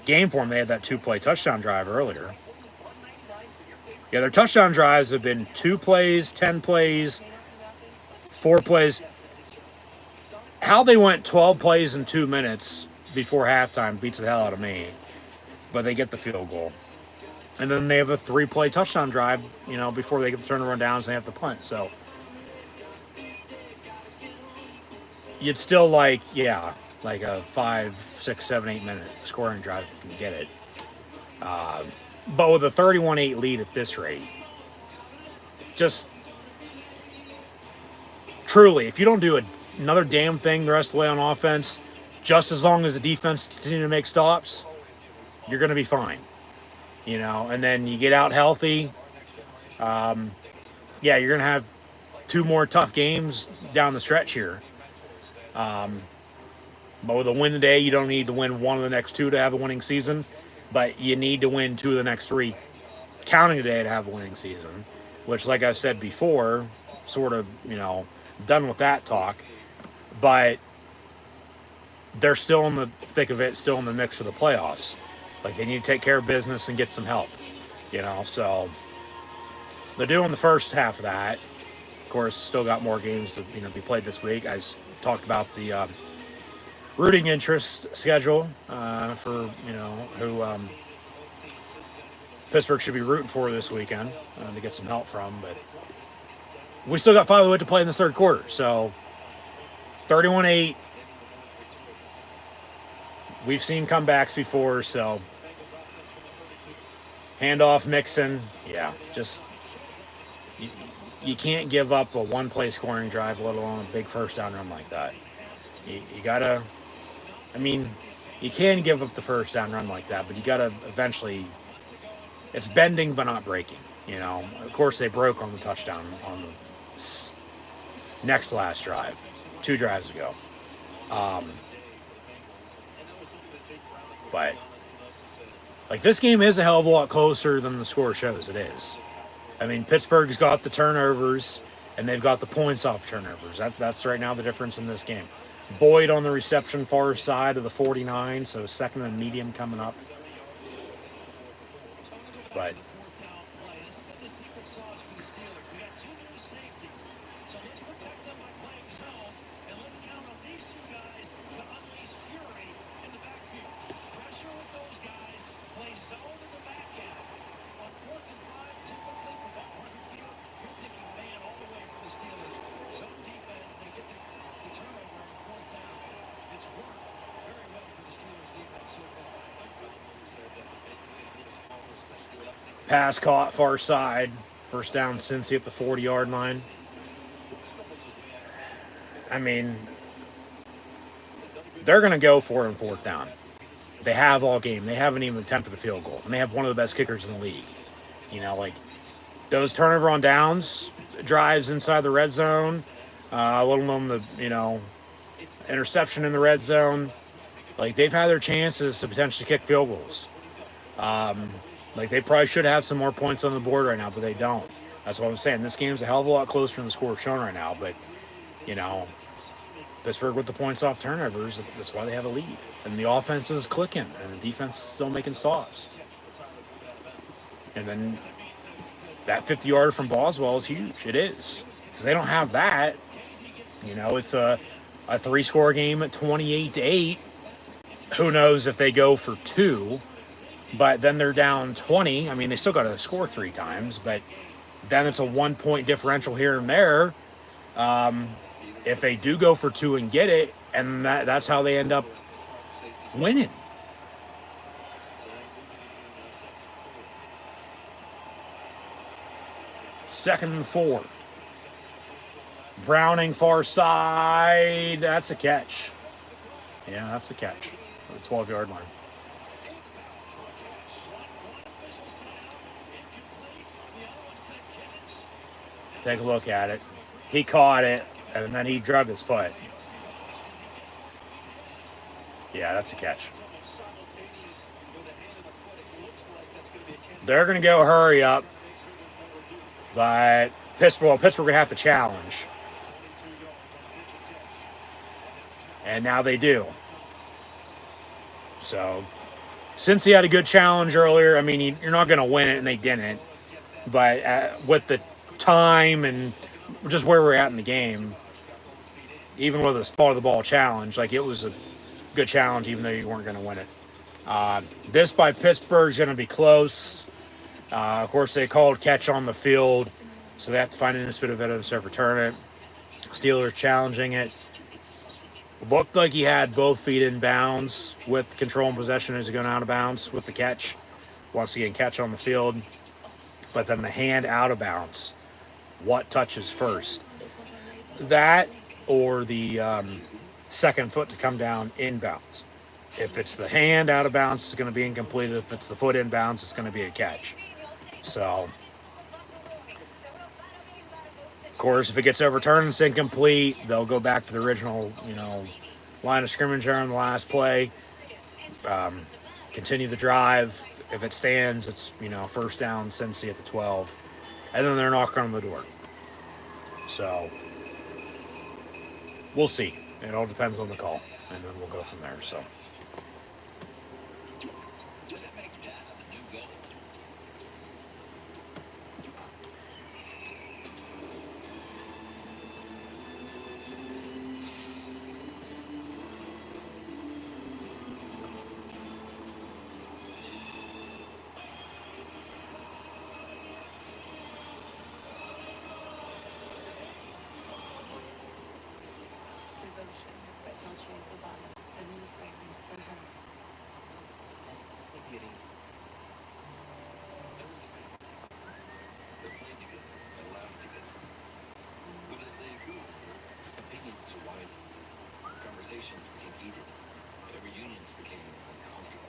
game for them. They had that 2-play touchdown drive earlier. Yeah, their touchdown drives have been 2 plays, 10 plays, 4 plays. How they went 12 plays in 2 minutes before halftime beats the hell out of me. But they get the field goal. And then they have a 3-play touchdown drive, before they get the turnaround downs and they have to punt. So you'd still like a 5, 6, 7, 8 minute scoring drive if you can get it. But with a 31-8 lead at this rate, just truly, if you don't do another damn thing the rest of the way on offense, just as long as the defense continue to make stops, you're going to be fine. And then you get out healthy. You're going to have 2 more tough games down the stretch here. But with a win today, you don't need to win 1 of the next 2 to have a winning season. But you need to win 2 of the next 3, counting today, to have a winning season. Which, like I said before, sort of, done with that talk. But they're still in the thick of it, still in the mix for the playoffs. Like, they need to take care of business and get some help, so they're doing the first half of that. Of course, still got more games to, be played this week. I talked about the rooting interest schedule for, who Pittsburgh should be rooting for this weekend to get some help from, but we still got 5 to play in this third quarter, so 31-8. We've seen comebacks before, so handoff, Mixon, just you can't give up a 1-play scoring drive, let alone a big first down run like that. You gotta, you can give up the first down run like that, but you gotta eventually, it's bending but not breaking, Of course, they broke on the touchdown on the next to last drive, 2 drives ago. But, this game is a hell of a lot closer than the score shows it is. Pittsburgh's got the turnovers, and they've got the points off turnovers. That's right now the difference in this game. Boyd on the reception far side of the 49, so second and medium coming up. But pass caught far side. First down, Cincy at the 40-yard line. They're going to go for it on 4th down. They have all game. They haven't even attempted a field goal. And they have one of the best kickers in the league. those turnover on downs drives inside the red zone, let alone the, interception in the red zone. Like, they've had their chances to potentially kick field goals. Like, they probably should have some more points on the board right now, but they don't. That's what I'm saying. This game's a hell of a lot closer than the score shown right now, but, Pittsburgh with the points off turnovers, that's why they have a lead. And the offense is clicking, and the defense is still making stops. And then that 50-yarder from Boswell is huge. It is. Because they don't have that. It's a 3-score game at 28-8. Who knows if they go for 2, but then they're down 20. I mean, they still got to score 3 times, but then it's a 1-point differential here and there. If they do go for 2 and get it, and that's how they end up winning. Second and 4. Browning far side. That's a catch. Yeah, that's the catch. The 12-yard line. Take a look at it. He caught it, and then he drug his foot. Yeah, that's a catch. They're going to go hurry up, but Pittsburgh going to have to challenge. And now they do. So, since he had a good challenge earlier, I mean, you're not going to win it, and they didn't. But with the time and just where we're at in the game, even with a spot of the ball challenge, like, it was a good challenge, even though you weren't going to win it. This by Pittsburgh is going to be close. Of course, they called catch on the field, so they have to find an bit of evidence to return it. Steelers challenging it. Looked like he had both feet in bounds with control and possession as he going out of bounds with the catch. Once again, catch on the field. But then the hand out of bounds. What touches first? That or the second foot to come down inbounds. If it's the hand out of bounds, it's going to be incomplete. If it's the foot inbounds, it's going to be a catch. So, of course, if it gets overturned, it's incomplete. They'll go back to the original, line of scrimmage on the last play. Continue the drive. If it stands, it's, first down, Cincy at the 12. And then they're knocking on the door. So, we'll see. It all depends on the call. And then we'll go from there, so. Conversations became heated. Their reunions became uncomfortable.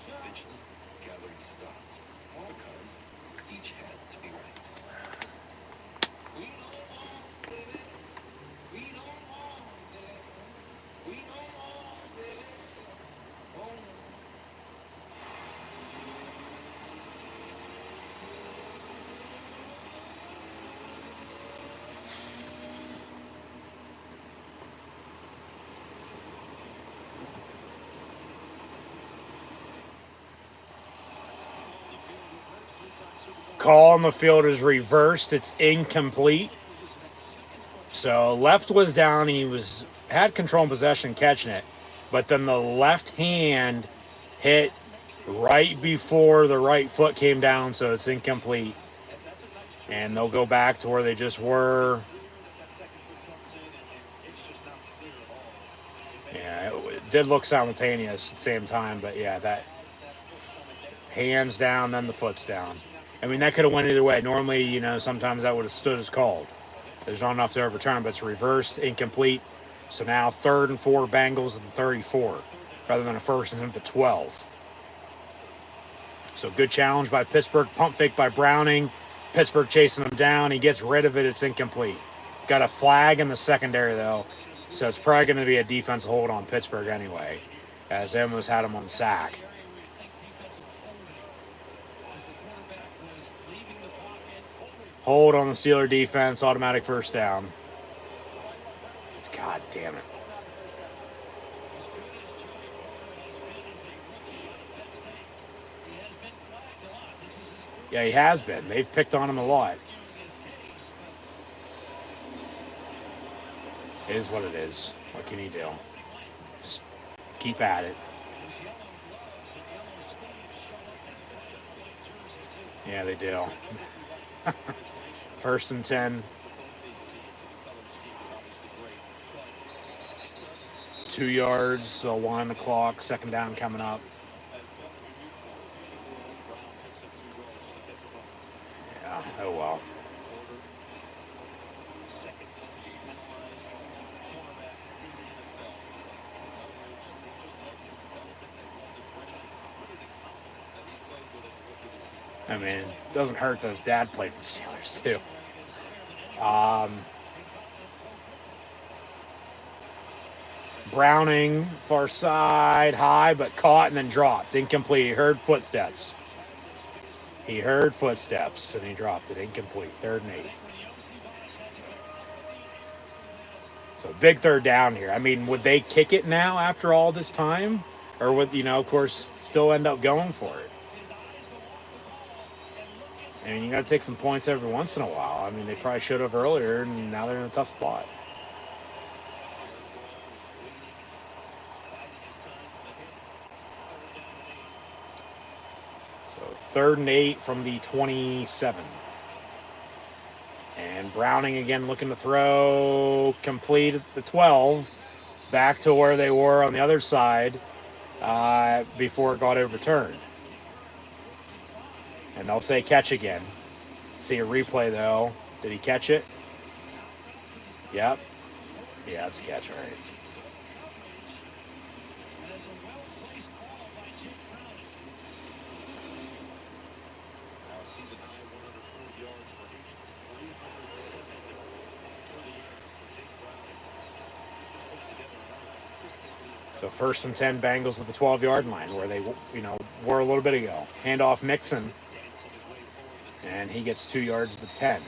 Eventually, gatherings stopped because each had to be right. We don't want it. We don't want it. We don't want it. Oh, no. Call on the field is reversed. It's incomplete. So left was down. He had control and possession catching it. But then the left hand hit right before the right foot came down. So it's incomplete. And they'll go back to where they just were. Yeah, it did look simultaneous at the same time. But yeah, that hands down, then the foot's down. I mean, that could have went either way. Normally, sometimes that would have stood as called. There's not enough to overturn, but it's reversed, incomplete. So now 3rd and 4 Bengals at the 34, rather than a first and at the 12. So good challenge by Pittsburgh. Pump fake by Browning. Pittsburgh chasing him down. He gets rid of it. It's incomplete. Got a flag in the secondary, though. So it's probably going to be a defensive hold on Pittsburgh anyway, as they almost had him on sack. Hold on the Steeler defense. Automatic first down. God damn it. Yeah, he has been. They've picked on him a lot. It is what it is. What can you do? Just keep at it. Yeah, they do. 1st and 10. 2 yards, so 1 on the clock. 2nd down coming up. Yeah, oh well. I mean, it doesn't hurt that his dad played for the Steelers, too. Browning, far side, high, but caught and then dropped. Incomplete. He heard footsteps. And he dropped it. Incomplete. 3rd and 8. So big 3rd down here. I mean, would they kick it now after all this time? Or would, of course, still end up going for it? I mean, you got to take some points every once in a while. I mean, they probably should have earlier, and now they're in a tough spot. So 3rd and 8 from the 27. And Browning again looking to throw, complete at the 12. Back to where they were on the other side before it got overturned. And they'll say catch again. See a replay, though. Did he catch it? Yep. Yeah, it's a catch, all right. So 1st and 10, Bengals at the 12-yard line, where they, were a little bit ago. Handoff Mixon. And he gets 2 yards to the 10.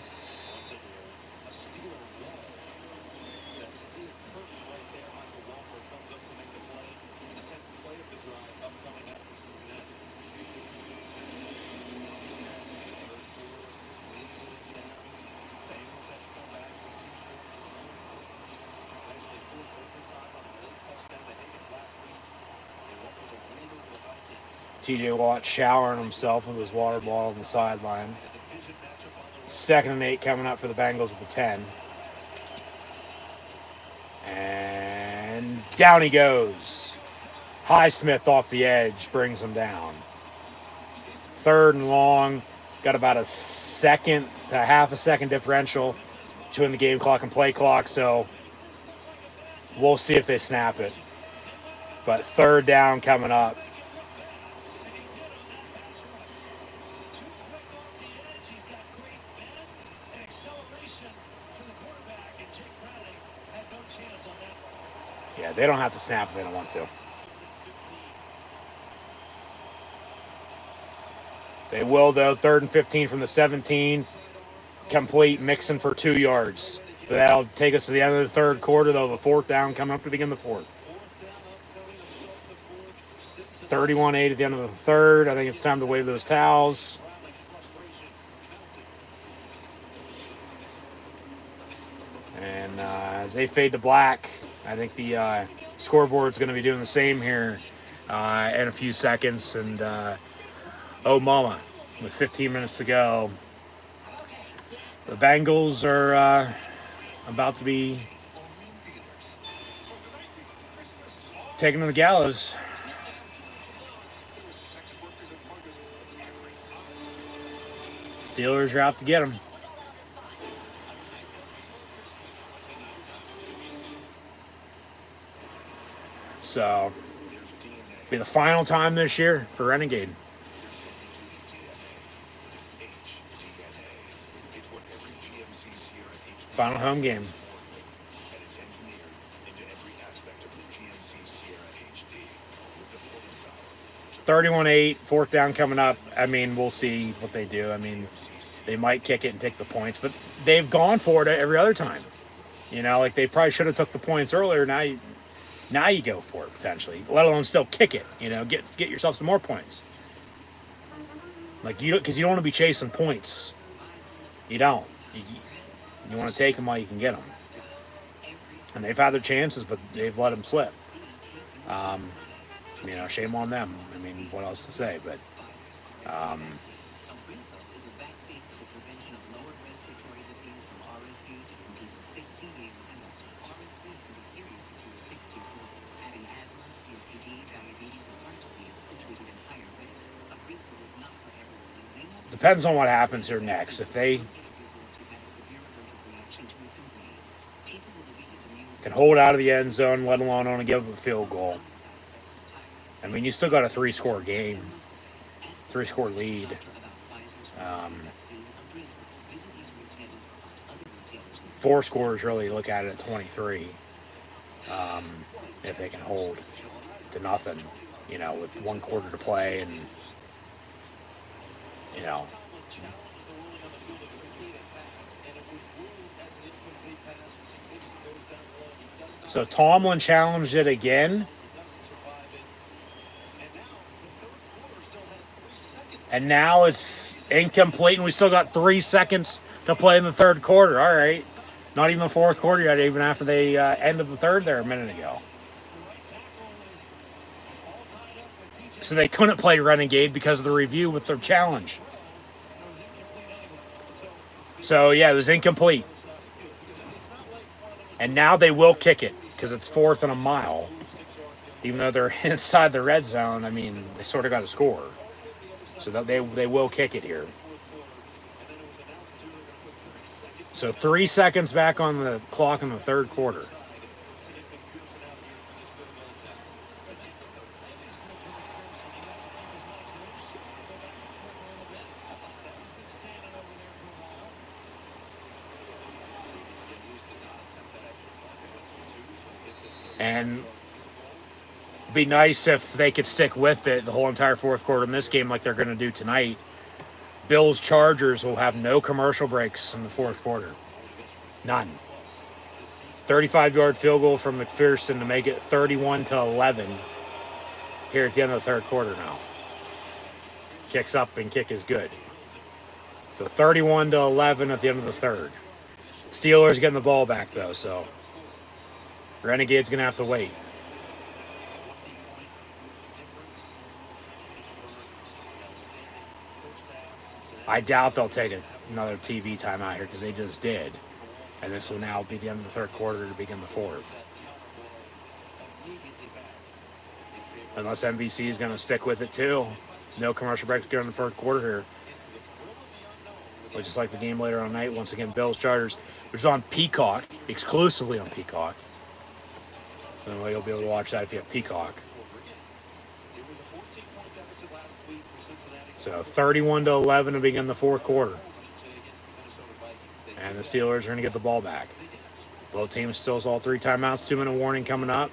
TJ Watt showering himself with his water bottle on the sideline. 2nd and 8 coming up for the Bengals at the 10. And down he goes. Highsmith off the edge brings him down. 3rd and long. Got about a second to half a second differential between the game clock and play clock, so we'll see if they snap it. But 3rd down coming up. Yeah, they don't have to snap if they don't want to. They will, though. 3rd and 15 from the 17. Complete, Mixon for 2 yards. But that'll take us to the end of the 3rd quarter, though. The 4th down coming up to begin the 4th. 31-8 at the end of the 3rd. I think it's time to wave those towels. And as they fade to black, I think the scoreboard's going to be doing the same here in a few seconds. And, oh, mama, with 15 minutes to go, the Bengals are about to be taken to the gallows. Steelers are out to get them. So, be the final time this year for Renegade. Final home game. And it's engineered into every aspect of the GMC Sierra HD with the pulling power. 31-8, fourth down coming up. I mean, we'll see what they do. I mean, they might kick it and take the points, but they've gone for it every other time. You know, like they probably should have took the points earlier. Now you go for it potentially, let alone still kick it. You know, get yourself some more points. Like because you don't want to be chasing points. You don't. You want to take them while you can get them. And they've had their chances, but they've let them slip. You know, shame on them. I mean, what else to say? But is a vaccine for the prevention of lower respiratory disease from RSV in people 60 years and older. RSV can be serious if you're 60 or older. Having asthma, COPD, diabetes, or heart disease put you at even higher risk. A Bristol is not for everyone and may not depends on what happens here next. If they can hold out of the end zone, let alone only give up a field goal. I mean, you still got a 3-score game, 3-score lead. 4 scores, really look at it at 23. If they can hold to nothing, you know, with 1 quarter to play, and you know. So Tomlin challenged it again. And now it's incomplete, and we still got 3 seconds to play in the third quarter. All right. Not even the fourth quarter yet, even after they ended the third there a minute ago. So they couldn't play Renegade because of the review with their challenge. So, yeah, it was incomplete. And now they will kick it because it's 4th and a mile. Even though they're inside the red zone, I mean, they sort of got to score. So that they will kick it here. So 3 seconds back on the clock in the third quarter. And be nice if they could stick with it the whole entire fourth quarter in this game like they're going to do tonight. Bills Chargers will have no commercial breaks in the fourth quarter. None. 35-yard field goal from McPherson to make it 31-11 here at the end of the third quarter now. Kicks up and kick is good. So 31-11 at the end of the third. Steelers getting the ball back though, so Renegade's going to have to wait. I doubt they'll take another TV timeout here because they just did. And this will now be the end of the third quarter to begin the fourth. Unless NBC is going to stick with it too. No commercial breaks during the first quarter here. Which is like the game later on night. Once again, Bills Chargers, which is on Peacock, exclusively on Peacock. So you'll be able to watch that if you have Peacock. So 31-11 to begin the fourth quarter. And the Steelers are going to get the ball back. Both teams still all 3 timeouts, 2-minute warning coming up.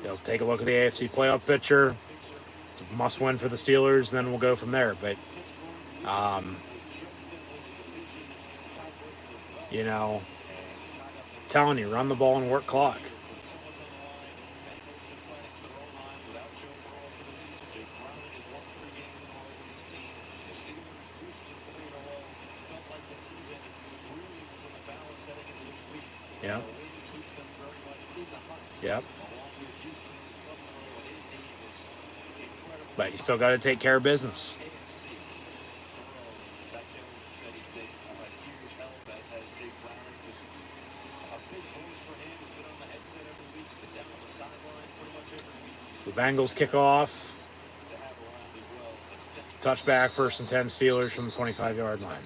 They'll take a look at the AFC playoff picture. It's a must win for the Steelers, then we'll go from there. But, you know, I'm telling you, run the ball and work clock. Yeah. Yep. But you still got to take care of business. The Bengals kick off. Touchback, 1st and 10 Steelers from the 25-yard line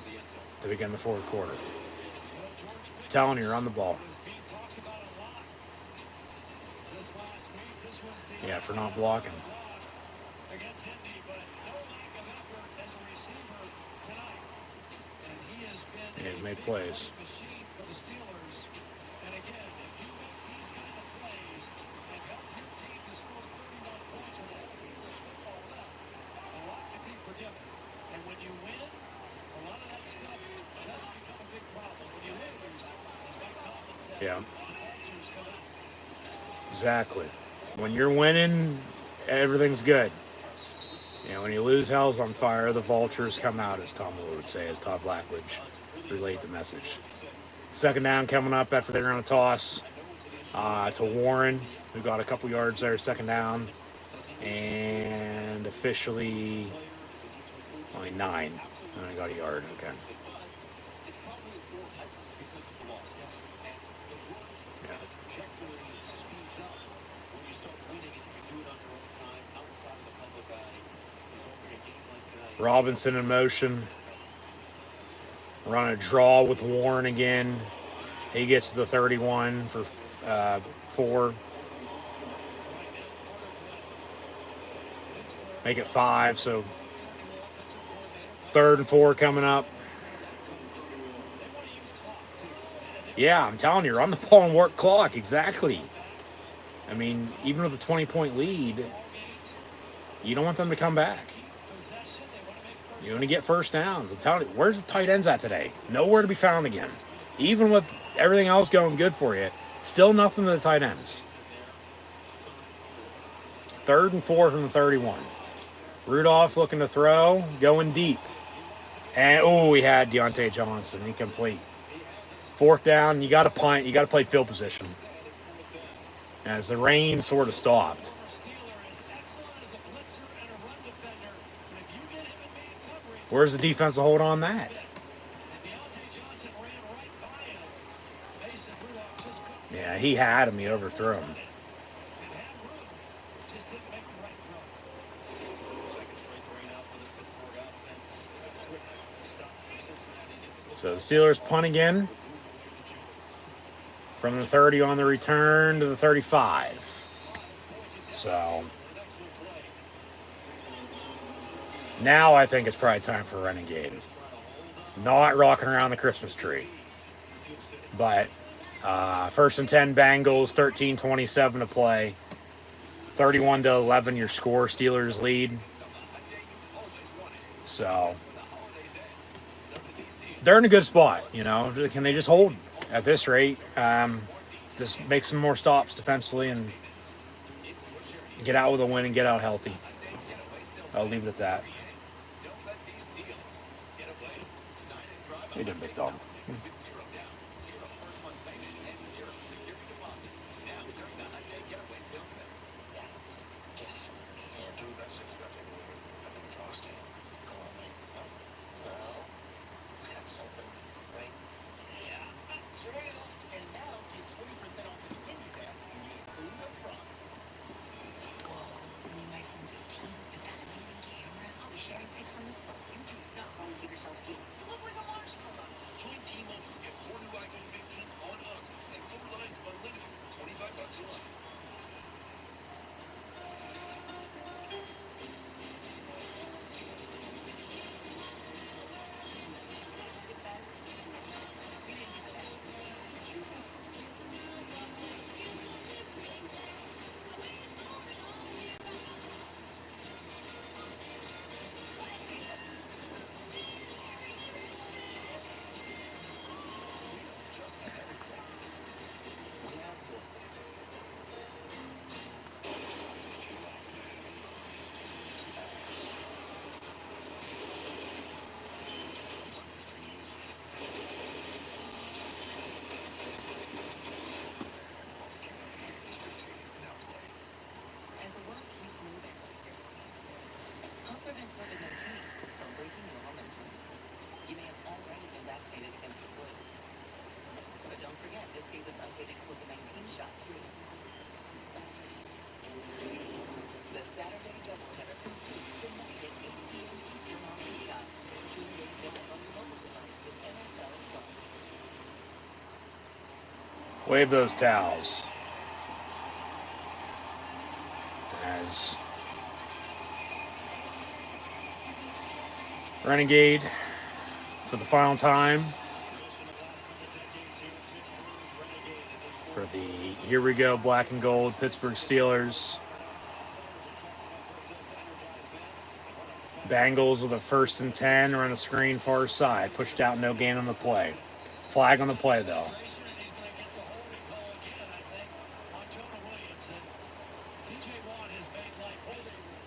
to begin the fourth quarter. Telling you, run the ball. Yeah, for not blocking. Against Indy, but no lack of effort as a receiver tonight. And he is has been He has a made big plays. machine for the Steelers. And again, if you make these kind of plays and help your team to score 31 points with all the English football left, a lot can be forgiven. And when you win, a lot of that stuff doesn't become a big problem. When you lose, as Mike Tomlin said, Yeah. the vultures come out. Exactly. When you're winning, everything's good. You know, when you lose, hell's on fire. The vultures come out, as Tom Moore would say, as Todd Blackledge relayed the message. Second down coming up after they run a toss to Warren, who got a couple yards there. Second down, and officially only 9. Only got a yard. Okay. It's probably more hype because of the loss, yes. And the work, the trajectory speeds up when you start winning, and you can do it under overtime outside of the public eye. He's hoping a game like tonight. Robinson in motion. Run a draw with Warren again. He gets to the 31 for 4. Make it 5, so 3rd and 4 coming up. Yeah, I'm telling you, run the ball and work clock. Exactly. I mean, even with a 20-point lead, you don't want them to come back. You want to get first downs. I'm telling you, where's the tight ends at today? Nowhere to be found again. Even with everything else going good for you, still nothing to the tight ends. 3rd and 4 from the 31. Rudolph looking to throw, going deep. And, he had Deontay Johnson, incomplete. 4th down, you got to punt. You got to play field position. As the rain sort of stopped. Where's the defensive hold on that? Yeah, he had him. He overthrew him. So the Steelers punt again. From the 30 on the return to the 35. So now I think it's probably time for Renegade. Not rocking around the Christmas tree. But 1st and 10 Bengals, 13:27 to play. 31-11 your score, Steelers lead. So they're in a good spot, you know. Can they just hold at this rate? Just make some more stops defensively and get out with a win and get out healthy. I'll leave it at that. He did a big dog. Join T-Mobile. Get 4 new iPhone 15s on us and 4 lines unlimited. $25 a month. As the world keeps moving, help prevent COVID-19 from breaking your momentum. You may have already been vaccinated against the flu. But don't forget this season's updated COVID-19 shot, too. The Saturday doubleheader concludes tonight at 8 p.m. Eastern on Peacock. Stream games on your mobile device with NFL Plus. Wave those towels. As Renegade for the final time for the here we go black and gold Pittsburgh Steelers. Bengals with a 1st and 10, run a screen far side, pushed out, no gain on the play. Flag on the play though.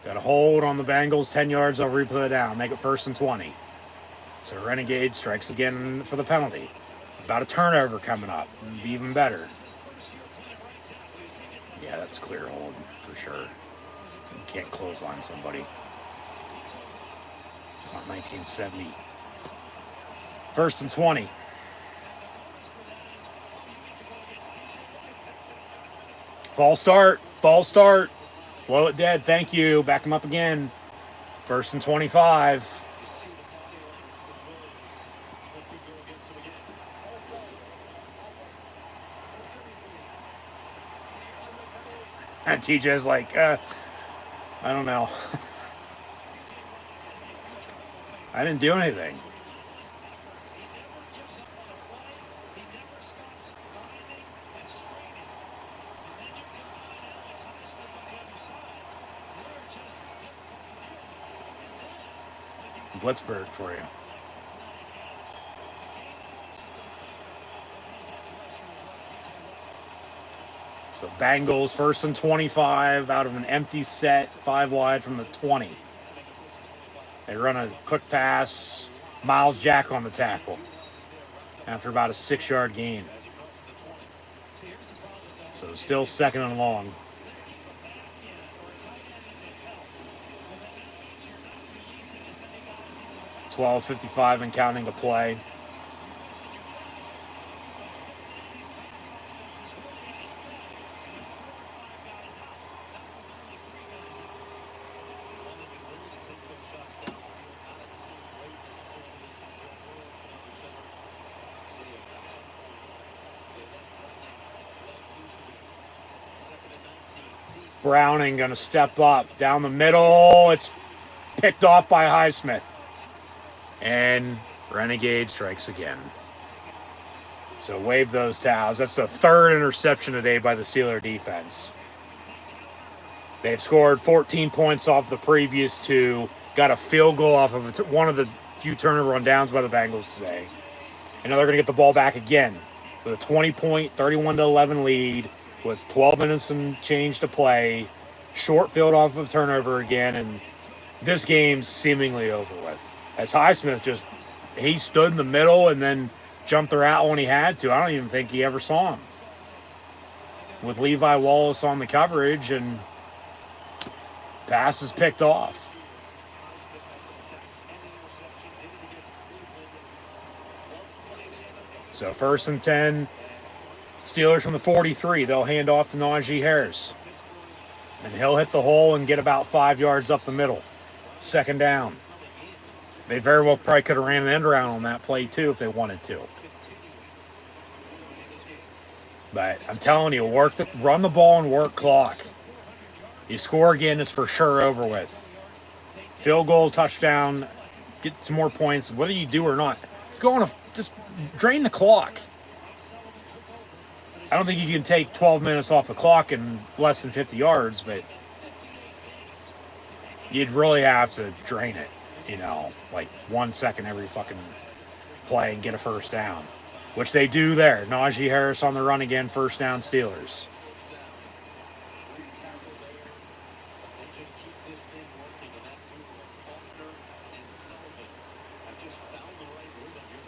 Got a hold on the Bengals, 10 yards, I'll replay it down, make it 1st and 20. So Renegade strikes again for the penalty. About a turnover coming up, be even better. Yeah, that's clear hold for sure. You can't clothesline somebody. It's not 1970. 1st and 20. False start. Blow it dead. Thank you. Back him up again. 1st and 25. And TJ's like, I don't know. I didn't do anything. Blitzburg for you. So Bengals 1st and 25 out of an empty set, 5 wide from the 20. They run a quick pass, Miles Jack on the tackle after about a 6-yard gain. So still 2nd and long. $12:55 and counting to play. Browning going to step up down the middle. It's picked off by Highsmith. And Renegade strikes again. So wave those towels. That's the 3rd interception today by the Steeler defense. They've scored 14 points off the previous 2. Got a field goal off of one of the few turnover on downs by the Bengals today. And now they're going to get the ball back again with a 20-point, 31-11 lead with 12 minutes and change to play. Short field off of turnover again, and this game's seemingly over with. As Highsmith he stood in the middle and then jumped the route when he had to. I don't even think he ever saw him. With Levi Wallace on the coverage, and pass is picked off. So 1st and 10, Steelers from the 43. They'll hand off to Najee Harris. And he'll hit the hole and get about 5 yards up the middle. 2nd down. They very well probably could have ran an end around on that play too if they wanted to. But I'm telling you, run the ball and work clock. You score again, it's for sure over with. Field goal, touchdown, get some more points, whether you do or not. Just drain the clock. I don't think you can take 12 minutes off the clock in less than 50 yards, but you'd really have to drain it. Like 1 second every fucking play and get a 1st down, which they do there. Najee Harris on the run again, 1st down Steelers.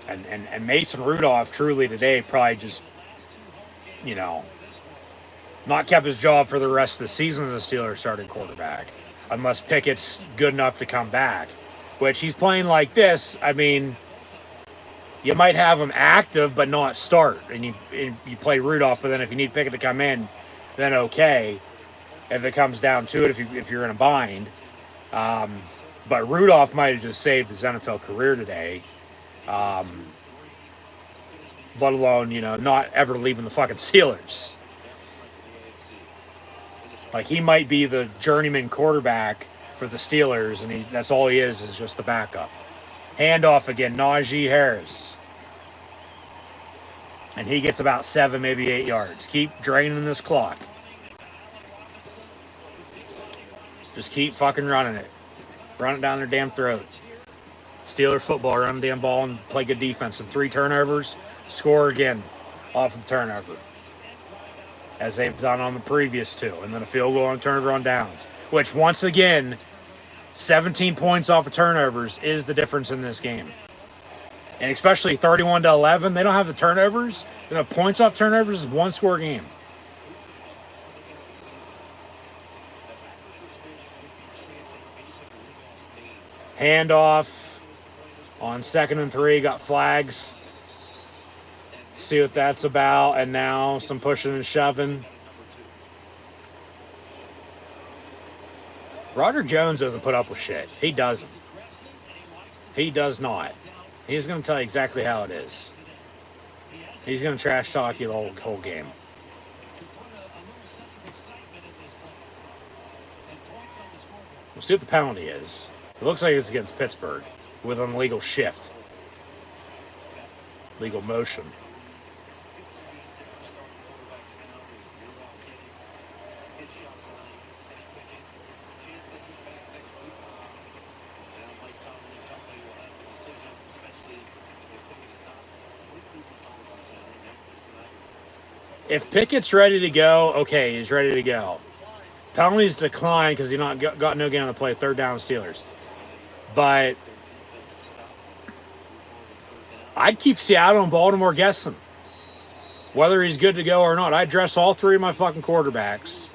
And Mason Rudolph truly today probably just, not kept his job for the rest of the season as the Steelers starting quarterback, unless Pickett's good enough to come back. Which he's playing like this, I mean, you might have him active but not start. And you play Rudolph, but then if you need Pickett to come in, then okay. If it comes down to it, if you're in a bind. But Rudolph might have just saved his NFL career today. Let alone, not ever leaving the fucking Steelers. Like, he might be the journeyman quarterback for the Steelers, and that's all he is just the backup. Handoff again, Najee Harris. And he gets about 7, maybe 8 yards. Keep draining this clock. Just keep fucking running it. Run it down their damn throat. Steeler football, run the damn ball and play good defense. And 3 turnovers, score again off of the turnover. As they've done on the previous 2. And then a field goal on turnover on downs. Which, once again, 17 points off of turnovers is the difference in this game. And especially 31-11, they don't have the turnovers. You know, points off turnovers is 1-score game. Handoff on 2nd and 3, got flags. See what that's about, and now some pushing and shoving. Roger Jones doesn't put up with shit. He doesn't. He does not. He's going to tell you exactly how it is. He's going to trash talk you the whole game. We'll see what the penalty is. It looks like it's against Pittsburgh with an illegal shift. Legal motion. If Pickett's ready to go, okay, he's ready to go. Penalties decline because he not got no gain on the play. 3rd down Steelers. But I'd keep Seattle and Baltimore guessing whether he's good to go or not. I'd dress all 3 of my fucking quarterbacks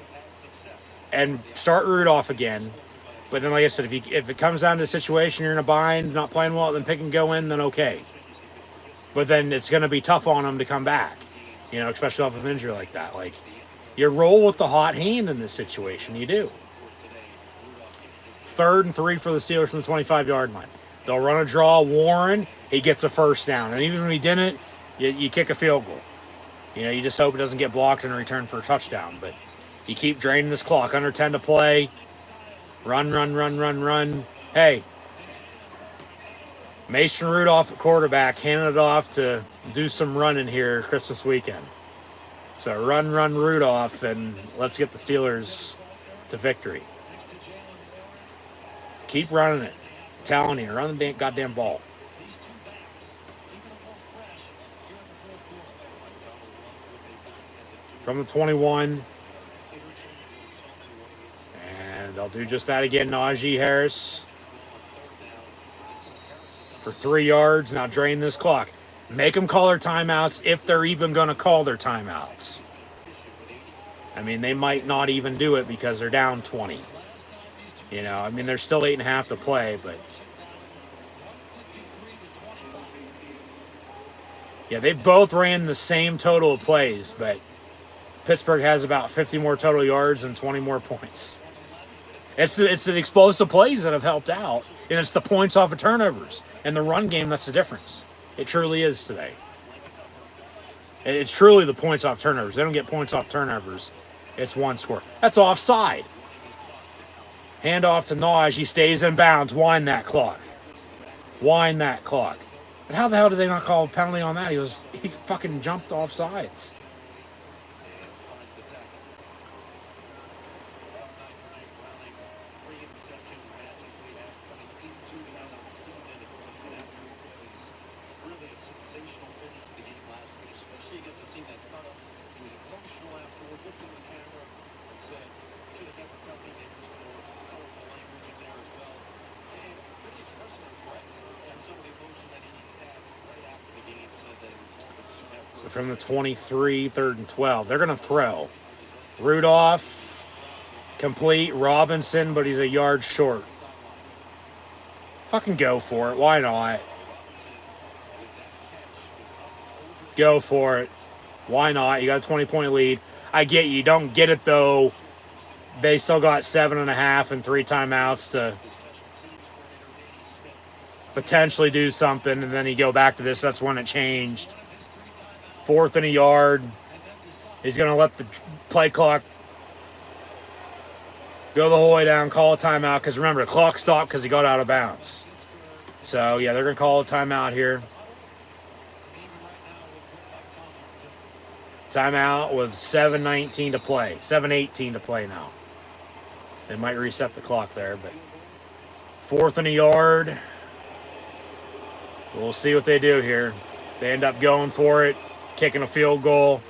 and start Rudolph again. But then, like I said, if it comes down to a situation, you're in a bind, not playing well, then Pick and go in, then okay. But then it's going to be tough on him to come back. You know, especially off of an injury like that. Like, you roll with the hot hand in this situation. You do. 3rd and 3 for the Steelers from the 25-yard line. They'll run a draw. Warren, he gets a first down. And even when he didn't, you kick a field goal. You know, you just hope it doesn't get blocked and return for a touchdown. But you keep draining this clock. Under 10 to play. Run. Hey. Mason Rudolph at quarterback, handing it off to do some running here Christmas weekend. So run Rudolph, and let's get the Steelers to victory. Keep running it. I'm telling you, run the goddamn ball. From the 21. And they'll do just that again. Najee Harris. For 3 yards. Now drain this clock. Make them call their timeouts if they're even going to call their timeouts. I mean, they might not even do it because they're down 20. You know, I mean, there's still 8.5 to play, but... Yeah, they both ran the same total of plays, but Pittsburgh has about 50 more total yards and 20 more points. It's the explosive plays that have helped out, and it's the points off of turnovers. And the run game, that's the difference. It truly is today. It's truly the points off turnovers. They don't get points off turnovers. It's 1 score. That's offside. Hand off to Naj. He stays in bounds. Wind that clock. Wind that clock. But how the hell did they not call a penalty on that? He fucking jumped off sides. So from the 23, 3rd and 12, they're going to throw. Rudolph, complete. Robinson, but he's a yard short. Fucking go for it. Why not? Go for it. Why not? You got a 20-point lead. I get you. Don't get it, though. They still got 7.5 and 3 timeouts to potentially do something, and then you go back to this. That's when it changed. 4th and a yard. He's going to let the play clock go the whole way down, call a timeout, because remember, the clock stopped because he got out of bounds. So, yeah, they're going to call a timeout here. Timeout with 7:19 to play. 7:18 to play now. They might reset the clock there, but 4th and a yard. We'll see what they do here. They end up going for it, kicking a field goal.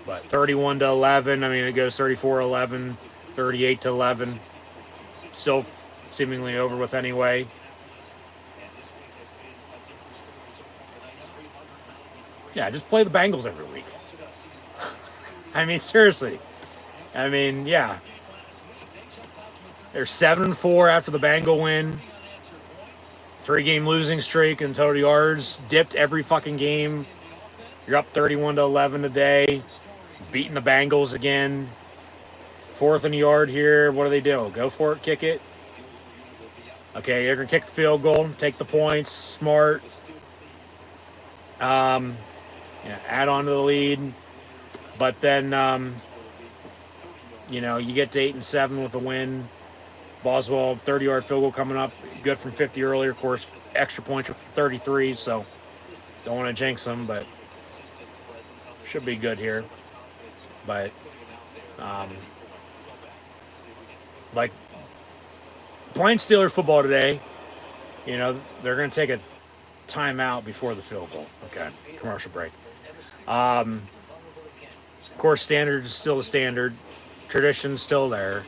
But 31-11. I mean, it goes 34-11, 38-11. Still seemingly over with anyway. Yeah, just play the Bengals every week. I mean, seriously. I mean, yeah. They're 7-4 after the Bengal win. 3-game losing streak in total yards. Dipped every fucking game. You're up 31-11 today. Beating the Bengals again. 4th and a yard here. What do they do? Go for it, kick it. Okay, you're going to kick the field goal, take the points. Smart. Yeah, add on to the lead. But then, you know, you get to 8-7 with a win. Boswell, 30-yard field goal coming up. Good from 50 earlier. Of course, extra points are 33, so don't want to jinx them, but should be good here. But, like, playing Steelers football today, you know, they're going to take a timeout before the field goal. Okay, commercial break. Of course, standard is still the standard. Tradition's still there.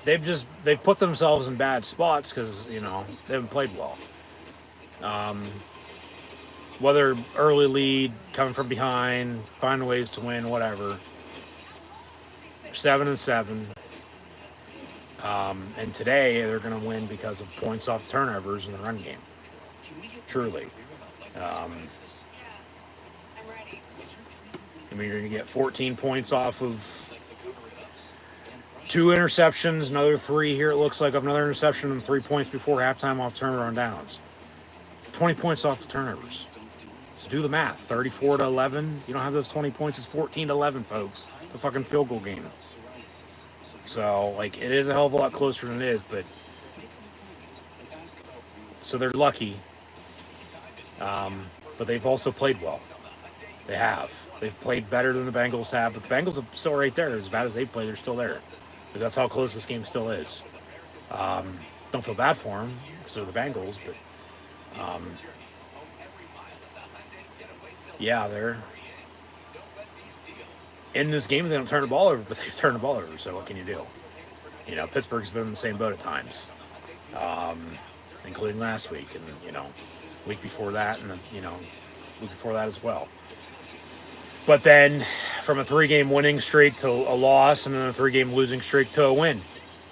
They've put themselves in bad spots because, you know, they haven't played well. Whether early lead, coming from behind, find ways to win, whatever. 7-7. And today they're going to win because of points off turnovers in the run game. Truly. I mean, you're going to get 14 points off of 2 interceptions, another 3 here, it looks like, of another interception, and 3 points before halftime off turnover on downs. 20 points off the turnovers. So do the math. 34-11. You don't have those 20 points. It's 14-11, folks. It's a fucking field goal game. So, like, it is a hell of a lot closer than it is, but... So they're lucky. But they've also played well. They have. They've played better than the Bengals have, but the Bengals are still right there. As bad as they play, they're still there. But that's how close this game still is. Don't feel bad for them, because they're the Bengals, but... yeah, they're... in this game, they don't turn the ball over, but they've turned the ball over, so what can you do? You know, Pittsburgh's been in the same boat at times, including last week, and, you know, week before that, and, you know, week before that as well. But then, from a 3-game winning streak to a loss, and then a 3-game losing streak to a win,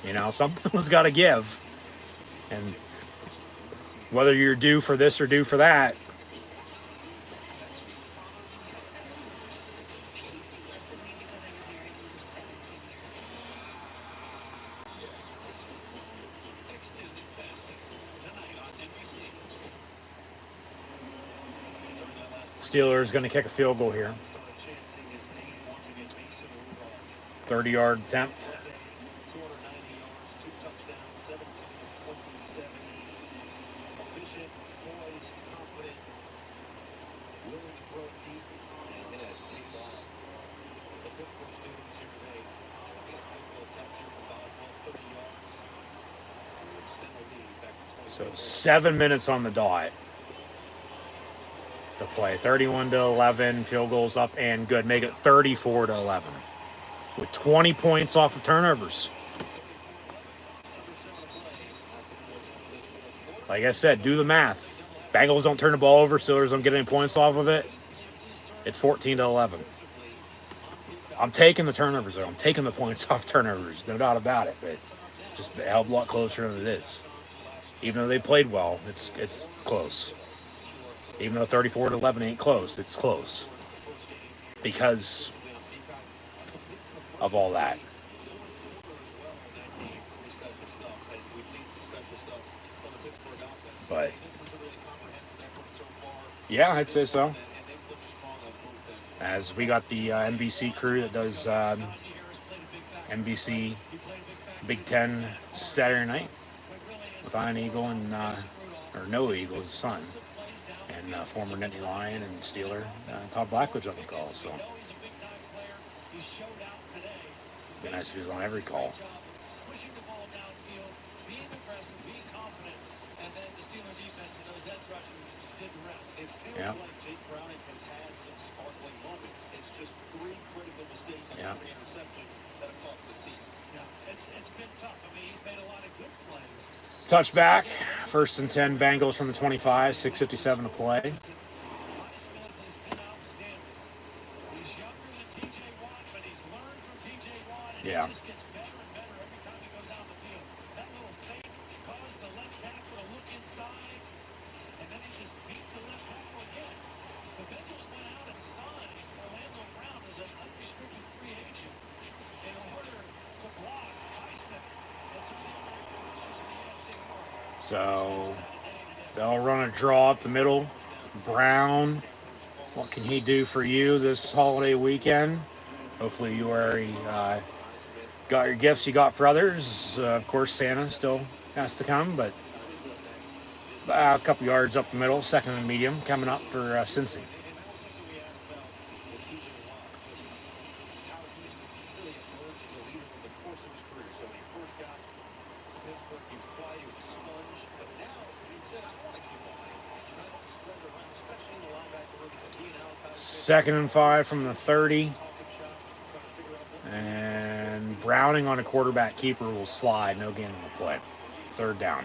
you know, something was got to give. And whether you're due for this or due for that, Steelers going to kick a field goal here. 30-yard attempt. So 7 minutes on the dot to play. 31-11, field goals up and good. Make it 34-11 with 20 points off of turnovers. Like I said, do the math. Bengals don't turn the ball over. Steelers don't get any points off of it. It's 14-11. I'm taking the turnovers, though. I'm taking the points off turnovers. No doubt about it. But just a hell of a lot closer than it is. Even though they played well, it's close. Even though 34-11 ain't close, it's close. Because of all that. But, yeah, I'd say so. as we got the NBC crew that does NBC Big Ten Saturday night with Iron Eagle and or No Eagle, his son, and former Nittany Lion and Steeler Todd Blackwood's on the call. So it'd be nice if he was on every call. Pushing the ball downfield, being aggressive, being confident, and then the Steeler defense and those edge rushers did the rest. It feels like Jake Browning has had some sparkling moments. It's just 3 critical mistakes on 3 interceptions that have cost his team. Yeah, it's been tough. I mean, he's made a lot of good plays. Touchback, 1st and 10 Bengals from the 25, 6:57 to play. Yeah. So they'll run a draw up the middle. Brown, what can he do for you this holiday weekend? Hopefully you already got your gifts you got for others. Of course, Santa still has to come, but a couple yards up the middle, 2nd and medium, coming up for Cincy. Second and 5 from the 30. And Browning on a quarterback keeper will slide. No gain on the play. 3rd down.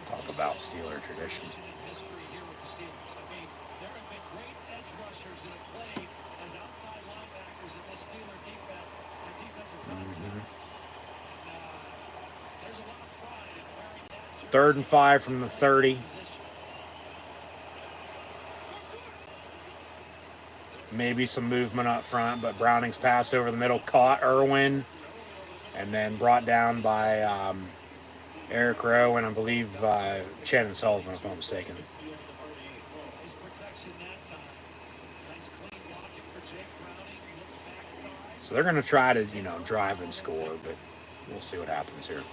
Talk about Steeler tradition. Third and 5 from the 30. Maybe some movement up front, but Browning's pass over the middle caught Irwin and then brought down by Eric Rowe and I believe Shannon Sullivan, if I'm mistaken. So they're going to try to, drive and score, but we'll see what happens here.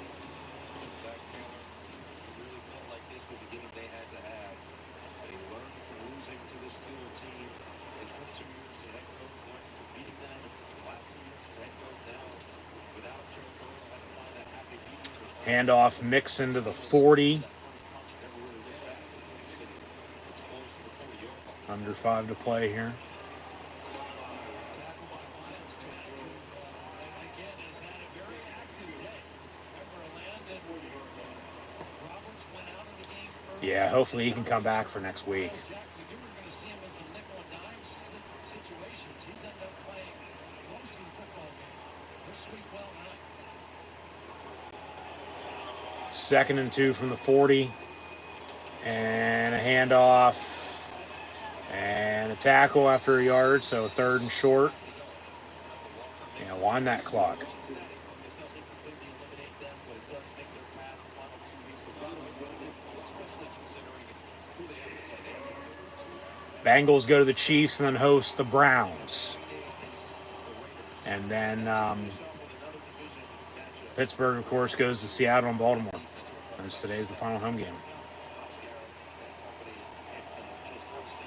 Handoff, mix into the 40. Under 5 to play here. Yeah, hopefully he can come back for next week. Second and 2 from the 40. And a handoff. And a tackle after a yard, so 3rd and short. Wind that clock. Bengals go to the Chiefs and then host the Browns. And then Pittsburgh, of course, goes to Seattle and Baltimore. As today's the final home game.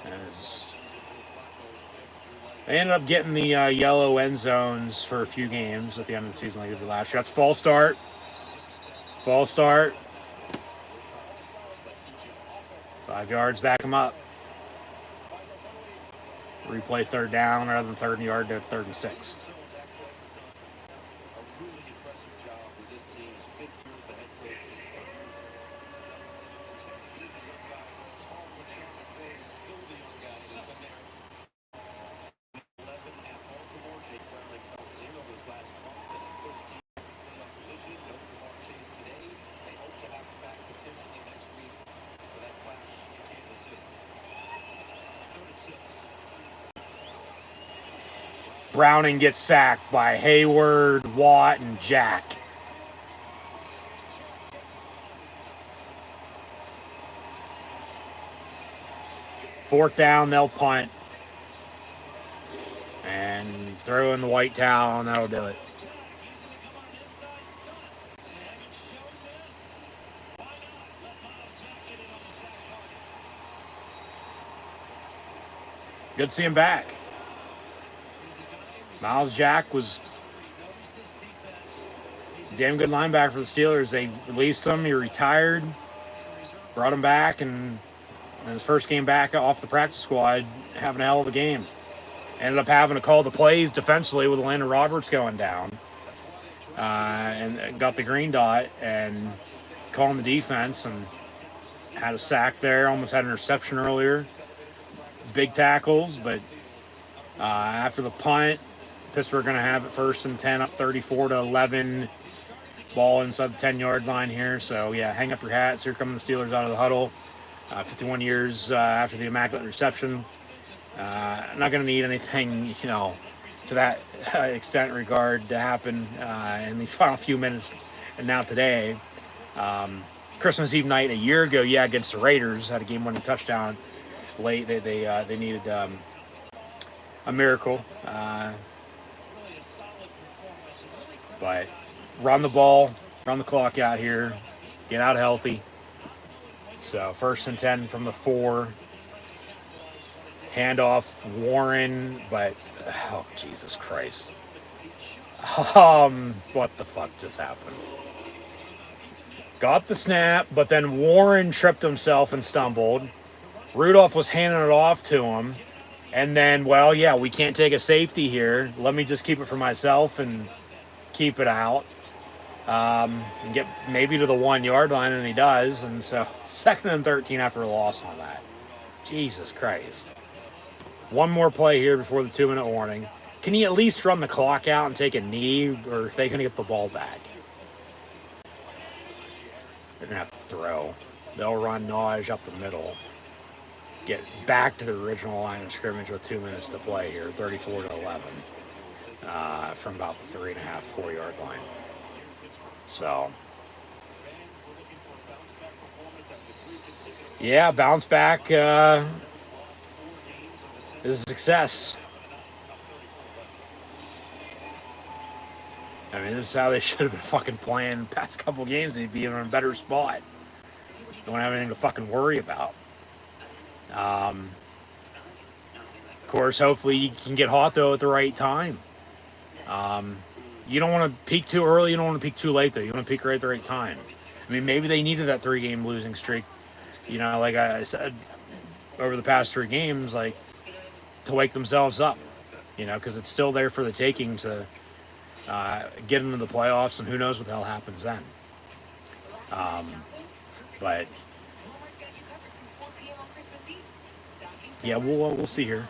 As they ended up getting the yellow end zones for a few games at the end of the season like they did last year. That's false start. False start. 5 yards, back them up. Replay 3rd down rather than 3rd and yard to 3rd and 6. Browning gets sacked by Hayward, Watt, and Jack. Fourth down, they'll punt. And throw in the white towel, and that'll do it. Good to see him back. Miles Jack was a damn good linebacker for the Steelers. They released him. He retired. Brought him back, and in his first game back off the practice squad, having a hell of a game. Ended up having to call the plays defensively with Landon Roberts going down. And got the green dot and calling the defense and had a sack there. Almost had an interception earlier. Big tackles, but after the punt, Pittsburgh going to have it 1st and 10, up 34-11. Ball inside the 10-yard line here. So, yeah, hang up your hats. Here come the Steelers out of the huddle. 51 years after the immaculate reception. Not going to need anything, to that extent regard to happen in these final few minutes. And now today, Christmas Eve night a year ago, against the Raiders, had a game-winning touchdown late. They needed a miracle. But run the ball, run the clock out here, get out healthy. So 1st and 10 from the 4. Handoff Warren, but oh Jesus Christ. What the fuck just happened? Got the snap, but then Warren tripped himself and stumbled. Rudolph was handing it off to him. And then, we can't take a safety here. Let me just keep it for myself and keep it out. And get maybe to the 1-yard line, and he does. And so 2nd and 13 after a loss on that. Jesus Christ. One more play here before the 2-minute warning. Can he at least run the clock out and take a knee, or are they going to get the ball back? They're going to have to throw. They'll run Naj up the middle. Get back to the original line of scrimmage with 2 minutes to play here, 34-11, from about the 3.5, 4-yard line. So, bounce back is a success. I mean, this is how they should have been fucking playing the past couple games. They'd be in a better spot. Don't have anything to fucking worry about. Of course, hopefully you can get hot, though, at the right time. You don't want to peak too early. You don't want to peak too late, though. You want to peak right at the right time. I mean, maybe they needed that 3-game losing streak, like I said, over the past 3 games, to wake themselves up, because it's still there for the taking to get into the playoffs, and who knows what the hell happens then. But we'll see here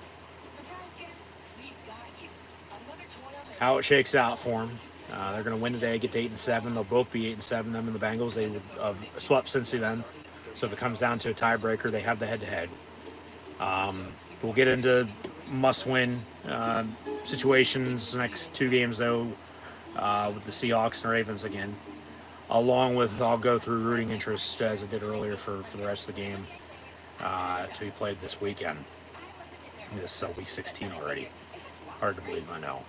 how it shakes out for them. They're going to win today, get to 8-7. They'll both be 8-7. Them and the Bengals. They would swept Cincy then. So if it comes down to a tiebreaker, they have the head-to-head. We'll get into must-win situations the next 2 games, though, with the Seahawks and Ravens again. Along with, I'll go through rooting interest as I did earlier for the rest of the game to be played this weekend. This week 16 already. Hard to believe, I know.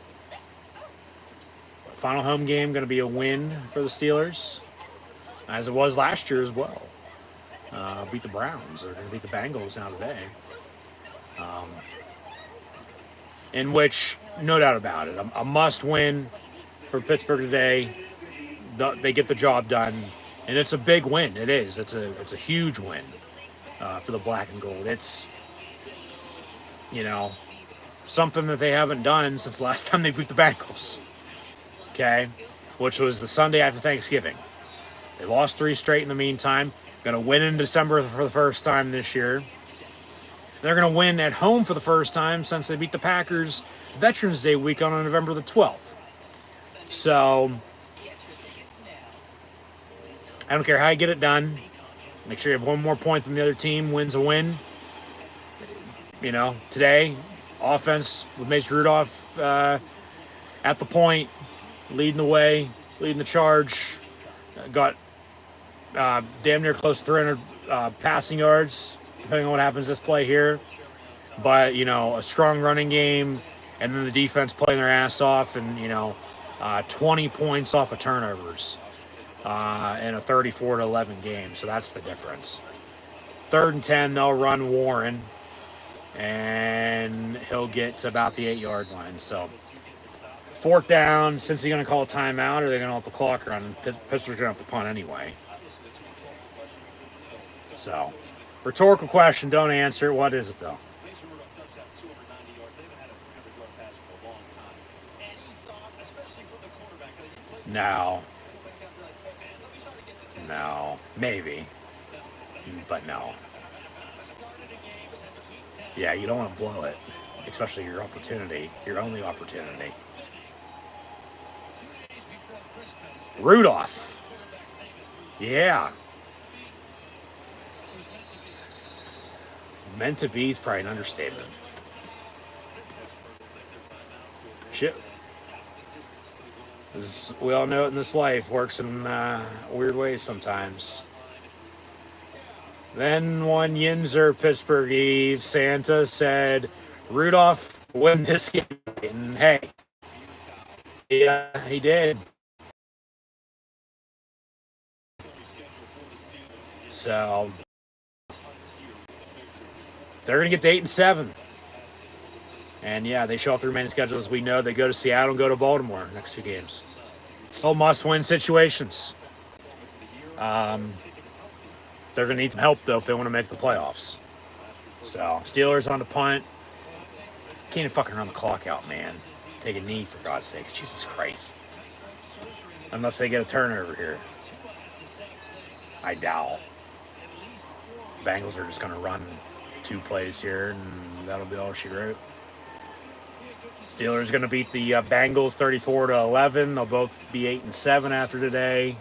Final home game going to be a win for the Steelers, as it was last year as well. Beat the Browns. They're going to beat the Bengals now today. In which, no doubt about it, a must-win for Pittsburgh today. They get the job done, and it's a big win. It is. It's a huge win for the black and gold. It's, something that they haven't done since last time they beat the Bengals. Okay, which was the Sunday after Thanksgiving. They lost 3 straight in the meantime. Going to win in December for the first time this year. They're going to win at home for the first time since they beat the Packers Veterans Day week on November the 12th. So, I don't care how you get it done. Make sure you have one more point than the other team. Win's a win. Today, offense with Mason Rudolph at the point, leading the way, leading the charge. Got damn near close to 300 passing yards, depending on what happens this play here. But, you know, a strong running game, and then the defense playing their ass off, and, you know, 20 points off of turnovers in a 34-11 game. So that's the difference. 3rd and 10, they'll run Warren, and he'll get to about the 8-yard line. So 4th down, since he's going to call a timeout, or they're going to let the clock run. Pittsburgh's going to have to punt anyway. So, rhetorical question, don't answer it. What is it, though? Mason Rudolph does have 290 yards. They haven't had a 300-yard pass for a long time. Any thought, especially from the quarterback, that you play No. go back after like, hey, man, let me try to get the 10 No. Maybe. But no. Yeah, you don't want to blow it. Especially your opportunity. Your only opportunity. Rudolph. Yeah. Meant to be is probably an understatement. Shit. As we all know it in this life, works in weird ways sometimes. Then one Yinzer Pittsburgh Eve, Santa said, Rudolph win this game. And hey, yeah, he did. So they're going to get to 8 and 7. And yeah, they show off the remaining schedule as we know. They go to Seattle and go to Baltimore next 2 games. Still must-win situations. They're going to need some help, though, if they want to make the playoffs. So, Steelers on the punt. Can't even fucking run the clock out, man. Take a knee, for God's sakes. Jesus Christ. Unless they get a turnover here. I doubt. Bengals are just going to run 2 plays here, and that'll be all she wrote. Steelers going to beat the Bengals 34-11. They'll both be 8 and 7 after today.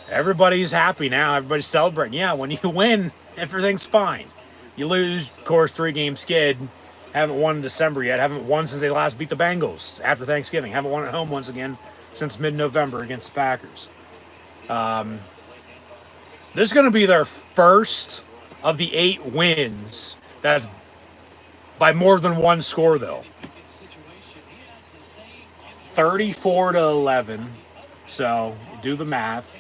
Everybody's happy now. Everybody's celebrating. Yeah, when you win, everything's fine. You lose, of course, 3-game skid. Haven't won in December yet. Haven't won since they last beat the Bengals after Thanksgiving. Haven't won at home once again since mid-November against the Packers. This is going to be their first of the 8 wins. That's by more than 1 score, though. 34-11. So do the math.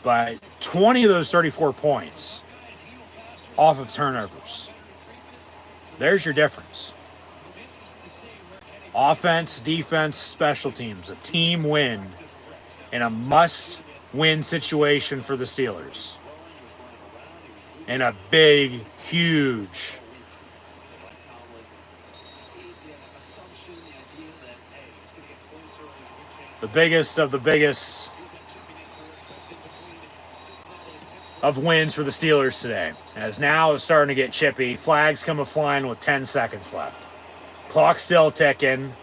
But 20 of those 34 points off of turnovers. There's your difference. Offense, defense, special teams. A team win in a must-win situation for the Steelers. And a big, huge the biggest of the biggest of wins for the Steelers today. As now it's starting to get chippy. Flags coming flying with 10 seconds left. Clock still ticking.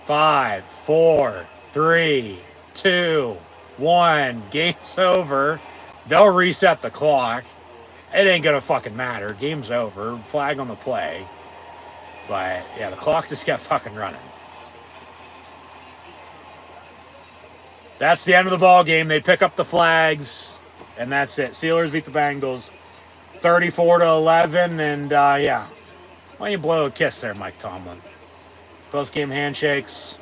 5, 4, 3, 2, 1. Game's over. They'll reset the clock. It ain't gonna fucking matter. Game's over. Flag on the play. But yeah, the clock just kept fucking running. That's the end of the ball game. They pick up the flags, and that's it. Steelers beat the Bengals 34-11, and yeah. Why don't you blow a kiss there, Mike Tomlin? Post-game handshakes.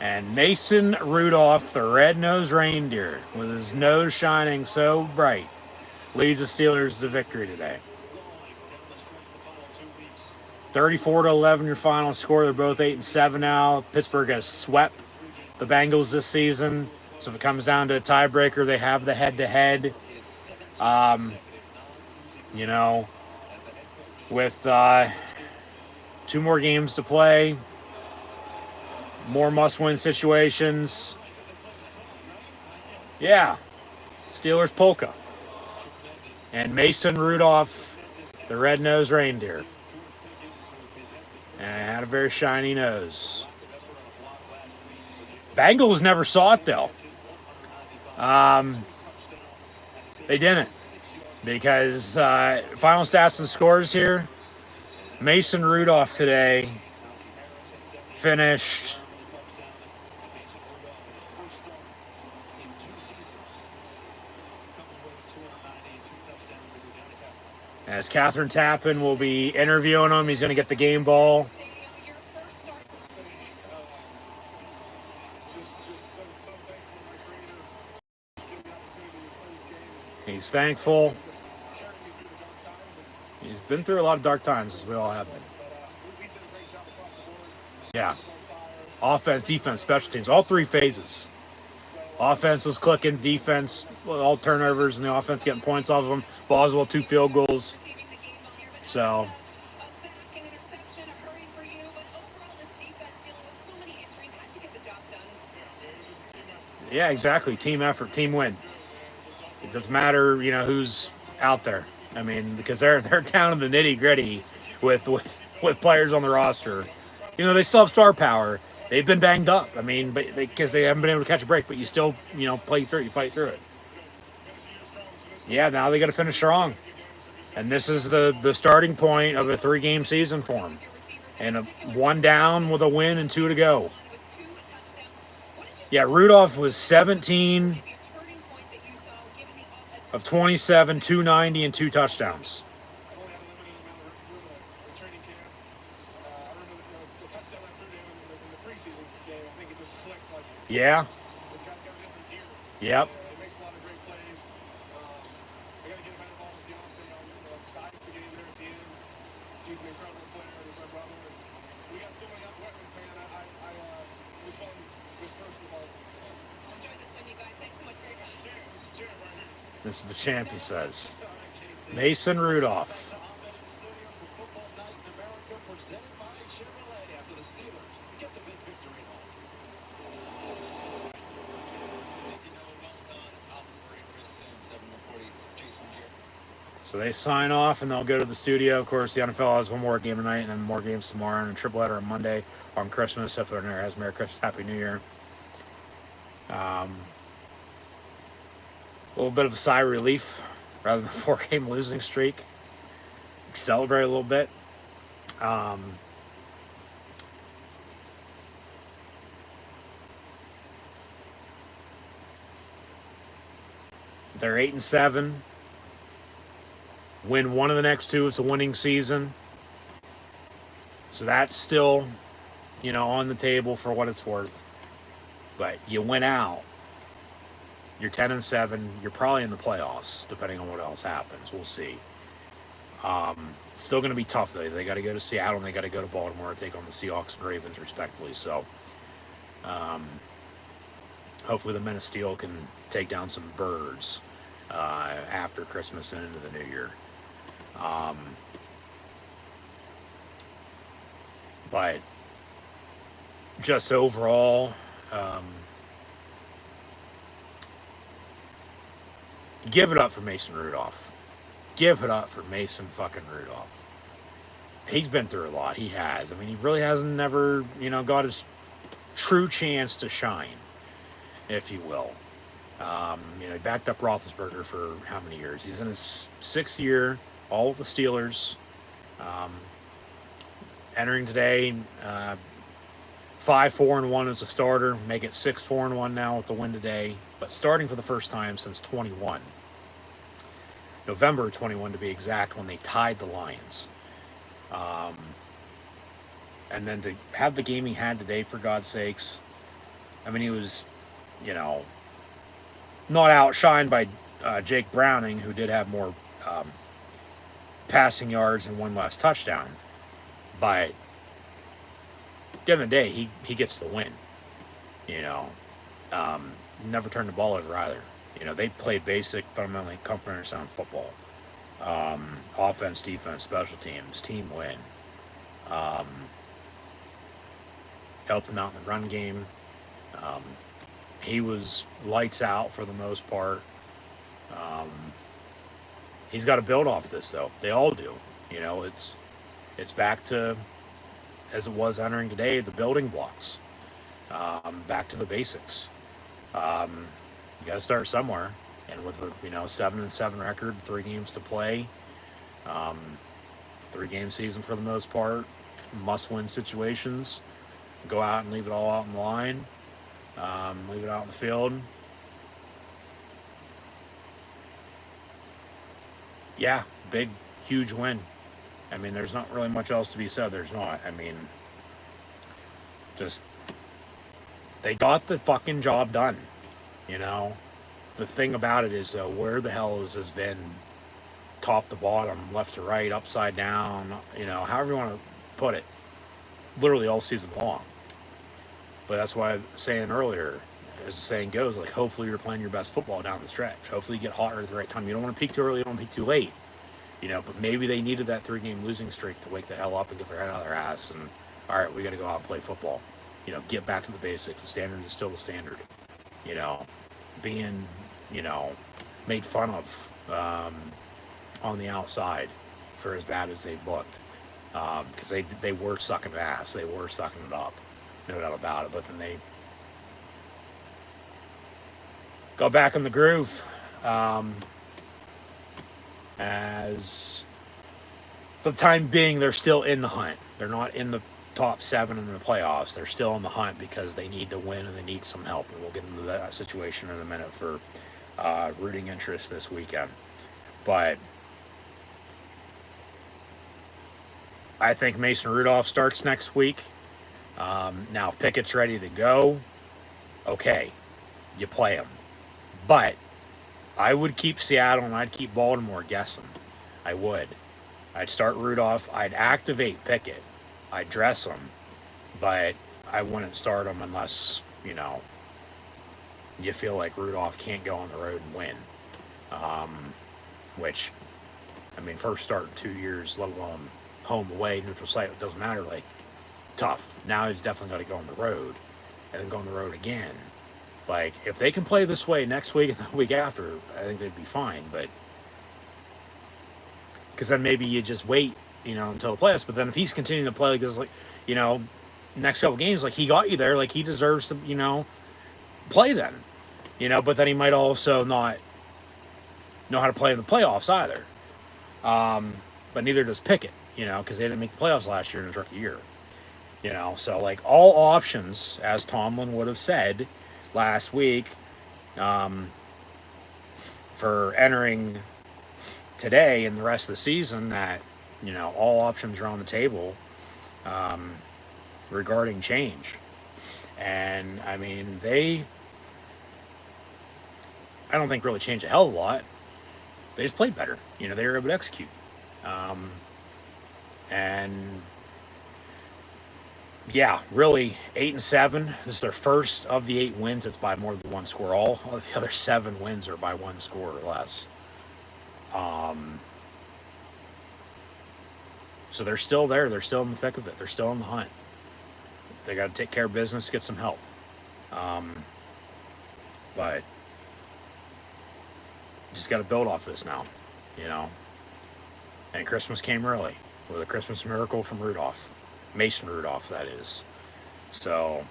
And Mason Rudolph, the red-nosed reindeer, with his nose shining so bright, leads the Steelers to victory today. 34-11 your final score. They're both 8 and 7 now. Pittsburgh has swept the Bengals this season. So if it comes down to a tiebreaker, they have the head-to-head. You know, with 2 more games to play, more must-win situations. Yeah, Steelers polka. And Mason Rudolph, the red-nosed reindeer. And had a very shiny nose. Bengals never saw it, though. They didn't. because final stats and scores here. Mason Rudolph today finished as Catherine Tappan will be interviewing him. He's going to get the game ball. He's thankful. He's been through a lot of dark times, as we all have been. Yeah. Offense, defense, special teams, all three phases. Offense was clicking, defense, all turnovers, and the offense getting points off of them. Boswell, 2 field goals. So. Yeah, exactly. Team effort, team win. It doesn't matter, who's out there. I mean, because they're down in the nitty gritty with players on the roster. They still have star power. They've been banged up. I mean, but because they haven't been able to catch a break. But you still, play through it. You fight through it. Yeah, now they got to finish strong, and this is the starting point of a 3-game season for them. And 1 down with a win and 2 to go. Yeah, Rudolph was 17 of 27, 290, and 2 touchdowns. Yeah. Yep. This is the champ, he says. Mason Rudolph. So they sign off and they'll go to the studio. Of course, the NFL has one more game tonight and then more games tomorrow and a triple header on Monday on Christmas. If there has Merry Christmas, Happy New Year. A little bit of a sigh of relief rather than a 4-game losing streak. Celebrate a little bit. They're 8-7. Win one of the next 2. It's a winning season. So that's still, on the table for what it's worth. But you went out. You're 10-7. You're probably in the playoffs, depending on what else happens. We'll see. Still going to be tough, though. They got to go to Seattle and they got to go to Baltimore and take on the Seahawks and Ravens, respectively. So, hopefully the Men of Steel can take down some birds after Christmas and into the New Year. But just overall, give it up for Mason Rudolph. Give it up for Mason fucking Rudolph. He's been through a lot. He has. I mean, he really hasn't never, got his true chance to shine, if you will. He backed up Roethlisberger for how many years? He's in his 6th year, all with the Steelers. Entering today, 5-4-1 as a starter, make it 6-4-1 now with the win today, but starting for the first time since 21. November 21 to be exact, when they tied the Lions. And then to have the game he had today, for God's sakes, I mean, he was, not outshined by Jake Browning, who did have more passing yards and 1 less touchdown. But at the end of the day, he gets the win. Never turned the ball over either. They played basic, fundamentally complementary sound football. Offense, defense, special teams, team win. Helped him out in the run game. He was lights out for the most part. He's got to build off this, though. They all do. It's back to, as it was entering today, the building blocks. Back to the basics. You got to start somewhere. And with a 7-7 record, 3 games to play, 3-game season for the most part, must-win situations, go out and leave it all out in the line, leave it out in the field. Yeah, big, huge win. I mean, there's not really much else to be said. There's not. I mean, just they got the fucking job done. The thing about it is, where the hell has been top to bottom, left to right, upside down, however you want to put it, literally all season long. But that's why I was saying earlier, as the saying goes, like, hopefully you're playing your best football down the stretch. Hopefully you get hotter at the right time. You don't want to peak too early, you don't want to peak too late. But maybe they needed that 3-game losing streak to wake the hell up and get their head out of their ass and, all right, we got to go out and play football. Get back to the basics. The standard is still the standard. Being, made fun of on the outside for as bad as they've looked. Because they were sucking ass. They were sucking it up. No doubt about it. But then they got back in the groove. As for the time being, they're still in the hunt. They're not in the top 7 in the playoffs. They're still in the hunt because they need to win and they need some help. And we'll get into that situation in a minute for rooting interest this weekend. But I think Mason Rudolph starts next week. Now, if Pickett's ready to go, okay, you play him. But I would keep Seattle and I'd keep Baltimore guessing. I would. I'd start Rudolph. I'd activate Pickett. I'd dress him. But I wouldn't start him unless, you feel like Rudolph can't go on the road and win. Which, I mean, first start in 2 years, let alone home, away, neutral site, it doesn't matter. Like, tough. Now he's definitely got to go on the road. And then go on the road again. Like, if they can play this way next week and the week after, I think they'd be fine. But because then maybe you just wait, until the playoffs. But then if he's continuing to play like this, like, next couple games, like, he got you there, like, he deserves to, play then. But then he might also not know how to play in the playoffs either. But neither does Pickett, because they didn't make the playoffs last year in his rookie year. So, like, all options, as Tomlin would have said last week, for entering today and the rest of the season, that all options are on the table regarding change. And I mean, I don't think really changed a hell of a lot. They just played better. They were able to execute. And yeah, really, 8-7. This is their first of the 8 wins. It's by more than 1 score. All of the other 7 wins are by 1 score or less. So they're still there. They're still in the thick of it. They're still in the hunt. They got to take care of business, get some help. But just got to build off this now, And Christmas came early with a Christmas miracle from Rudolph. Mason Rudolph, that is. So,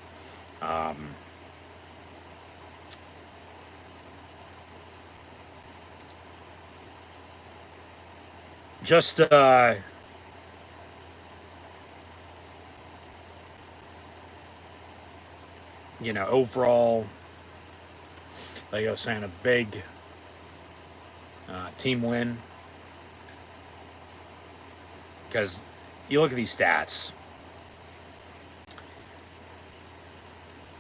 just, overall, like I was saying, a big team win. Because you look at these stats.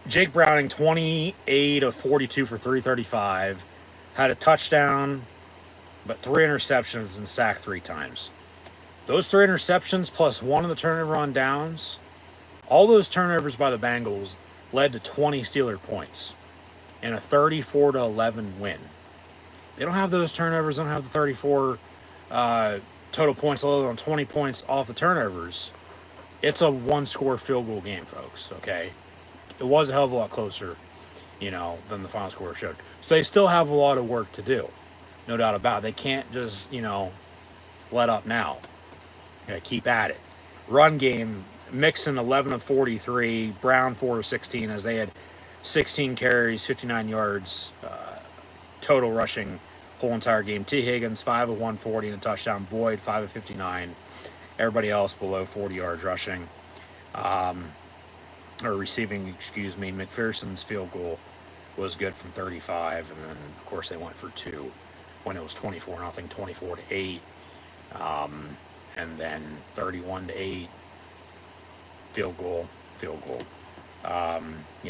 Jake Browning, 28 of 42 for 335, had a touchdown, but 3 interceptions and sacked 3 times. Those 3 interceptions plus 1 of the turnover on downs, all those turnovers by the Bengals led to 20 Steeler points and a 34-11 win. They don't have those turnovers, don't have the 34 total points, although on 20 points off the turnovers. It's a 1-score field goal game, folks, okay? It was a hell of a lot closer, than the final score showed. So they still have a lot of work to do. No doubt about it. They can't just, let up now. Keep at it. Run game, Mixon 11 of 43, Brown 4 of 16, as they had 16 carries, 59 yards, total rushing whole entire game. T. Higgins, 5 of 140 and a touchdown. Boyd, 5 of 59. Everybody else below 40 yards rushing. Or receiving, excuse me. McPherson's field goal was good from 35. And then, of course, they went for 2 when it was 24-0, 24-8. And then 31-8. Field goal.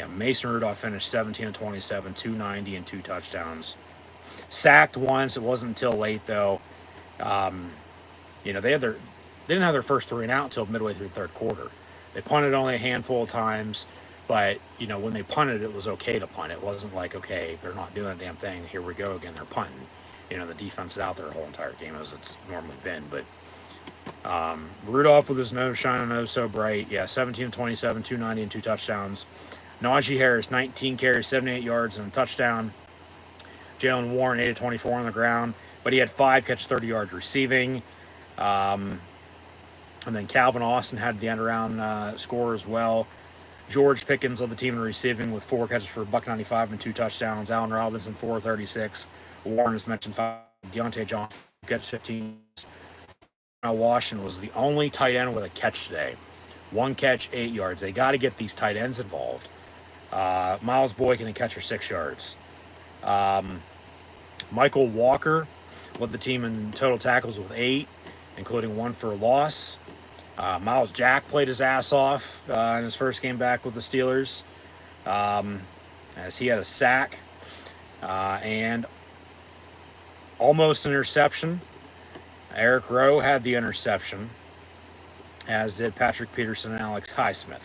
Mason Rudolph finished 17 of 27, 290 and 2 touchdowns. Sacked once. It wasn't until late though. They didn't have their first 3 and out until midway through the third quarter. They punted only a handful of times, but when they punted, it was okay to punt. It wasn't like, okay, they're not doing a damn thing. Here we go again. They're punting. The defense is out there the whole entire game as it's normally been, but. Rudolph with his nose shining oh so bright. 17 of 27, 290 and 2 touchdowns. Najee Harris, 19 carries, 78 yards and a touchdown. Jalen Warren, 8 of 24 on the ground, but he had 5 catches, 30 yards receiving. And then Calvin Austin had the end-around score as well. George Pickens led the team in receiving with 4 catches for $195 and 2 touchdowns. Allen Robinson, 4 of 36. Warren, as mentioned, 5. Deontay Johnson, catch 15. Washington was the only tight end with a catch today. 1 catch, 8 yards. They got to get these tight ends involved. Miles Boykin, a catch for 6 yards. Michael Walker led the team in total tackles with 8, including 1 for a loss. Miles Jack played his ass off in his first game back with the Steelers, as he had a sack and almost an interception. Eric Rowe had the interception, as did Patrick Peterson and Alex Highsmith.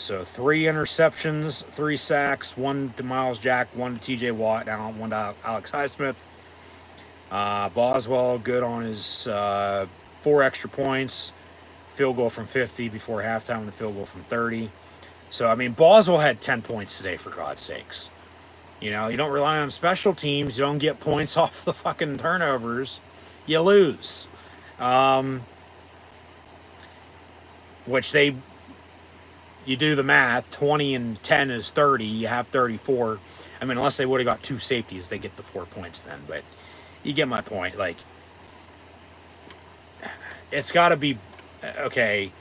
So 3 interceptions, 3 sacks, 1 to Miles Jack, 1 to TJ Watt, and 1 to Alex Highsmith. Boswell good on his 4 extra points, field goal from 50 before halftime, and a field goal from 30. So, Boswell had 10 points today, for God's sakes. You don't rely on special teams. You don't get points off the fucking turnovers. You lose. Which you do the math, 20 and 10 is 30, you have 34. Unless they would have got 2 safeties, they get the 4 points then, but you get my point. It's got to be, okay,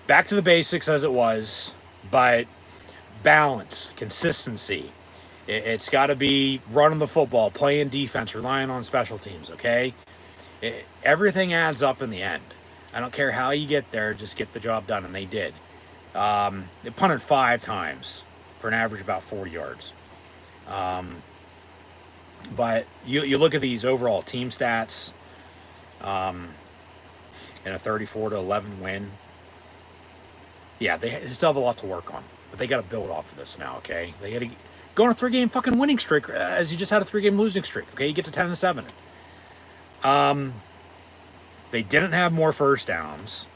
back to the basics as it was, but balance, consistency. It's got to be running the football, playing defense, relying on special teams, okay? Everything adds up in the end. I don't care how you get there, just get the job done, and they did. They punted 5 times for an average about 40 yards. But you look at these overall team stats, in a 34-11 win. They still have a lot to work on, but they got to build off of this now, okay? They got to go on a 3-game fucking winning streak, as you just had a 3-game losing streak. Okay, you get to 10-7. They didn't have more first downs.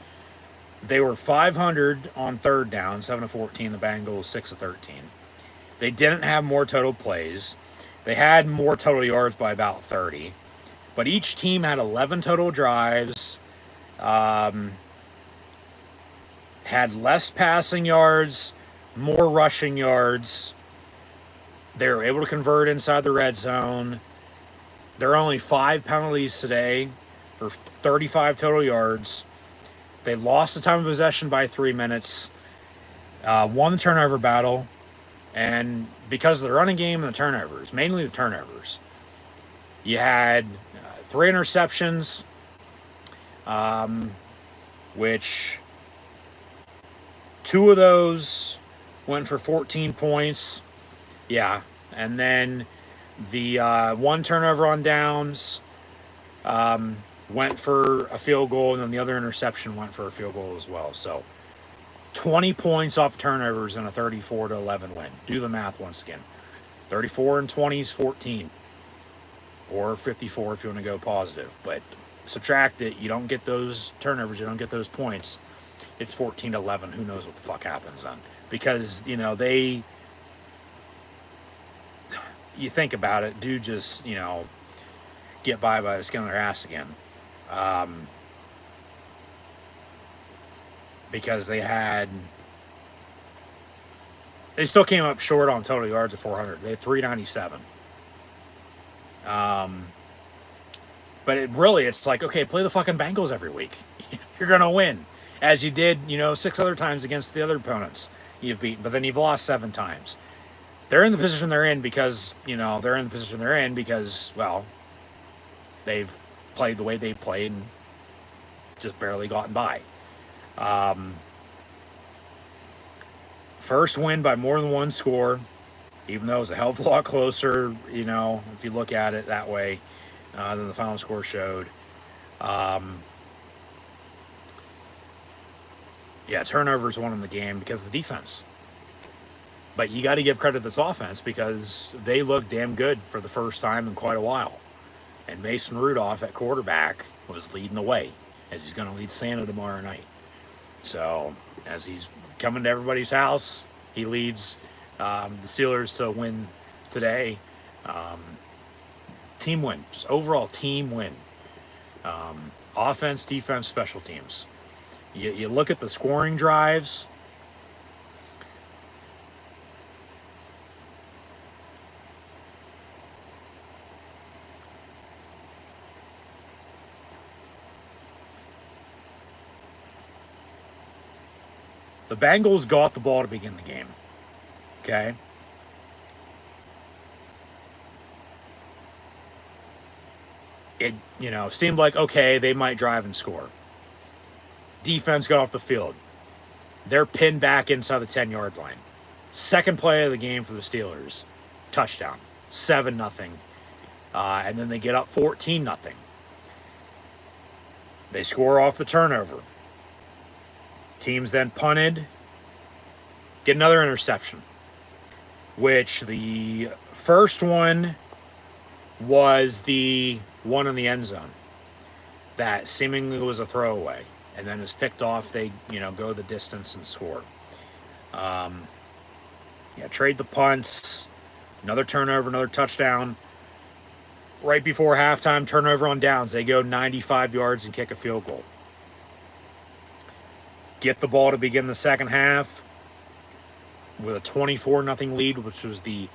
They were 500 on third down, 7 of 14. The Bengals 6 of 13. They didn't have more total plays. They had more total yards by about 30. But each team had 11 total drives. Had less passing yards, more rushing yards. They were able to convert inside the red zone. There are only 5 penalties today for 35 total yards. They lost the time of possession by 3 minutes. Won the turnover battle. And because of the running game and the turnovers, mainly the turnovers, you had 3 interceptions, which 2 of those went for 14 points. And then the 1 turnover on downs went for a field goal, and then the other interception went for a field goal as well. So 20 points off turnovers in a 34-11 win. Do the math once again. 34 and 20 is 14. Or 54 if you want to go positive. But subtract it. You don't get those turnovers. You don't get those points. It's 14-11. Who knows what the fuck happens then? Because, you think about it, do just, get by the skin of their ass again. Because they had They still came up short on total yards of 400. They had 397. But it's like, okay, play the fucking Bengals every week. You're going to win. As you did, 6 other times against the other opponents you've beaten. But then you've lost 7 times. They're in the position they're in because, well, they've played the way they've played and just barely gotten by. First win by more than one score, even though it was a hell of a lot closer, if you look at it that way, than the final score showed. Turnovers won in the game because of the defense. But you got to give credit to this offense because they looked damn good for the first time in quite a while. And Mason Rudolph at quarterback was leading the way, as he's going to lead Santa tomorrow night. So, as he's coming to everybody's house, he leads the Steelers to win today. Team win, just overall team win. Offense, defense, special teams. You look at the scoring drives. The Bengals got the ball to begin the game. Okay? It, seemed like, okay, they might drive and score. Defense got off the field. They're pinned back inside the 10-yard line. Second play of the game for the Steelers. Touchdown. 7-0. And then they get up 14-0. They score off the turnover. Teams then punted. Get another interception. Which the first one was the one in the end zone. That seemingly was a throwaway. And then it's picked off. They, go the distance and score. Trade the punts. Another turnover, another touchdown. Right before halftime, turnover on downs. They go 95 yards and kick a field goal. Get the ball to begin the second half with a 24-0 lead, which was the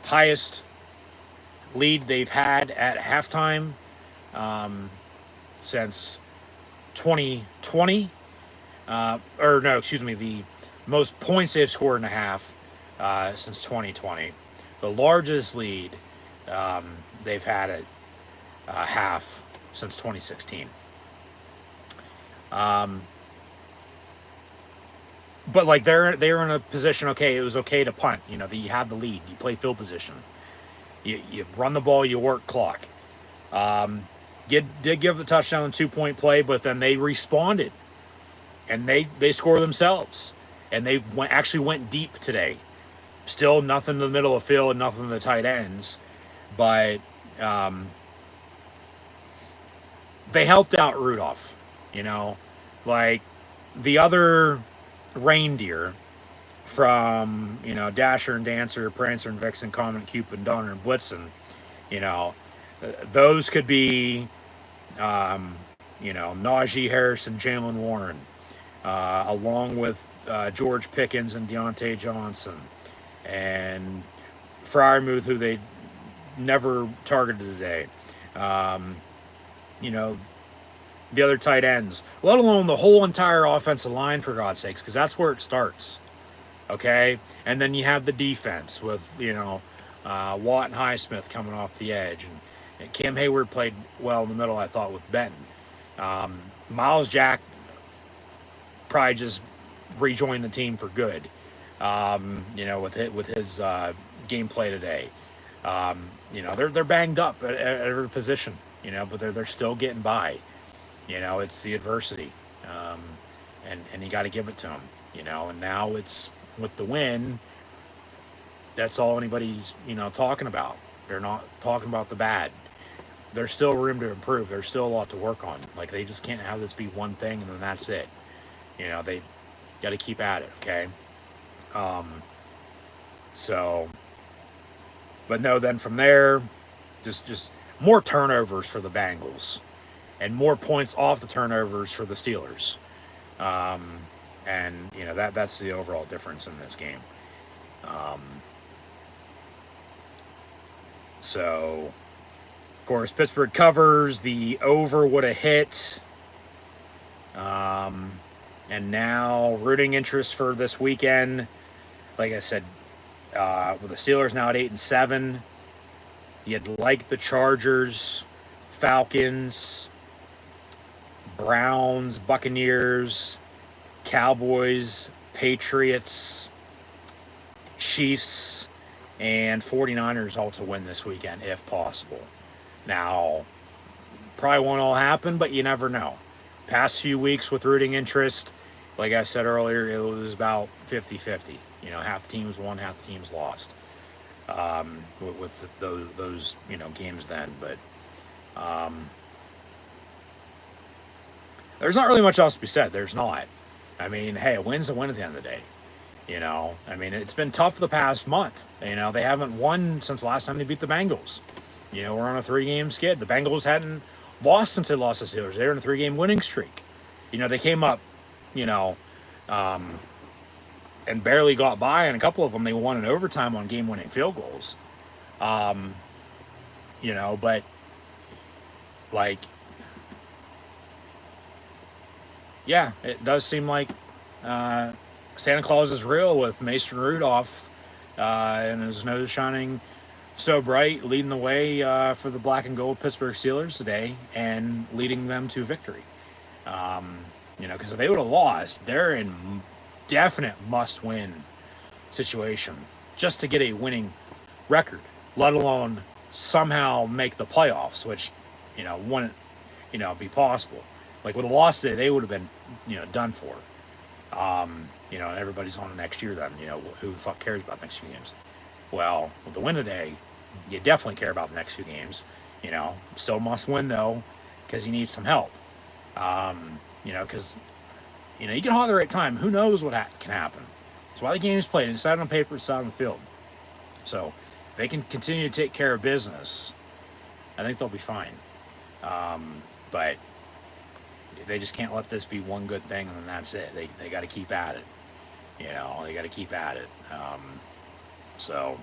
highest lead they've had at halftime since 2020. The most points they've scored in a half since 2020. The largest lead they've had at half since 2016. But like they're in a position, okay, it was okay to punt. That you have the lead. You play field position. You run the ball, you work clock. Did give a touchdown and 2-point play, but then they responded. And they score themselves. And they actually went deep today. Still nothing in the middle of the field, nothing in the tight ends. But they helped out Rudolph. Like the other reindeer from, Dasher and Dancer, Prancer and Vixen, Comet, Cupid, Donner and Blitzen, those could be, Najee Harris and Jalen Warren, along with George Pickens and Deontay Johnson, and Freiermuth, who they never targeted today. The other tight ends, let alone the whole entire offensive line, for God's sakes, because that's where it starts. Okay? And then you have the defense with, Watt and Highsmith coming off the edge. And Cam Hayward played well in the middle, I thought, with Benton. Miles Jack probably just rejoined the team for good, with his gameplay today. They're banged up at every position, but they're still getting by. It's the adversity, and you got to give it to them, and now it's with the win. That's all anybody's, talking about. They're not talking about the bad. There's still room to improve. There's still a lot to work on. Like, they just can't have this be one thing and then that's it. They got to keep at it. Okay. But no, then from there, just more turnovers for the Bengals. And more points off the turnovers for the Steelers. And, that's the overall difference in this game. So, of course, Pittsburgh covers. The over would have hit. And now, rooting interest for this weekend. Like I said, with the Steelers now at 8-7, you'd like the Chargers, Falcons, Browns, Buccaneers, Cowboys, Patriots, Chiefs, and 49ers all to win this weekend if possible. Now, probably won't all happen, but you never know. Past few weeks with rooting interest, like I said earlier, it was about 50-50. Half the teams won, half the teams lost. With those games then, but there's not really much else to be said. There's not. I mean, hey, a win's a win at the end of the day. I mean, it's been tough the past month. They haven't won since the last time they beat the Bengals. We're on a 3-game skid. The Bengals hadn't lost since they lost the Steelers. They were in a 3-game winning streak. They came up, and barely got by, and a couple of them they won in overtime on game-winning field goals. But yeah, it does seem like Santa Claus is real with Mason Rudolph and his nose shining so bright, leading the way for the black and gold Pittsburgh Steelers today and leading them to victory. Because if they would have lost, they're in definite must-win situation just to get a winning record, let alone somehow make the playoffs, which, wouldn't, be possible. Like with a loss today, they would have been, done for. And everybody's on the next year then, who the fuck cares about the next few games? Well, with the win today, you definitely care about the next few games. Still must win though, because you need some help. Because you get hot at the right time. Who knows what can happen? That's why the game is played. It's out on paper, it's out on the field. So if they can continue to take care of business, I think they'll be fine. But they just can't let this be one good thing and then that's it. They got to keep at it. They got to keep at it. So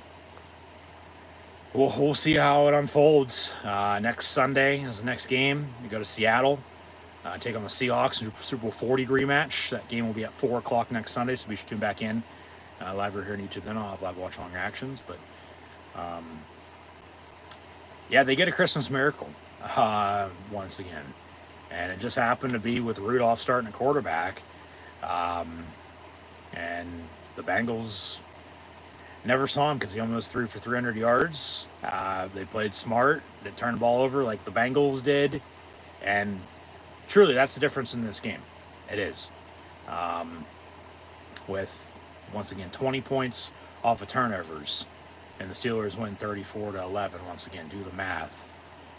we'll see how it unfolds. Next Sunday is the next game. You go to Seattle. Take on the Seahawks in Super Bowl 40 rematch. That game will be at 4 o'clock next Sunday, so be sure to tune back in. Live right here on YouTube. Then I'll have live watch long reactions. But yeah, they get a Christmas miracle once again, and it just happened to be with Rudolph starting a quarterback, and the Bengals never saw him because he almost threw for 300 yards. They played smart. They turned the ball over like the Bengals did, and truly, that's the difference in this game. It is. With, once again, 20 points off of turnovers. And the Steelers win 34-11. Once again, do the math.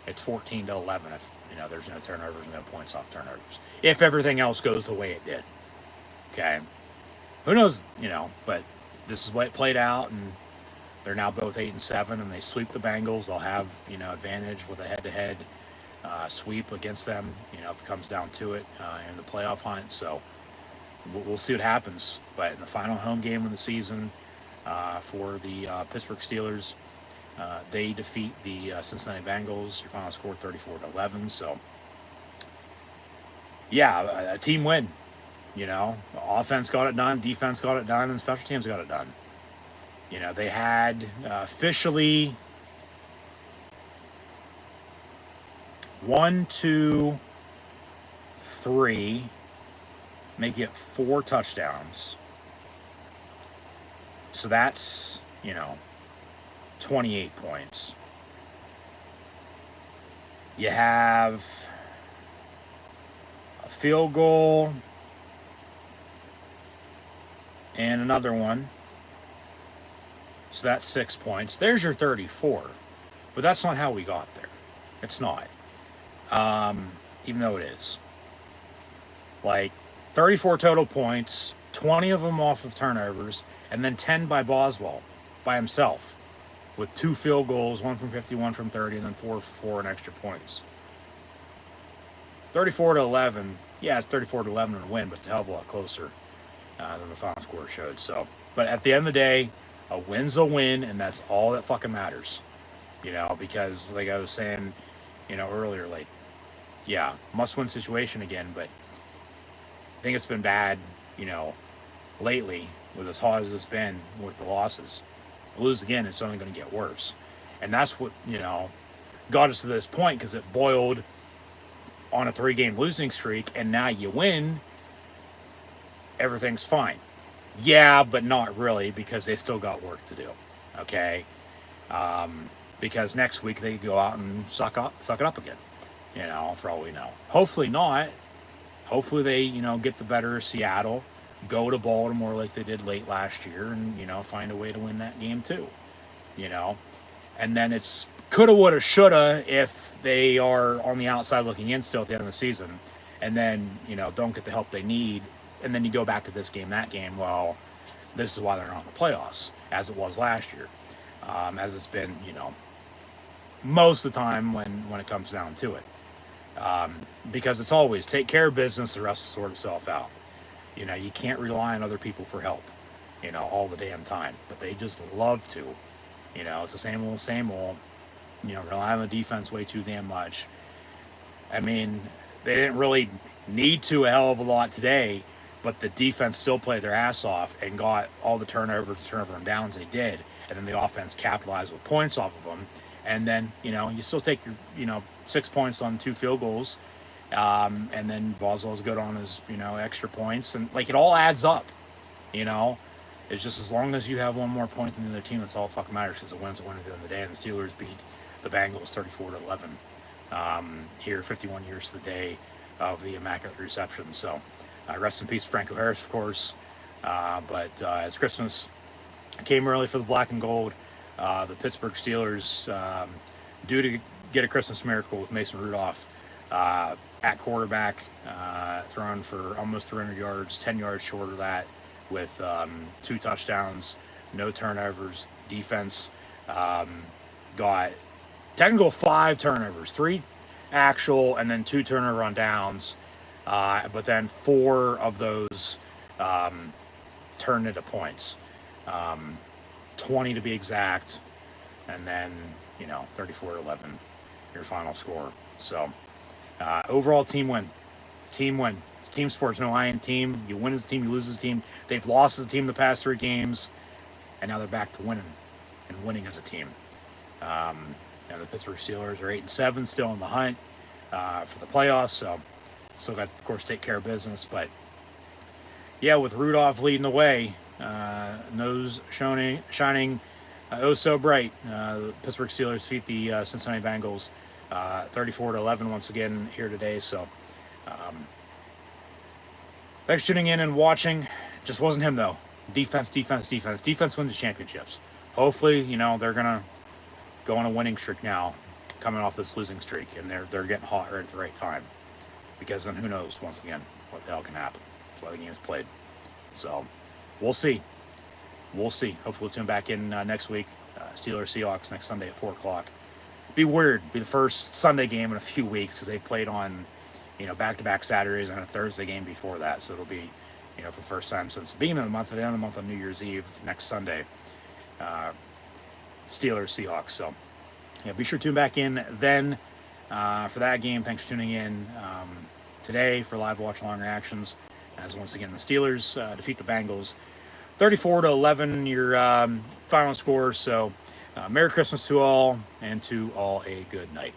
It's 14-11 if, there's no turnovers, no points off turnovers. If everything else goes the way it did. Okay? Who knows, but this is what it played out, and they're now both 8-7, and they sweep the Bengals. They'll have, advantage with a head-to-head sweep against them, if it comes down to it in the playoff hunt. So we'll see what happens. But in the final home game of the season for the Pittsburgh Steelers, they defeat the Cincinnati Bengals. Your final score 34-11. So yeah, a team win. Offense got it done, defense got it done, and special teams got it done. They had officially 1, 2, 3, make it 4 touchdowns. So that's, 28 points. You have a field goal and another one. So that's 6 points. There's your 34. But that's not how we got there. It's not. Even though it is. 34 total points, 20 of them off of turnovers, and then 10 by Boswell, by himself, with 2 field goals, 1 from 50, 1 from 30, and then 4 for 4 and extra points. 34-11, yeah, it's 34-11 and a win, but it's a hell of a lot closer than the final score showed. So, but at the end of the day, a win's a win, and that's all that fucking matters. Because like I was saying, earlier, like, yeah, must-win situation again, but I think it's been bad, lately with as hard as it's been with the losses. Lose again, it's only going to get worse. And that's what, got us to this point, because it boiled on a 3-game losing streak, and now you win, everything's fine. Yeah, but not really, because they still got work to do. Okay? Because next week they go out and suck it up again. For all we know. Hopefully not. Hopefully they, get the better of Seattle, go to Baltimore like they did late last year, and, find a way to win that game too. And then it's coulda, woulda, shoulda if they are on the outside looking in still at the end of the season, and then, don't get the help they need, and then you go back to this game, that game. Well, this is why they're not in the playoffs, as it was last year, as it's been, most of the time when it comes down to it. Because it's always take care of business, the rest will sort itself out. You can't rely on other people for help, all the damn time, but they just love to. It's the same old, rely on the defense way too damn much. I mean, they didn't really need to a hell of a lot today, but the defense still played their ass off and got all the turnover and downs they did, and then the offense capitalized with points off of them. And then, you still take your, 6 points on 2 field goals. And then Boswell's good on his, extra points. And, like, it all adds up, It's just as long as you have one more point than the other team, that's all that fucking matters, because a win's a win at the end of the day. And the Steelers beat the Bengals 34-11 here, 51 years to the day of the Immaculate Reception. So, rest in peace, Franco Harris, of course. But as Christmas came early for the black and gold, the Pittsburgh Steelers, due to get a Christmas miracle with Mason Rudolph at quarterback, thrown for almost 300 yards, 10 yards short of that, with 2 touchdowns, no turnovers. Defense got technical 5 turnovers, 3 actual, and then 2 turnover on downs. But then 4 of those turned into points. 20 to be exact, and then 34-11 your final score. So overall team win. It's team sports, no I in team. You win as a team, you lose as a team. They've lost as a team the past 3 games, and now they're back to winning as a team. The Pittsburgh Steelers are 8-7, still in the hunt for the playoffs, so still got to, of course, take care of business. But yeah, with Rudolph leading the way, nose shining oh so bright, the Pittsburgh Steelers defeat the Cincinnati Bengals 34-11 once again here today. So thanks for tuning in and watching. Just wasn't him though. Defense wins the championships. Hopefully, they're gonna go on a winning streak now, coming off this losing streak, and they're getting hot right at the right time. Because then who knows, once again, what the hell can happen. That's why the game's played. So we'll see. Hopefully we'll tune back in next week. Steelers Seahawks next Sunday at 4 o'clock. Be weird. Be the first Sunday game in a few weeks, because they played on, back-to-back Saturdays and a Thursday game before that. So it'll be, for the first time since the beginning of the month, at the end of the month on New Year's Eve, next Sunday, Steelers Seahawks. So yeah, be sure to tune back in then for that game. Thanks for tuning in today for live watch along reactions. As once again the Steelers defeat the Bengals 34-11, your final score. So Merry Christmas to all, and to all a good night.